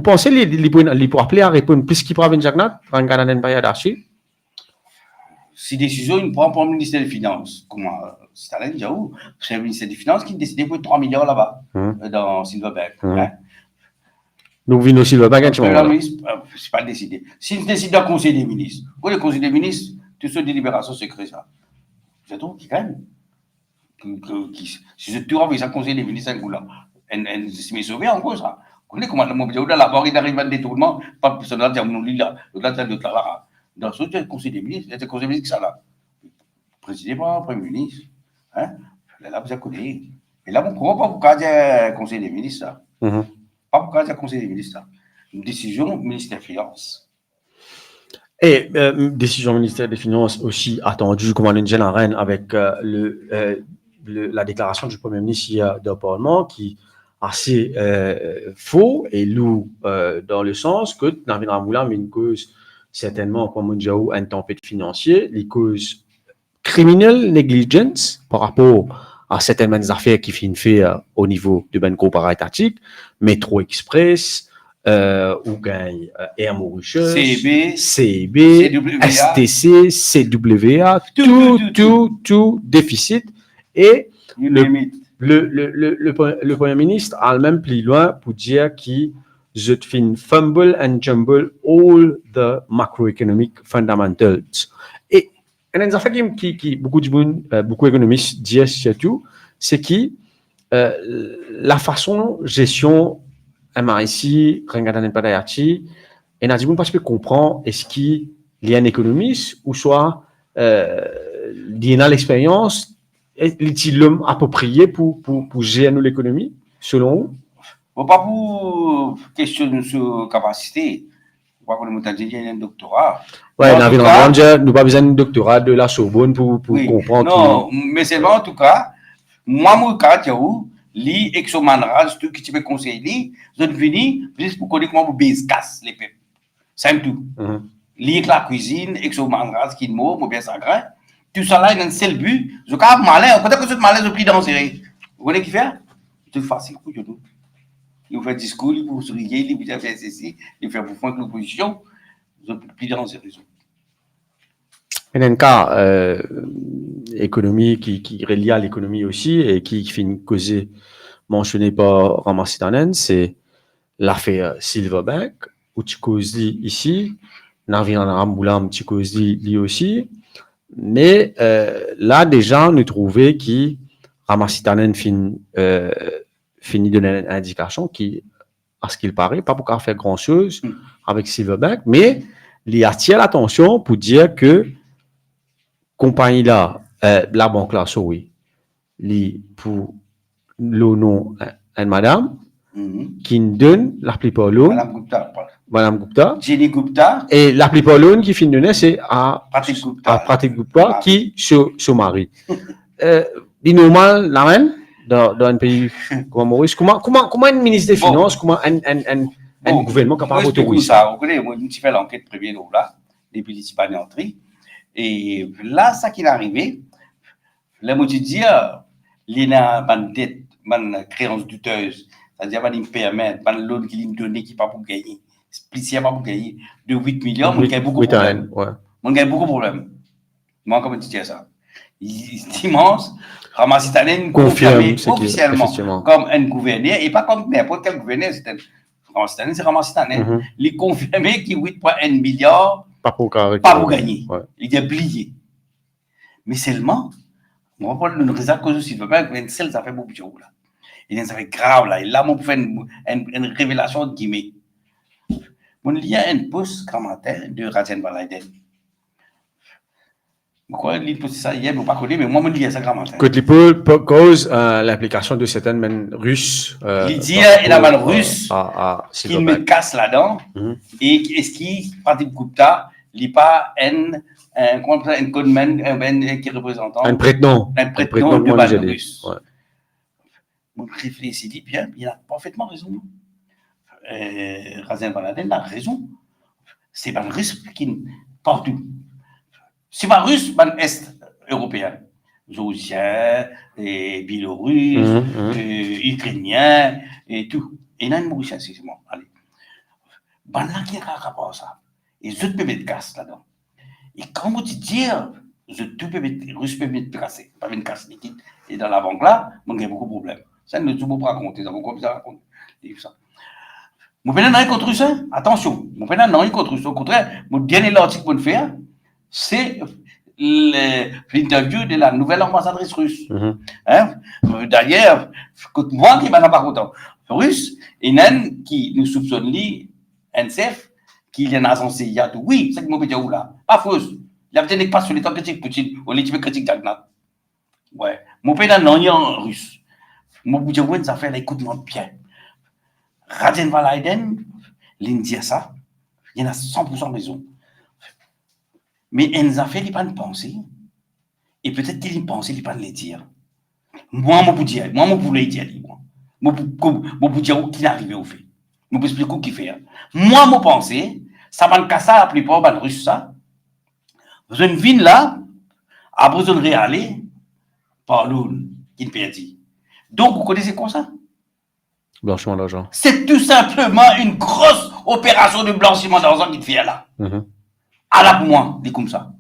Speaker 3: pensez qu'il pour appeler à répondre plus qu'il prend Jagnat dans une période d'archi?
Speaker 2: Si décision, il prend pour le ministère des Finances. Comment c'est le ministère des Finances qui décide pour 3 millions là-bas, dans Silverberg.
Speaker 3: Donc, Vino Silverberg,
Speaker 2: c'est pas décidé. S'il décide dans le Conseil des ministres, le Conseil des ministres, tout ce délibération secret, ça. C'est tout qui gagne. Si je te renvoie ça conseil des ministres, elle s'est sauvée en gros ça. Vous connaissez comment le mobilier, la barre, il arrive à un détournement, pas personne là, dire, nous, là, là, là, Dans ce conseil des ministres, c'est le conseil des ministres, ça là. Présidé par le Premier ministre. Hein? Là, vous connaissez. Et là, on ne comprend pas pourquoi dire conseil des ministres, ça. Pas pourquoi dire conseil des ministres, ça. Une décision ministère des Finances.
Speaker 3: Et décision ministère des Finances aussi attendue, comme on dit en reine, avec la déclaration du Premier ministre hier au Parlement, qui est assez faux et lourd dans le sens que Navin Moula une cause certainement, comme on dit, un tempête financier, les causes criminelles negligence par rapport à certaines affaires qui finissent fait au niveau de ben groupe étatique, Métro Express, ou gagne Air Mauritius, CEB, STC, CWA, tout déficit. Et le Premier ministre a le même plus loin pour dire qu'il je fin fumble and jumble all the macroeconomic fundamentals. Et une affaire qui beaucoup d'économistes disent surtout, c'est que la façon gestion MRIC, Rengadan Padayati, et Nadimoun parce que comprend est-ce qu'il y a un économiste ou soit il y a l'expérience, est-il l'homme approprié pour gérer l'économie, selon vous?
Speaker 2: Bon, pas pour question de sa capacité. Pas pour le montant il y a un doctorat.
Speaker 3: Oui, nous n'avons pas besoin d'un doctorat de la Sorbonne pour comprendre.
Speaker 2: Non, mais c'est en tout cas, moi, mon cas, li exomanrage tout qui tu peux conseiller je venu juste pour connaître comment vous casse les peuples c'est tout li la cuisine exomanrage qui mot ou bien sacré tout ça là il a un seul but je cap malin peut-être que ce malin je pris dans série vous connaissez qui fait c'est facile pour nous il fait discours il vous sourire il vous faire ceci il fait pour faire l'opposition je pris dans série
Speaker 3: il y a un cas économie qui relie à l'économie aussi et qui finit causer mentionné par Ramassitanen, c'est l'affaire Silverbank, où tu causes ici, Navin Ramboulam, tu causes lui aussi, mais là déjà nous trouvons que Ramassitanen finit de donner une indication qui, à ce qu'il paraît, pas pour faire grand chose avec Silverbank, mais il attire l'attention pour dire que compagnie là, la banque là, oui, pour le nom à madame qui donne la plupart l'eau. Madame Gupta.
Speaker 2: Jenny Gupta.
Speaker 3: Et la plupart l'eau qui finit de donner, c'est à Pratik Gupta qui se marie. Il normal, la reine, dans un pays comme Maurice, comment un ministre des Finances, comment un gouvernement capable d'autoriser
Speaker 2: ça? Vous connaissez, moi, je fais l'enquête première là, depuis les entrées. Et là, ça qui est arrivé, là, moi, je dis, il y a une dette, une créance douteuse, c'est-à-dire qu'il me permet, une loan qui me donne qui n'est pas pour gagner, spécialement pour gagner, de 8 millions, moi, j'ai beaucoup de problèmes. Moi, j'ai beaucoup de problèmes. Moi, comment tu dis ça? Dimanche, Ramassitanen confirmé officiellement comme un gouverneur, et pas comme n'importe quel gouverneur, Ramassitanen, c'est Ramassitanen. Il est confirmé qu'il 8,1 milliards, pas pour gagner. Il est plié. Mais seulement, on va prendre une raison cause aussi, il y a une seule affaire beaucoup là. Il y a une affaire grave là. Et là, on peut faire une révélation de guillemets. Il y a un poste commentaire de Rajan Balaiden. Pourquoi il poste ça hier, je ne pas connaître, mais moi, je lis ça commentaire.
Speaker 3: Que tu cause l'implication de certaines men russes.
Speaker 2: Il dit il y a un russe qui me casse là-dedans. Et est-ce qu'il, Pratik Gupta, il n'y a pas un conman qui représente
Speaker 3: un prête-nom
Speaker 2: de base russe. Mon réfléchis dit bien, il a parfaitement raison. Rajan Balaiden a raison. C'est pas un russe qui partout. C'est pas russe, c'est est européen. Géorgien, biélorusse, ukrainien et tout. Et là, une Mauricien, c'est bon. Allez. Ben là, qui a rapport à ça? Et je peux mettre casse là-dedans. Et quand vous dites, je peux mettre, russe peut mettre cassé, pas une casse liquide. Et dans la banque là, il y a beaucoup de problèmes. Ça ne peut pas raconter, ça ne peut pas raconter. Mon pénal n'a rien contre russe, attention. Mon pénal n'a rien contre russe. Au contraire, mon dernier article pour le faire, c'est l'interview de la nouvelle ambassadrice russe. D'ailleurs, moi qui m'en ai pas content. Russe, il y a un qui nous soupçonne, un chef, qu'il y en a censé y a tout. Oui, c'est que mon pédia ou là. Pas fausse. Il y a peut-être pas sur les temps critique Poutine, ou les types critiques Jagnat. Ouais. Mon pédia non, il y a en russe. Mon pédia ou ça fait l'écoutement bien. Raden Valaiden, l'Indien ça, il y en a 100% raison. Mais ils ont fait les pas de penser. Et peut-être qu'ils pensent, ils pas de les dire. Moi, mon pouvoir, moi, mon pouvoir, dire, moi. Mon pouvoir, qui est arrivé au fait. Mon pouvoir, expliquer qui fait. Moi, mon pensée, ça va me casser la plupart des Russes, ça. Vous avez une ville là, à besoin de réaller, par l'une, qui ne perdit. Donc, vous connaissez quoi ça?
Speaker 3: Blanchiment d'argent.
Speaker 2: C'est tout simplement une grosse opération de blanchiment d'argent qui te fait là. À la pour moi, dit comme ça.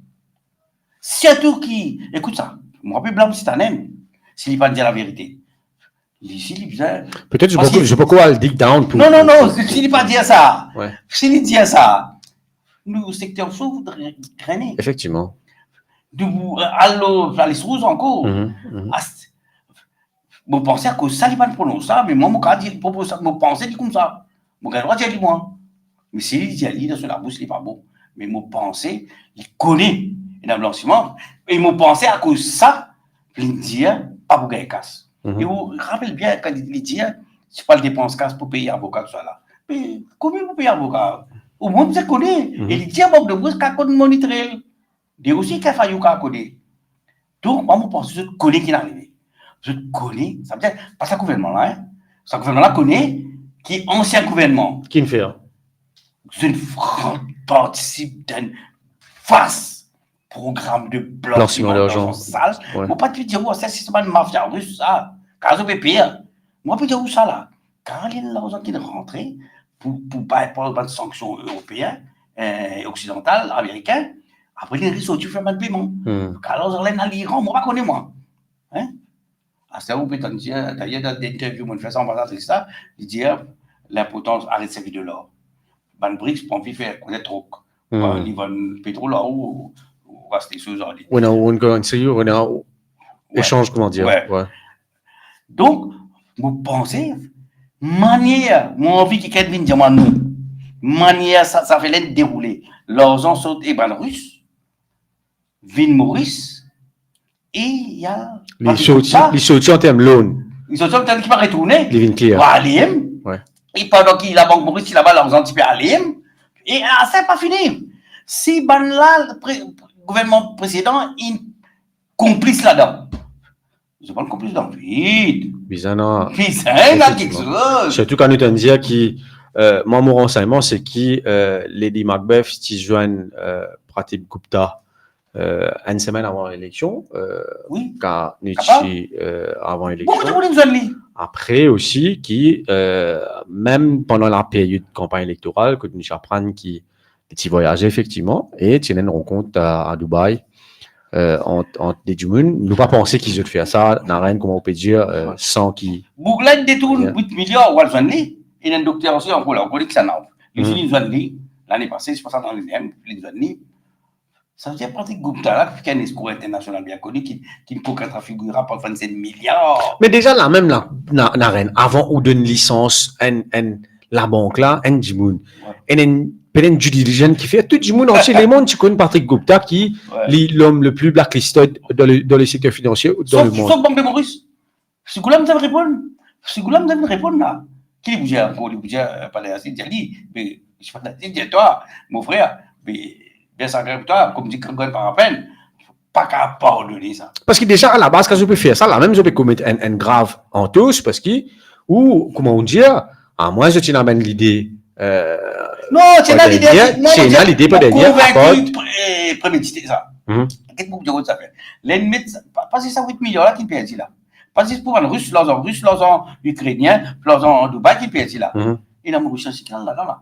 Speaker 2: Surtout qui, écoute ça, je me rappelle blanc c'est un homme, s'il pas dire la vérité. Ici, il disait.
Speaker 3: Peut-être je peux quoi le dig down pour.
Speaker 2: Non, s'il pas dire ça. Ouais. S'il dit ça, nous, secteur sous, vous traînez.
Speaker 3: Effectivement.
Speaker 2: Nous, allons, les sous encore. Vous pensez que ça, il pas prononcer ça, mais moi, je propose ça, je pense comme ça. Je ne droit de dire moi. Mais s'il dit dans la bouche, il n'est pas bon. Mais je pense, il connaît. Et dans le blanchiment, et ils m'ont pensé à cause de ça, ils disent, pas pour gagner casse. Et vous rappelez bien, quand ils disent, c'est pas le dépense casse pour payer avocat, tout ça là. Mais combien vous payez avocat? Au moins, vous connaissez. Et ils disent, Bob de Bruce, qu'à connaître monitorer. Il y a aussi qu'à faire qu'à connaître. Donc, moi, je pense que je connais qui est arrivé. Je connais, ça veut dire, pas ce gouvernement-là, hein. Ce gouvernement-là connaît qui est ancien gouvernement.
Speaker 3: Qui ne fait?
Speaker 2: Je participe d'un face. Programme de blanchiment d'argent sale. Ouais. Moi, pas te dire, c'est pas une mafia russe, ça. Car je peux pire. Moi, je peux dire où ça, là. Car il y a l'argent qui est rentré pour pas de sanctions européennes, occidentales, américaines. Après, les risques, tu fais mal de paiement. Car alors, à l'Iran, moi, je ne connais pas. Hein? À ce moment, peut-être dire, d'ailleurs, dans des interviews, moi, je fais ça en parlant de ça, il dit, l'importance, arrête de servir de l'or. Ban BRICS, pour en faire connaître trop. Il va le pétrole ou rester sous ordre.
Speaker 3: On a une currency, on a échange, comment dire. Ouais.
Speaker 2: Donc, vous pensez, manière, mon envie qui est de dire, nous, manière, ça fait l'aide dérouler. L'argent saute et ban russe, vin Maurice, et il y a.
Speaker 3: Les sorties en termes loan.
Speaker 2: Les sorties en termes qui va retourner.
Speaker 3: Les vins clear.
Speaker 2: À l'IM. Ouais. Et pendant qu'il la Banque Maurice, il a l'argent typé à l'IM. Et ça n'est pas fini. Si ban là, le gouvernement précédent, il complice là-dedans. Je ne pas le complice dans le vide.
Speaker 3: Bizarre.
Speaker 2: Bizarre, quelque chose.
Speaker 3: Surtout quand nous te disons qui, moi, mon renseignement, c'est qui, Lady Macbeth, qui joignent Pratip Gupta une semaine avant l'élection.
Speaker 2: Oui.
Speaker 3: Quand Nietzsche avant l'élection.
Speaker 2: Beaucoup de gens
Speaker 3: après aussi, qui, même pendant la période de campagne électorale, que Nietzsche apprend qui tu voyageais effectivement et tu as une rencontre à Dubaï entre des gens. Nous pas penser qu'ils ont fait ça, n'a rien, comment on peut dire, sans qu'ils.
Speaker 2: Bouglan détourne 8 milliards ou et il y a un docteur aussi en Pologne, on dit que ça n'a pas. Il finit l'année passée, c'est pas ça dans les années. Ça veut dire Pratip Gupta là, qui est un escroc international bien connu, qui ne coquetera figurera pas 27 milliards.
Speaker 3: Mais déjà là, même là, n'a rien, avant ou d'une licence, la banque là, un Jimoun. Et un dirigeant qui fait tout le monde entier, les mondes, tu connais Pratip Gupta qui est l'homme le plus blacklisted dans le secteur financier dans le monde.
Speaker 2: Sauf Banque de Maurice. Si vous me répondre là. Qui vous dit encore, il vous dit, pas assez dit, mais je ne sais pas dire toi, mon frère, mais bien ça toi, comme dit Grégoire par rappel, pas qu'à pardonner ça.
Speaker 3: Parce que déjà, à la base, quand je peux faire ça, là même, je peux commettre un grave en tous, parce que, ou, comment on dit, à moi, je tiens à l'idée.
Speaker 2: Non, c'est là l'idée.
Speaker 3: C'est l'idée, pas derrière.
Speaker 2: Convaincu, prémédité, ça. Qu'est-ce que vous dites ça fait? L'ennemi, pas si ça 8 millions là qui perd là. Pas si pour un russe, l'argent ukrainien, l'argent Dubaï qui perd là. Et là, mon russe, c'est là.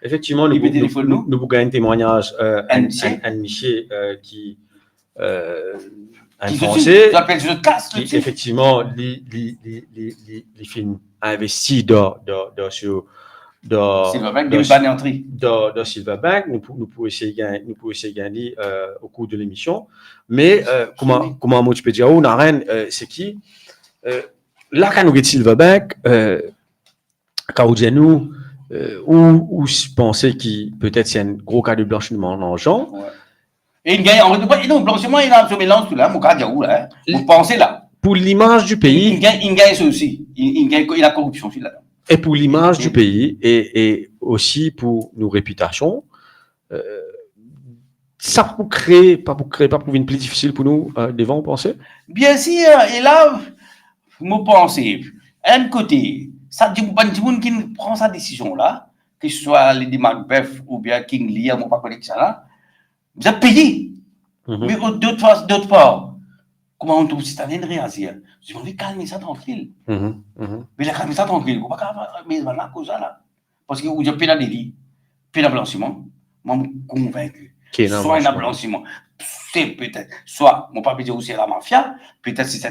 Speaker 3: Effectivement, nous pouvons gagner un témoignage un Miché qui un Français qui effectivement les films investi dans Silverbank, nous pouvons essayer de gagner au cours de l'émission. Mais comment moi tu peux dire, on a rien, c'est qui là quand nous avons Silverbank, quand nous ou penser que peut-être c'est un gros cas de blanchiment d'argent.
Speaker 2: Ouais. Et il gagne, non, blanchiment, il a ce mélange tout là, mon cas, là. Vous pensez là.
Speaker 3: Pour l'image du pays.
Speaker 2: Il gagne ça aussi. Il gagne la corruption aussi là.
Speaker 3: Et pour l'image du pays et aussi pour nos réputations. Ça pour créer, pas pour une plus difficile pour nous devant, vous pensez?
Speaker 2: Bien sûr, et là, vous pensez, un côté, ça dit que qui prend sa décision là, que ce soit Lady Macbeth ou bien King Lear, mon pas connaître ça là, vous êtes payé. Mais d'autre part, comment on trouve citoyen de réagir? Je vais calmer ça tranquille. Mais la calmer ça tranquille, vous ne pouvez pas mais voilà, cause là. Parce que vous avez fait la délit, fait la blanchiment, moi, je suis convaincu. Soit un blanchiment, c'est peut-être, soit, mon papa dit aussi la mafia, peut-être si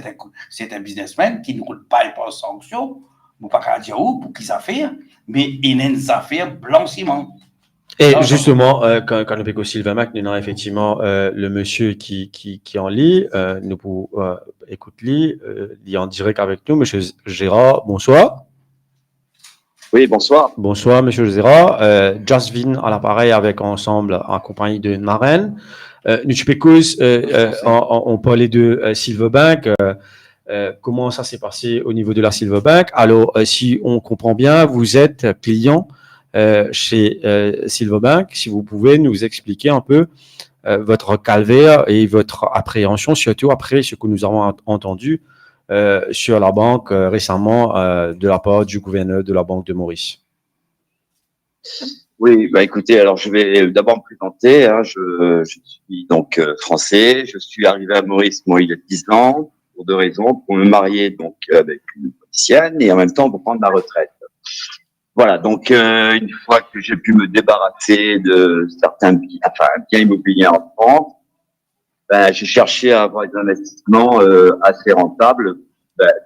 Speaker 2: c'est un businessman qui ne roule pas et pas de sanctions, mon papa dit pour qui ça fait, mais il y a une affaire blanchiment.
Speaker 3: Et justement, quand nous avons Sylvain nous avons effectivement le monsieur qui en lit, nous pouvons écouter, il est en direct avec nous, monsieur Gérard, bonsoir.
Speaker 4: Oui, bonsoir.
Speaker 3: Bonsoir, monsieur Gérard. Jasvin à l'appareil avec ensemble en compagnie de Naren. Nous on parlait de Silverbank. Comment ça s'est passé au niveau de la Silverbank? Alors, si on comprend bien, vous êtes client chez Silverbank. Si vous pouvez nous expliquer un peu votre calvaire et votre appréhension, surtout après ce que nous avons entendu sur la banque récemment de la part du gouverneur de la Banque de Maurice.
Speaker 4: Oui, bah écoutez, alors je vais d'abord me présenter. Hein, je suis donc français. Je suis arrivé à Maurice il y a 10 ans pour 2 raisons: pour me marier donc avec une politicienne et en même temps pour prendre la retraite. Voilà, donc une fois que j'ai pu me débarrasser de certains biens immobiliers en France, j'ai cherché à avoir des investissements assez rentables,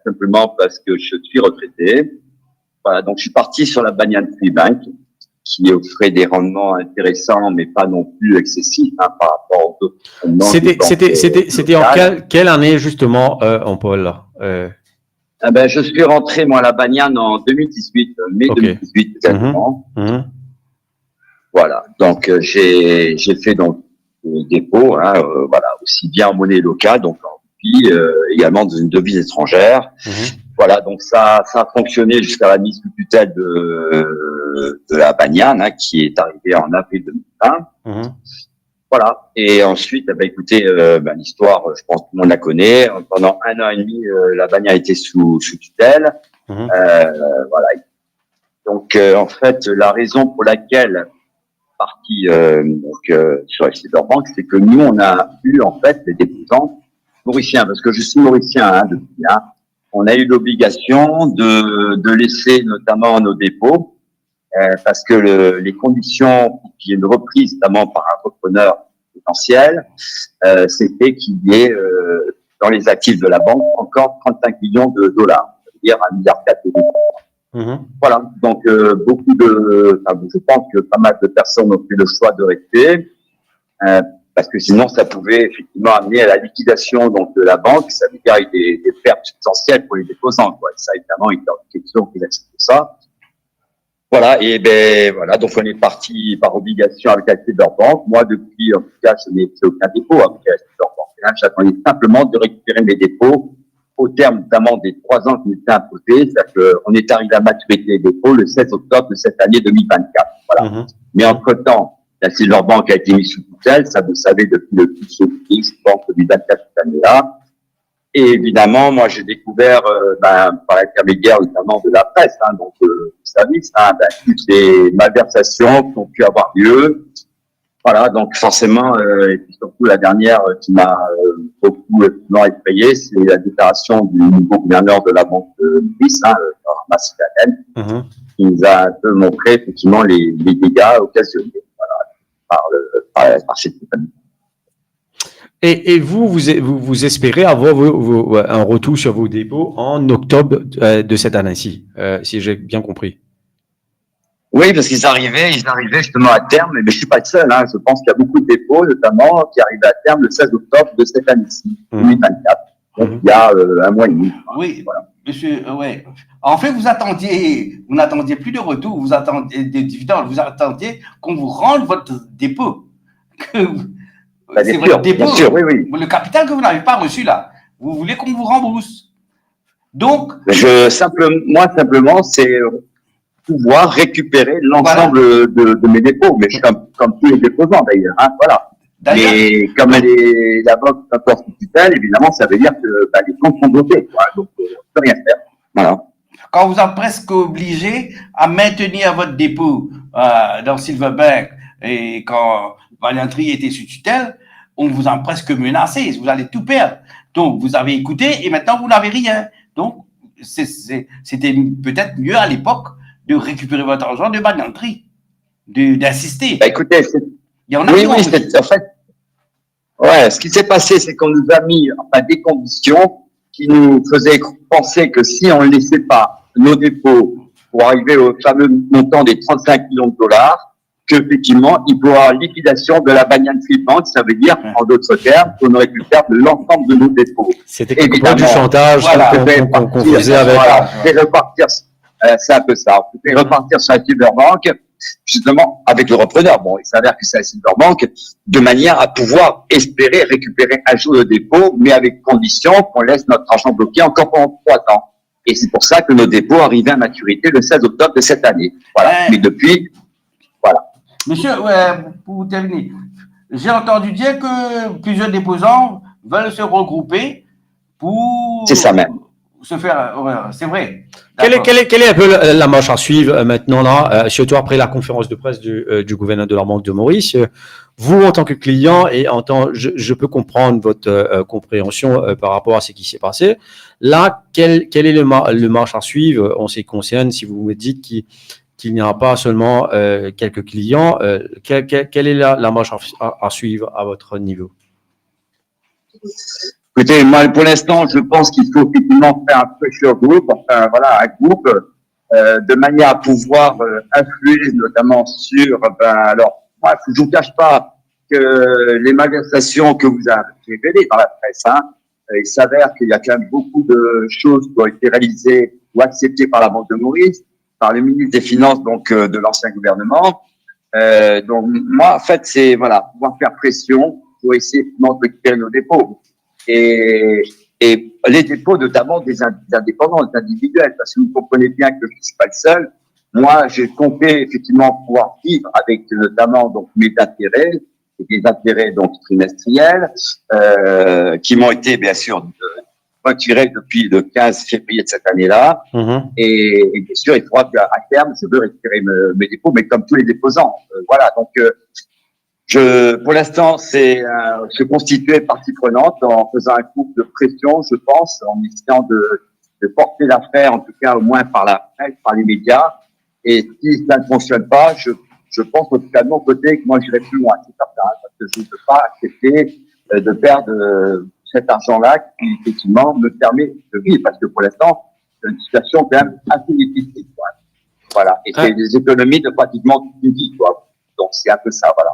Speaker 4: simplement parce que je suis retraité. Voilà, donc je suis parti sur la Banyan Tree Bank, qui offrait des rendements intéressants, mais pas non plus excessifs par rapport aux autres rendements.
Speaker 3: C'était en quelle année justement, Paul?
Speaker 4: Je suis rentré moi à la Banyan en 2018, mai 2018 exactement. Voilà, donc j'ai fait donc des dépôts, voilà, aussi bien en monnaie locale, donc en puis également dans une devise étrangère. Voilà, donc ça a fonctionné jusqu'à la mise sous tutelle de la Banyan, qui est arrivée en avril 2020. Voilà, et ensuite, écoutez, l'histoire, je pense que tout le monde la connaît. Pendant 1 an et demi, la Banyan a été sous tutelle. Voilà. Donc, en fait, la raison pour laquelle parti sur la Silverbank, c'est que nous, on a eu en fait des déposants mauriciens, parce que je suis mauricien depuis. On a eu l'obligation de laisser notamment nos dépôts, parce que les conditions pour qu'il y ait une reprise, notamment par un repreneur potentiel, c'était qu'il y ait dans les actifs de la banque encore 35 millions de dollars, c'est-à-dire 1,4 milliard. Voilà, donc je pense que pas mal de personnes ont fait le choix de rester, parce que sinon ça pouvait effectivement amener à la liquidation donc de la banque, ça veut dire avec des pertes substantielles pour les déposants, quoi. Et ça évidemment il y a une question qu'ils acceptent ça. Voilà, et voilà, donc on est parti par obligation avec la Silverbank. Moi depuis, en tout cas, je n'ai fait aucun dépôt avec la Silverbank. J'attendais simplement de récupérer mes dépôts au terme notamment des 3 ans qui m'étaient imposés, c'est-à-dire qu'on est arrivé à maturité des dépôts le 16 octobre de cette année 2024. Voilà. Mais entre-temps, la Silverbank a été mise sous tutelle, ça vous savez depuis le plus je pense, 2024 cette année-là. Et évidemment, moi j'ai découvert, par l'intermédiaire notamment de la presse, donc du service, toutes les malversations qui ont pu avoir lieu. Voilà, donc forcément, et puis surtout la dernière qui m'a beaucoup effrayé, c'est la déclaration du nouveau gouverneur de la Banque de Maurice, Massi Daden, qui nous a un peu montré effectivement les dégâts occasionnés par cette compagnie.
Speaker 3: Et vous espérez avoir un retour sur vos dépôts en octobre de cette année-ci, si j'ai bien compris.
Speaker 4: Oui, parce qu'ils arrivaient justement à terme, mais je suis pas le seul, je pense qu'il y a beaucoup de dépôts, notamment, qui arrivent à terme le 16 octobre de cette année-ci, 2024. Donc, il y a un mois et demi.
Speaker 2: Oui, voilà. Monsieur, En fait, vous n'attendiez plus de retour, vous attendiez des dividendes, vous attendiez qu'on vous rende votre dépôt. C'est votre dépôt,
Speaker 4: bien sûr, oui, oui.
Speaker 2: Le capital que vous n'avez pas reçu là. Vous voulez qu'on vous rembourse. Donc,
Speaker 4: moi, simplement, c'est pouvoir récupérer l'ensemble de mes dépôts, mais comme tous les déposants d'ailleurs. Hein, voilà. Mais comme la banque est encore sous tutelle, évidemment, ça veut dire que les comptes sont bloqués. Quoi, donc, on ne peut rien faire. Voilà.
Speaker 2: Quand vous êtes presque obligé à maintenir votre dépôt dans Silverbank et quand Valiantry était sous tutelle, on vous a presque menacé. Vous allez tout perdre. Donc, vous avez écouté et maintenant, vous n'avez rien. Donc, c'était peut-être mieux à l'époque de récupérer votre argent de Valiantry, d'insister.
Speaker 4: Écoutez,
Speaker 2: il y en a
Speaker 4: en fait, ouais, ce qui s'est passé, c'est qu'on nous a mis des conditions qui nous faisaient penser que si on ne laissait pas nos dépôts pour arriver au fameux montant des 35 millions de dollars, qu'effectivement, il pourrait y avoir liquidation de la Valiantry Bank. Ça veut dire, en d'autres termes, qu'on aurait pu perdre l'ensemble de nos dépôts.
Speaker 3: C'était évidemment du chantage qu'on faisait avec.
Speaker 4: Voilà, repartir, c'est un peu ça. On pouvait repartir sur la Silverbank, justement, avec le repreneur. Bon, il s'avère que c'est la Silverbank, de manière à pouvoir espérer récupérer un jour de dépôt, mais avec condition qu'on laisse notre argent bloqué encore pendant 3 ans. Et c'est pour ça que nos dépôts arrivaient à maturité le 16 octobre de cette année. Voilà. Mais depuis, voilà.
Speaker 2: Monsieur, pour terminer, j'ai entendu dire que plusieurs déposants veulent se regrouper pour
Speaker 4: c'est ça même.
Speaker 2: Se faire. C'est vrai.
Speaker 3: Quelle est un peu la marche à suivre maintenant là, surtout après la conférence de presse du gouverneur de la Banque de Maurice? Vous, en tant que client et je peux comprendre votre compréhension par rapport à ce qui s'est passé. Là, quel est le marche à suivre en ce qui concerne, si vous me dites qu'il n'y a pas seulement quelques clients, quelle est la marche à suivre à votre niveau?
Speaker 4: Écoutez, moi, pour l'instant, je pense qu'il faut effectivement faire un pressure group, un groupe, de manière à pouvoir influer notamment sur, je vous cache pas que les malversations que vous avez révélées dans la presse, il s'avère qu'il y a quand même beaucoup de choses qui ont été réalisées ou acceptées par la Banque de Maurice, par le ministre des Finances, donc, de l'ancien gouvernement. Donc, moi, en fait, c'est, pouvoir faire pression pour essayer de récupérer nos dépôts. Et les dépôts, notamment des indépendants, des individuels, parce que vous comprenez bien que je ne suis pas le seul. Moi, j'ai compté effectivement pouvoir vivre avec notamment donc mes intérêts, et des intérêts donc trimestriels, qui m'ont été bien sûr retirés depuis le 15 février de cette année-là. Et bien sûr, il faudra qu'à terme, je veux récupérer mes dépôts, mais comme tous les déposants. Voilà, donc pour l'instant, c'est se constituer partie prenante en faisant un coup de pression, je pense, en essayant de porter l'affaire, en tout cas au moins par la presse, par les médias. Et si ça ne fonctionne pas, je pense en tout cas de mon côté que moi j'irai plus loin, c'est certain, parce que je ne peux pas accepter de perdre cet argent-là qui effectivement me permet de vivre, parce que pour l'instant, c'est une situation quand même assez difficile. Quoi. Voilà, et c'est des économies de pratiquement toute une vie, quoi. Donc c'est un peu ça, voilà.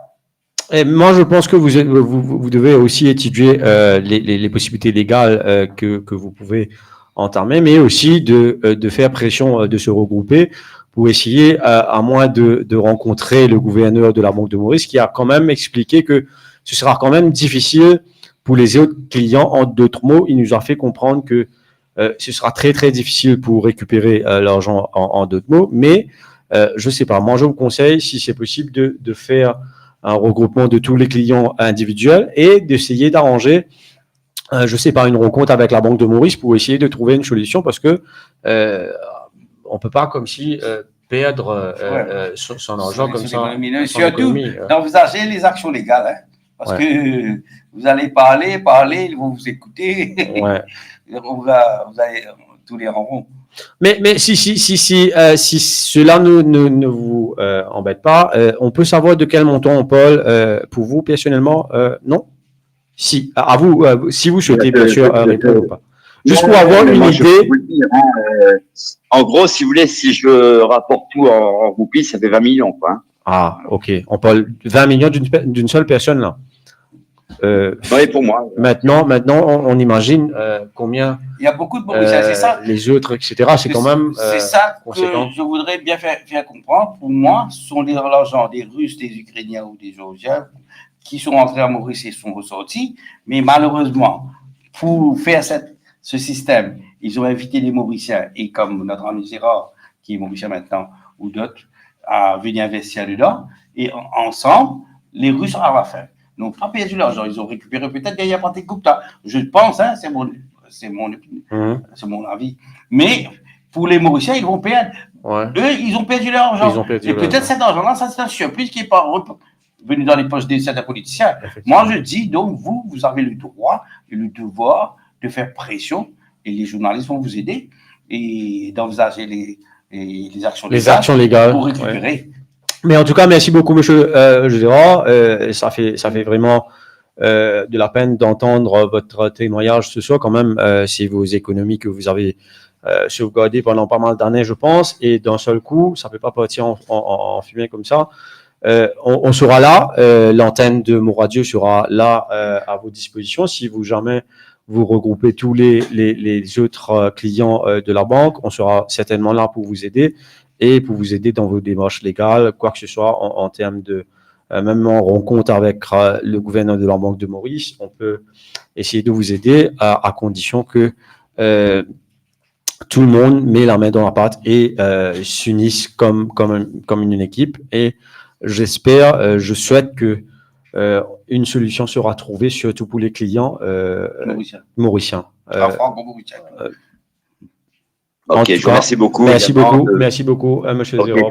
Speaker 3: Et moi, je pense que vous devez aussi étudier les possibilités légales que vous pouvez entamer, mais aussi de faire pression, de se regrouper pour essayer, à moins de rencontrer le gouverneur de la Banque de Maurice, qui a quand même expliqué que ce sera quand même difficile pour les autres clients. En d'autres mots, il nous a fait comprendre que ce sera très, très difficile pour récupérer l'argent en d'autres mots, mais je sais pas, moi je vous conseille, si c'est possible, de faire un regroupement de tous les clients individuels et d'essayer d'arranger, je sais pas, une rencontre avec la Banque de Maurice pour essayer de trouver une solution, parce que on peut pas comme si perdre son argent comme ça.
Speaker 2: Surtout d'envisager les actions légales, parce que vous allez parler, ils vont vous écouter, vous allez tous les rencontres.
Speaker 3: Mais si cela ne vous embête pas, on peut savoir de quel montant, Paul, pour vous personnellement, non? Si, à vous, si vous souhaitez bien sûr répondre ou pas. Juste pour avoir une idée.
Speaker 4: En gros, si vous voulez, si je rapporte tout en roupies, ça fait 20 millions, quoi.
Speaker 3: Ah, ok. On parle 20 millions d'une seule personne là.
Speaker 4: Oui, pour moi.
Speaker 3: Maintenant, on imagine combien
Speaker 2: Il y a beaucoup de Mauriciens, c'est ça.
Speaker 3: les autres, etc. C'est quand même
Speaker 2: C'est ça
Speaker 3: conséquent.
Speaker 2: que je voudrais bien faire comprendre. Pour moi, ce sont l'argent des Russes, des Ukrainiens ou des Géorgiens qui sont entrés à Maurice et sont ressortis. Mais malheureusement, pour faire ce système, ils ont invité les Mauriciens et comme notre ami Gérard, qui est Mauricien maintenant, ou d'autres, à venir investir dedans. Et ensemble, les Russes à la fin n'ont pas perdu l'argent. Ils ont récupéré peut-être Gaïa Pantekupta. Je pense, hein, c'est mon avis. Mais pour les Mauriciens, ils vont perdre.
Speaker 3: Ouais.
Speaker 2: Eux, ils ont perdu leur argent. Et peut-être cet argent-là, ça c'est un surplus qui n'est pas venu dans les poches des certains politiciens. Moi, je dis, donc, vous avez le droit et le devoir de faire pression et les journalistes vont vous aider et d'envisager les actions légales pour récupérer.
Speaker 3: Ouais. Mais en tout cas, merci beaucoup, monsieur Gérard. Ça fait vraiment de la peine d'entendre votre témoignage ce soir. Quand même, c'est vos économies que vous avez sauvegardées pendant pas mal d'années, je pense. Et d'un seul coup, ça ne peut pas partir en fumée comme ça. On sera là. L'antenne de Mouradio sera là à vos dispositions. Si jamais vous regroupez tous les autres clients de la banque, on sera certainement là pour vous aider et pour vous aider dans vos démarches légales, quoi que ce soit en termes de, même en rencontre avec le gouverneur de la Banque de Maurice, on peut essayer de vous aider à condition que tout le monde met la main dans la pâte et s'unisse comme une équipe. Et j'espère, je souhaite que une solution sera trouvée, surtout pour les clients mauriciens.
Speaker 4: Ok, je vous remercie beaucoup.
Speaker 3: Merci beaucoup, monsieur Zéro,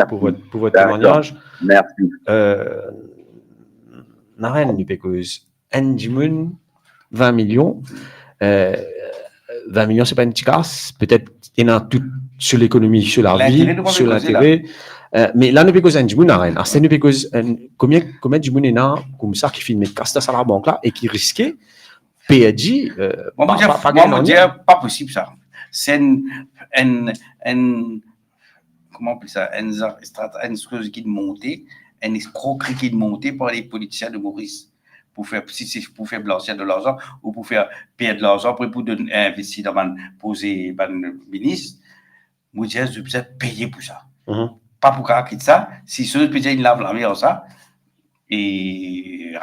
Speaker 3: pour votre témoignage.
Speaker 4: Merci.
Speaker 3: Naren Nupekos, Ndjimun, 20 millions. 20 millions, c'est pas une petite casse. Peut-être il y en a tout sur l'économie, sur la vie, sur l'intérêt. Mais là, Nupekos Ndjimun, Naren. C'est Nupekos, combien Ndjimun est là, comme ça, qui filme casse à la banque là et qui risquait PAG.
Speaker 2: Moi, je dire, pas possible ça. C'est comment on appelle ça, une chose qui est montée, une escroquerie qui est montée par les politiciens de Maurice pour faire blanchir de l'argent ou pour faire perdre de l'argent pour investir dans poser ministre. Moi, je dois payer pour ça. Pas pour quitter ça. Si ceux qui ils lavent la main en ça et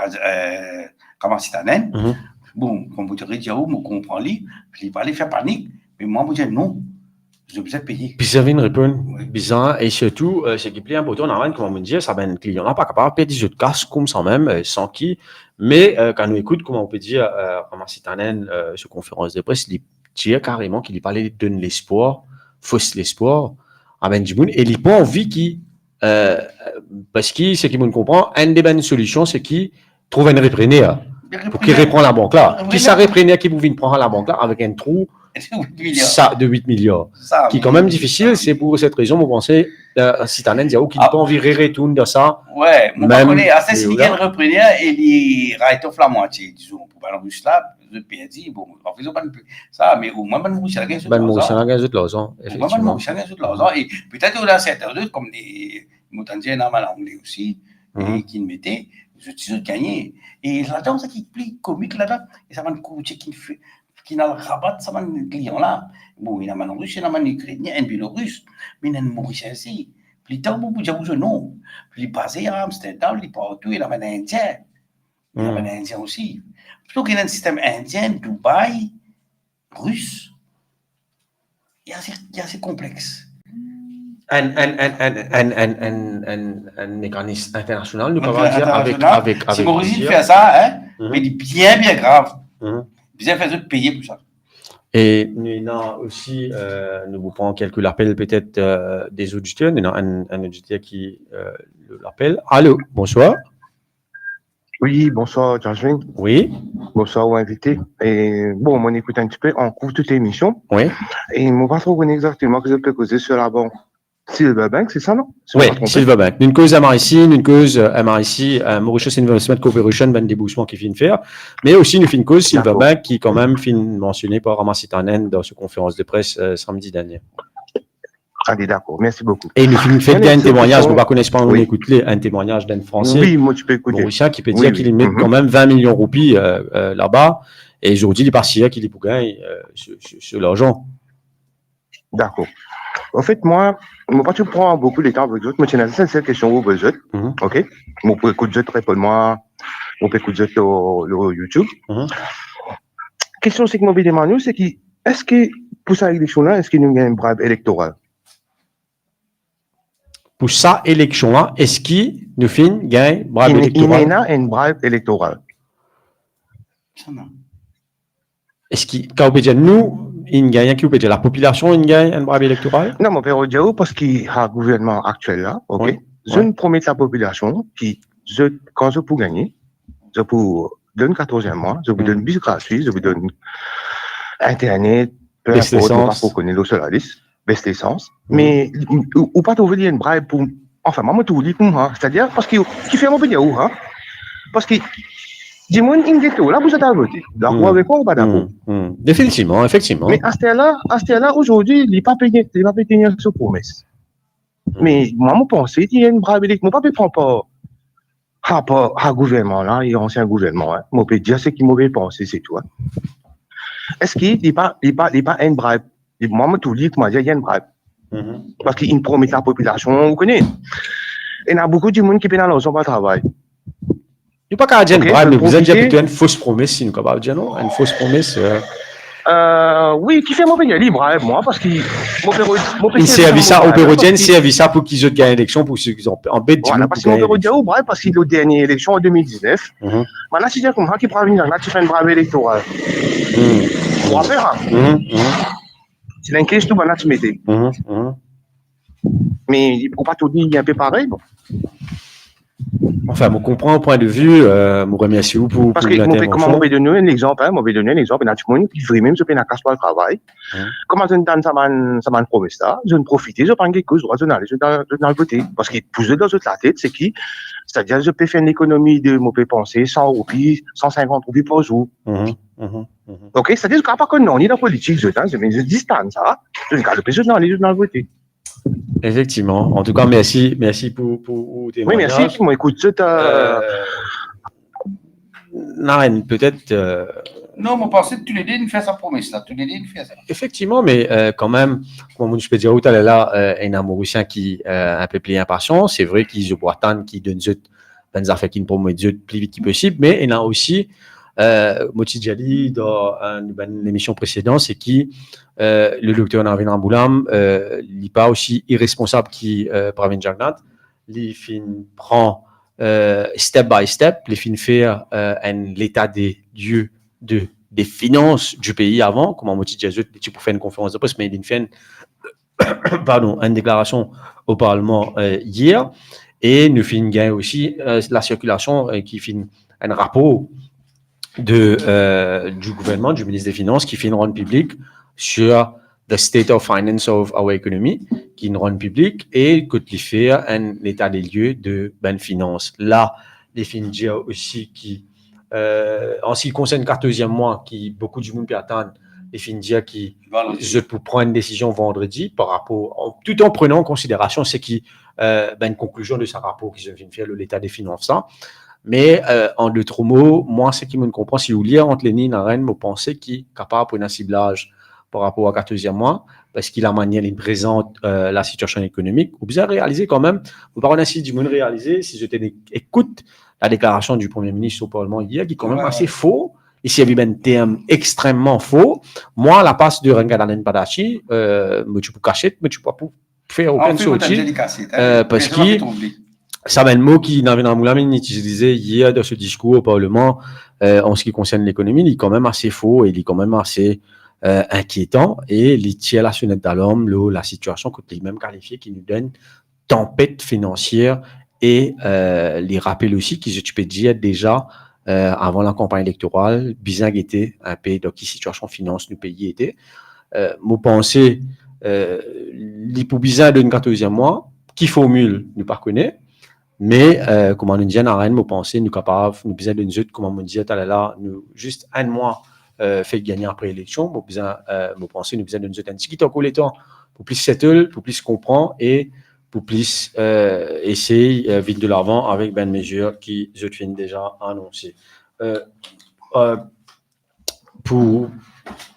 Speaker 2: comment c'est un bon, comme vous direz, je comprends lui, il va aller faire panique. Mais moi, je dis non, je dois payer.
Speaker 3: Puis ça vient de répondre bizarre et surtout, ce qui est plus important, comme on dit, ça va être un client n'a pas capable de payer des autres casses comme ça même, sans qui. Mais quand on écoute, comment on peut dire, comment c'est un sur conférence de presse, il dit carrément qu'il parlait de l'espoir, fausse l'espoir à Benjamin et il n'a pas envie qu'il, parce que ce qui me comprend, une des bonnes solutions, c'est qu'il trouve un repreneur pour qu'il reprenne la banque là. Qui ça repreneur qui pouvait prendre la banque là avec un trou de 8 milliards. Ça, qui est quand même difficile, c'est pour cette raison, vous pensez, Citanen Diao, qui n'a pas envie de retourner de ça.
Speaker 2: Ouais, moi, je connais assez si quelqu'un repreneur et il raïtof la moitié, disons, pour pas l'embaucher là, je perds, bon, en faisant pas ça, mais au moins, Maurice a gagné de
Speaker 3: l'argent.
Speaker 2: Effectivement. Maurice a gagné de l'argent, et peut-être qu'il y a certains autres, comme des Moutandiens, en anglais aussi, qui le mettaient, je suis gagné. Et là-dedans, ça qui est plus comique là-dedans, et ça va me coûter qui n'a le rabat, ça va un client là. Bon, il y a un russe, il y a un ukrainien, un biélorusse, mais il y a un mauricien aussi. Plus tard, vous pouvez dire non. Puis il est basé à Amsterdam, il est partout, il y a un indien. Il y a un indien aussi. Plutôt qu'il y a un système indien, Dubaï, russe, il y a assez complexe.
Speaker 3: Un mécanisme international, nous pouvons dire avec.
Speaker 2: Si Maurice fait ça, hein, mais il est bien grave. Bien fait de payer pour ça.
Speaker 3: Et nous avons aussi, nous vous prenons quelques appels peut-être des auditeurs. Nous avons un auditeur qui l'appelle. Allô, bonsoir.
Speaker 5: Oui, bonsoir, Jasmine.
Speaker 3: Oui.
Speaker 5: Bonsoir aux invités. Et bon, on écoute un petit peu, on couvre toute l'émission.
Speaker 3: Oui.
Speaker 5: Et on va trouver exactement que je peux causer sur la banque. Silverbank, c'est ça, non?
Speaker 3: Oui, Silverbank. Une cause MRIC, Mauritius Investment Corporation, ben débouchement qui finit faire, mais aussi une cause Silverbank qui quand même finit mentionné par Ramacitanen dans sa conférence de presse samedi dernier.
Speaker 5: Allez, d'accord. Merci beaucoup.
Speaker 3: Et nous finissons un témoignage, nous ne connaissons pas, on
Speaker 5: Oui.
Speaker 3: écoute un témoignage d'un Français.
Speaker 5: Oui, moi, tu peux écouter.
Speaker 3: Mauricien qui peut
Speaker 5: Oui,
Speaker 3: dire
Speaker 5: oui.
Speaker 3: qu'il met quand même 20 millions de roupies là-bas. Et aujourd'hui, il est parti qu'il est pour gagner sur l'argent.
Speaker 5: D'accord. En fait, moi, pas tu prends beaucoup de temps avec d'autres, mais tu as cette question au besoin. OK? Moi, pour écouter répondre-moi, on peut écouter sur YouTube. Question, c'est que mon demande, c'est que, est-ce que, pour cette élection-là, est-ce qu'il y a un bribe électoral?
Speaker 3: Pour sa élection-là, est-ce qu'il nous fait gagner bribe électoral?
Speaker 5: Il y a un bribe électoral.
Speaker 3: Est-ce qu'il, quand on peut dire nous, il gagne, qui peut dire la population, il gagne un bribe électoral?
Speaker 5: Non, mon père, dire parce qu'il y a un gouvernement actuel là, OK?
Speaker 3: Oui.
Speaker 5: Je ne promets la population quand je peux gagner, je vous donne 14e mois, je vous donne bus gratuit, je vous donne Internet, peu
Speaker 3: Baisse
Speaker 5: importe,
Speaker 3: l'essence.
Speaker 5: pas pour connaître le solaris, baisse l'essence. Mais, ou pas trouver une bribe pour, enfin, moi, tout dit pour moi, c'est-à-dire, parce qu'il fait mon pays où, hein? Parce que, dis-moi, il dit là, vous êtes à voter. D'accord avec moi ou pas d'accord?
Speaker 3: Définitivement, effectivement.
Speaker 5: Mais à ce stade-là, aujourd'hui, il n'est pas payé ce promesse. Mais moi, je pense qu'il y a une brave électrique. Moi, je ne prends pas rapport à gouvernement, là, et ancien gouvernement. Hein. Je peux dire ce qu'il m'avait pensé, c'est tout. Hein. Est-ce qu'il n'est pas une brave? Moi, je te dis qu'il y a une brave. Parce qu'il promet la population, vous connaissez. Il y a beaucoup de monde qui est dans leur travail.
Speaker 3: Il n'y a pas qu'à dire une bribe, mais vous avez dit plutôt une fausse promesse, si nous sommes capables de dire non, une fausse promesse.
Speaker 5: Oui, qui fait mon pays libre, moi, parce qu'il.
Speaker 3: Il service ça, Opérodienne service ça pour qu'ils aient gagné l'élection, pour ceux qui ont embêté.
Speaker 5: Voilà, parce qu'on peut redire au brave, parce qu'il a dernière élection en 2019. Maintenant, si j'ai compris qu'il prend venir, là, tu fais une brave électorale. On va faire, hein. C'est l'inquiète, tout, maintenant, tu mettais. Mais il ne faut pas tout dire, il est un peu pareil, bon.
Speaker 3: Enfin, je comprends au point de vue, je vous remercie pour
Speaker 5: parce que comment on peut donner un exemple, on peut donner un exemple, qui vraiment même se fait dans le travail. Comment je donne ça m'a promis ça, je ne profite, je prends quelque chose, je vais dans le côté. Parce que pour eux, dans la tête, c'est qui? C'est-à-dire, je peux faire une économie de, je peux penser 100 roupies, 150 roupies par jour. Ok? C'est-à-dire que, pas non, on est dans la politique, je distance ça, je ne garde pas dans le côté.
Speaker 3: Effectivement. En tout cas, merci pour tes
Speaker 5: Oui, merci. Moi, écoute,
Speaker 3: Naren, peut-être.
Speaker 2: Non, moi, je pensais que tous les deux, ils font sa promesse, là. Tous les deux, ils font ça.
Speaker 3: Effectivement, mais quand même, comme je peux dire, il y a un Mauricien qui est un peu plus impatient. C'est vrai qu'ils ont attendre qu'ils donnent des affaires qui ne promettent le plus vite que possible, mais il y a aussi Moti Djali dans l'émission précédente, c'est qui le docteur Narvin Amboulam, il n'est pas aussi irresponsable qui Pravin Jagnat. Il prend step by step, il fait l'état des lieux des finances du pays avant, comme Moti Djali, tu peux faire une conférence de presse, mais il fait une déclaration au Parlement hier, et nous finissons aussi la circulation qui finit un rapport du gouvernement, du ministre des Finances, qui fait une ronde publique sur the state of finance of our economy, qui est une ronde publique, et que tu fais un état des lieux de ben finance. Là, les fins dire aussi qui, en ce qui concerne le 14e mois, qui beaucoup de monde peut attendre, les fins dire qui, je peux prendre une décision vendredi par rapport, tout en prenant en considération ce qui, une conclusion de ce rapport qui se vient faire l'état des finances. Ça. Mais en d'autres mots, moi, ce qui me comprend, si vous lire entre les lignes, je pense qu'il est capable de un ciblage par rapport au 14e mois, parce qu'il a manière il présente la situation économique. Vous avez réalisé quand même, vous parlez ainsi du monde réalisé, si je écoute la déclaration du Premier ministre au Parlement hier, qui est quand même assez faux. Ici, il y a un terme extrêmement faux. Moi, à la place de Rengadanen Padachi, tu peux cacher, mais tu peux pas faire aucune sortie, parce que ça va le mot qui n'avait dans Moulamine utilisé hier dans ce discours au Parlement en ce qui concerne l'économie, il est quand même assez faux et il est quand même assez inquiétant et il tire la sonnette d'alarme, la situation que tu même qualifié qui nous donne tempête financière et les rappels aussi qui je peux dire déjà avant la campagne électorale, Bizang était un pays dans qui situation finance du pays était. Mon pensée, pour Bizang de 14e mois, qui formule nous pas connaît. Mais, comme on dit en arène, nous pensons, nous capables, nous besoin de nous autres, comme on dit, là, nous, juste un mois, fait gagner après l'élection, moi penser nous besoin de nous donner un petit temps pour les temps pour plus settle, pour plus comprendre et pour plus essayer vite de l'avant avec ben mesures qui je viens déjà annoncées. Pour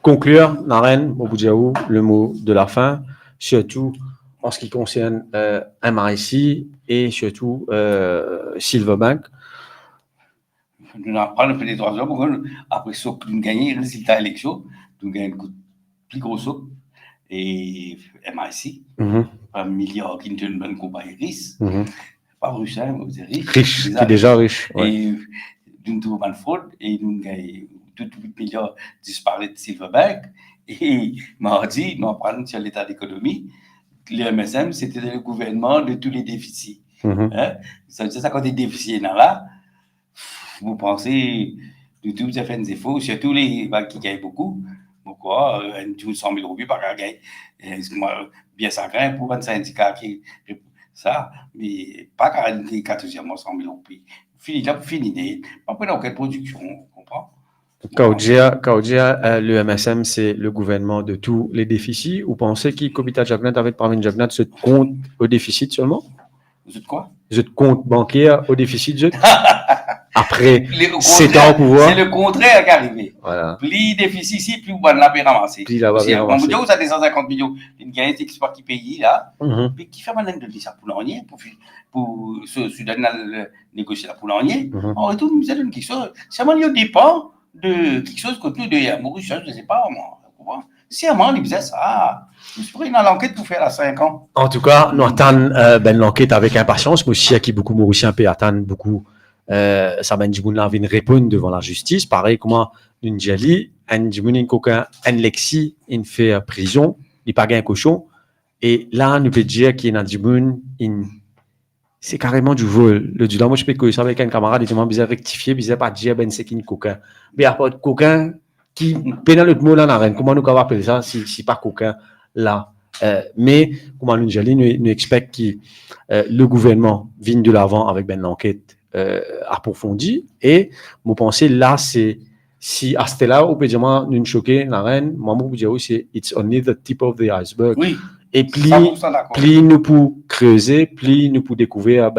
Speaker 3: conclure, Naren, Mobudiaou, le mot de la fin, surtout en ce qui concerne MIC et surtout Silverbank.
Speaker 2: Nous avons fait les 3 heures, après ça, nous gagnons le résultat de l'élection, nous gagnons le plus gros saut, et MIC, un milliard qui est une bonne compagnie riche, pas riche, vous êtes riche.
Speaker 3: Riche, qui est déjà riche.
Speaker 2: Et nous avons une fraude, et nous gagnons tout 8 milliards disparus de Silverbank, et mardi, nous apprenons sur l'état d'économie, le MSM, c'était le gouvernement de tous les déficits. Ça veut dire quand des déficits là, vous pensez de tout ça fait des efforts, surtout les banques qui gagnent beaucoup. Pourquoi 100 000 roupies par gagner, bien ça gagne pour un syndicat qui ça, mais pas 14e 100 000 roupies. Fini là, fini. Après, dans quelle production, vous comprenez?
Speaker 3: Kaudia, le MSM, c'est le gouvernement de tous les déficits. Vous pensez que Kobita Jagnat, avec Parvin Jagnat, se compte au déficit seulement?
Speaker 2: Vous êtes quoi?
Speaker 3: Vous êtes compte bancaire au déficit, après 7 ans au pouvoir.
Speaker 2: C'est le contraire qui est arrivé.
Speaker 3: Voilà.
Speaker 2: Plus déficit ici, plus on l'a ramasser.
Speaker 3: Plus là-bas, bien ramassé.
Speaker 2: Vous avez 150 millions, une gagne export qui paye là, puis qui fait maintenant de ça pour l'année, pour ce Soudan négocier la pour l'année. En retour, nous avons quelque chose. Ça dépend de quelque chose que nous de Maurice, je ne sais pas, moi. Si à il faisait ça, je pourrais dans l'enquête pour faire à 5 ans.
Speaker 3: En tout cas, nous attendons l'enquête avec impatience, mais aussi qui beaucoup Mauriciens attendent beaucoup. Ça ben Djibouna vient répondre devant la justice. Pareil, comment une Djali, un Djibouna, un Lexi, il fait prison, il pas un cochon. Et là, nous peut dire qu'il y a un Djibouna, c'est carrément du vol. Le du moi, je peux que ça avec un camarade, il demande bizarre rectifier, bizarre pas dire ben c'est qu'il coquin. Mais à part de coquin, qui pénal l'autre mot là, n'a rien. Comment nous pouvons appeler ça si pas coquin là? Mais comment nous Djali nous expecte que le gouvernement vienne de l'avant avec ben l'enquête approfondie et mon pensée là c'est si à ce là on peut dire moi nous choquer la reine moi vous dire c'est it's only the tip of the iceberg.
Speaker 2: Oui.
Speaker 3: Et plus nous pour creuser plus nous pour découvrir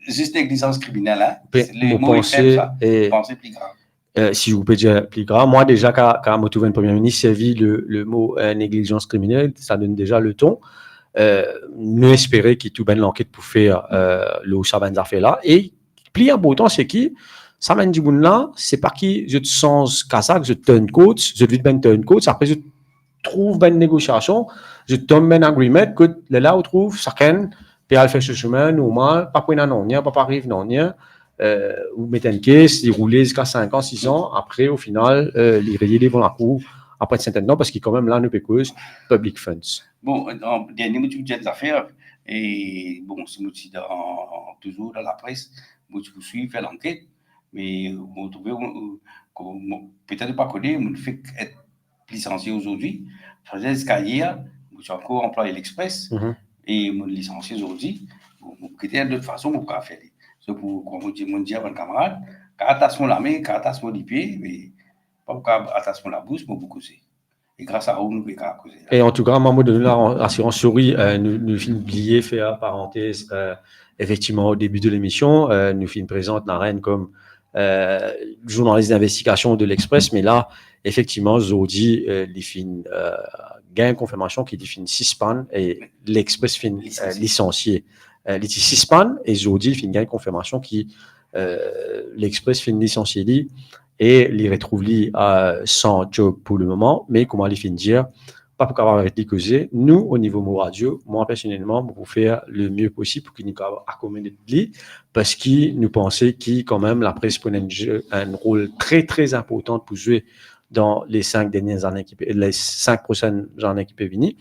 Speaker 2: juste négligence criminelle hein
Speaker 3: les mots pensée
Speaker 2: plus grave.
Speaker 3: Si vous pouvez dire plus grave, moi déjà quand me trouve un premier ministre servi le mot négligence criminelle, ça donne déjà le ton. Nous espérer qu'il tout ben l'enquête pour faire le ça ben fait là et plus important c'est qui ça ben du bon là c'est pas qui je te sens kazakh je turn coach je lui ben turn coach après je trouve ben négociation je tombe ben agreement que là on trouve chacun puis elle fait ce chemin normal pas pour non rien pas arrive non rien ou mettre une caisse il rouler jusqu'à 5 ans 6 ans après au final les rayer devant la cour après de certains temps parce qu'il quand même là ne peut cause public funds.
Speaker 2: Bon, en dernier motif des affaires, et bon, c'est toujours dans la presse, vous suivez, faire l'enquête, mais vous trouvez, peut-être pas connu, vous fait être licencié aujourd'hui. Ça faisait escalier, vous avez encore employé l'Express, et vous licencié aujourd'hui. Peut-être de toute façon, vous pouvez faire. C'est pour, comme vous dites, mon dire à un camarade, quand attache la main, quand attache les pieds, mais pas pour attache la bouche, mais beaucoup c'est. Et grâce à vous, nous pouvons causer.
Speaker 3: Et en tout cas, Maman de l'assurance souris, nous finissons oublier faire parenthèse. Effectivement, au début de l'émission, nous finissons présente la reine comme journaliste d'investigation de l'Express, mais là, effectivement, Zodi, les fins gain confirmation qui définit 6 pannes et l'Express fin licencié. Les 6 pannes et Zodi fin gain confirmation qui l'Express fin licencié et les retrouve sans job pour le moment, mais comment les fin dire pas pour avoir arrêté causer. Nous, au niveau Mo Radio, moi personnellement, pour faire le mieux possible pour qu'il nous accommoder de lui, parce qu'il nous pensait qu'il quand même la presse prenait un rôle très très important pour jouer dans les 5 dernières années les 5 prochaines années qui peuvent venir,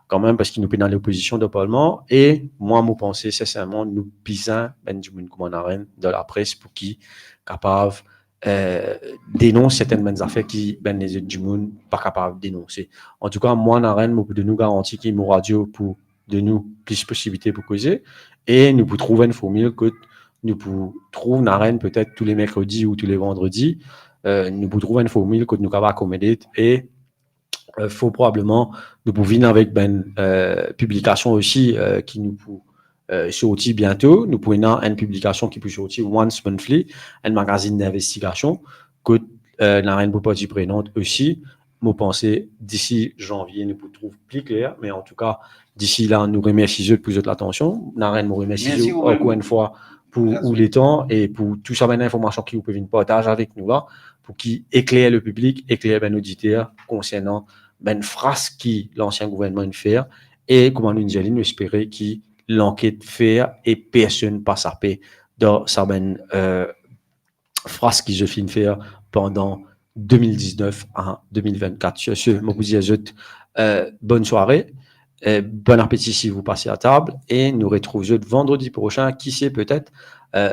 Speaker 3: quand même parce qu'il nous peut dans l'opposition de Parlement. Et moi, mon pensée, sincèrement, nous pisons Benjamin Koumanaren de la presse pour qu'il capable dénonce certaines bonnes affaires qui ben les autres du monde pas capable de dénoncer. En tout cas, moi Naren de nous garantir qu'il y a une radio pour de nous plus possibilités pour causer et nous pour trouver une formule que nous pour trouver Naren peut-être tous les mercredis ou tous les vendredis nous pouvons trouver une formule que nous avons accommoder et faut probablement nous pouvons venir avec une publication aussi qui nous peut sortir bientôt. Nous pouvons avoir une publication qui peut sortir once monthly, un magazine d'investigation que la reine pour partie prenante aussi. Moi, pensez d'ici janvier, nous pouvons trouver plus clair, mais en tout cas, d'ici là, nous remercions pour votre attention. La reine nous remercie encore une fois pour les temps et pour tout ça, une information qui vous pouvez partager avec nous là, pour qui éclaire le public, éclaire les auditeurs concernant une phrase qui l'ancien gouvernement fait et comment nous espérer qui l'enquête fait et personne pas sa paix dans sa phrase qui je finis faire pendant 2019 à 2024. Sur ce, je vous dis bonne soirée, bon appétit si vous passez à table et nous retrouvons vendredi prochain, qui sait peut-être,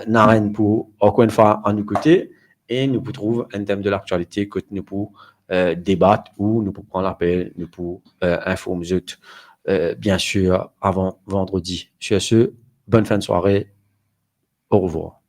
Speaker 3: Naren pour encore une fois à nos côtés et nous trouvons un thème de l'actualité que nous pouvons débattre ou nous pouvons prendre l'appel, nous pouvons informer bien sûr avant vendredi. Sur ce, bonne fin de soirée, au revoir.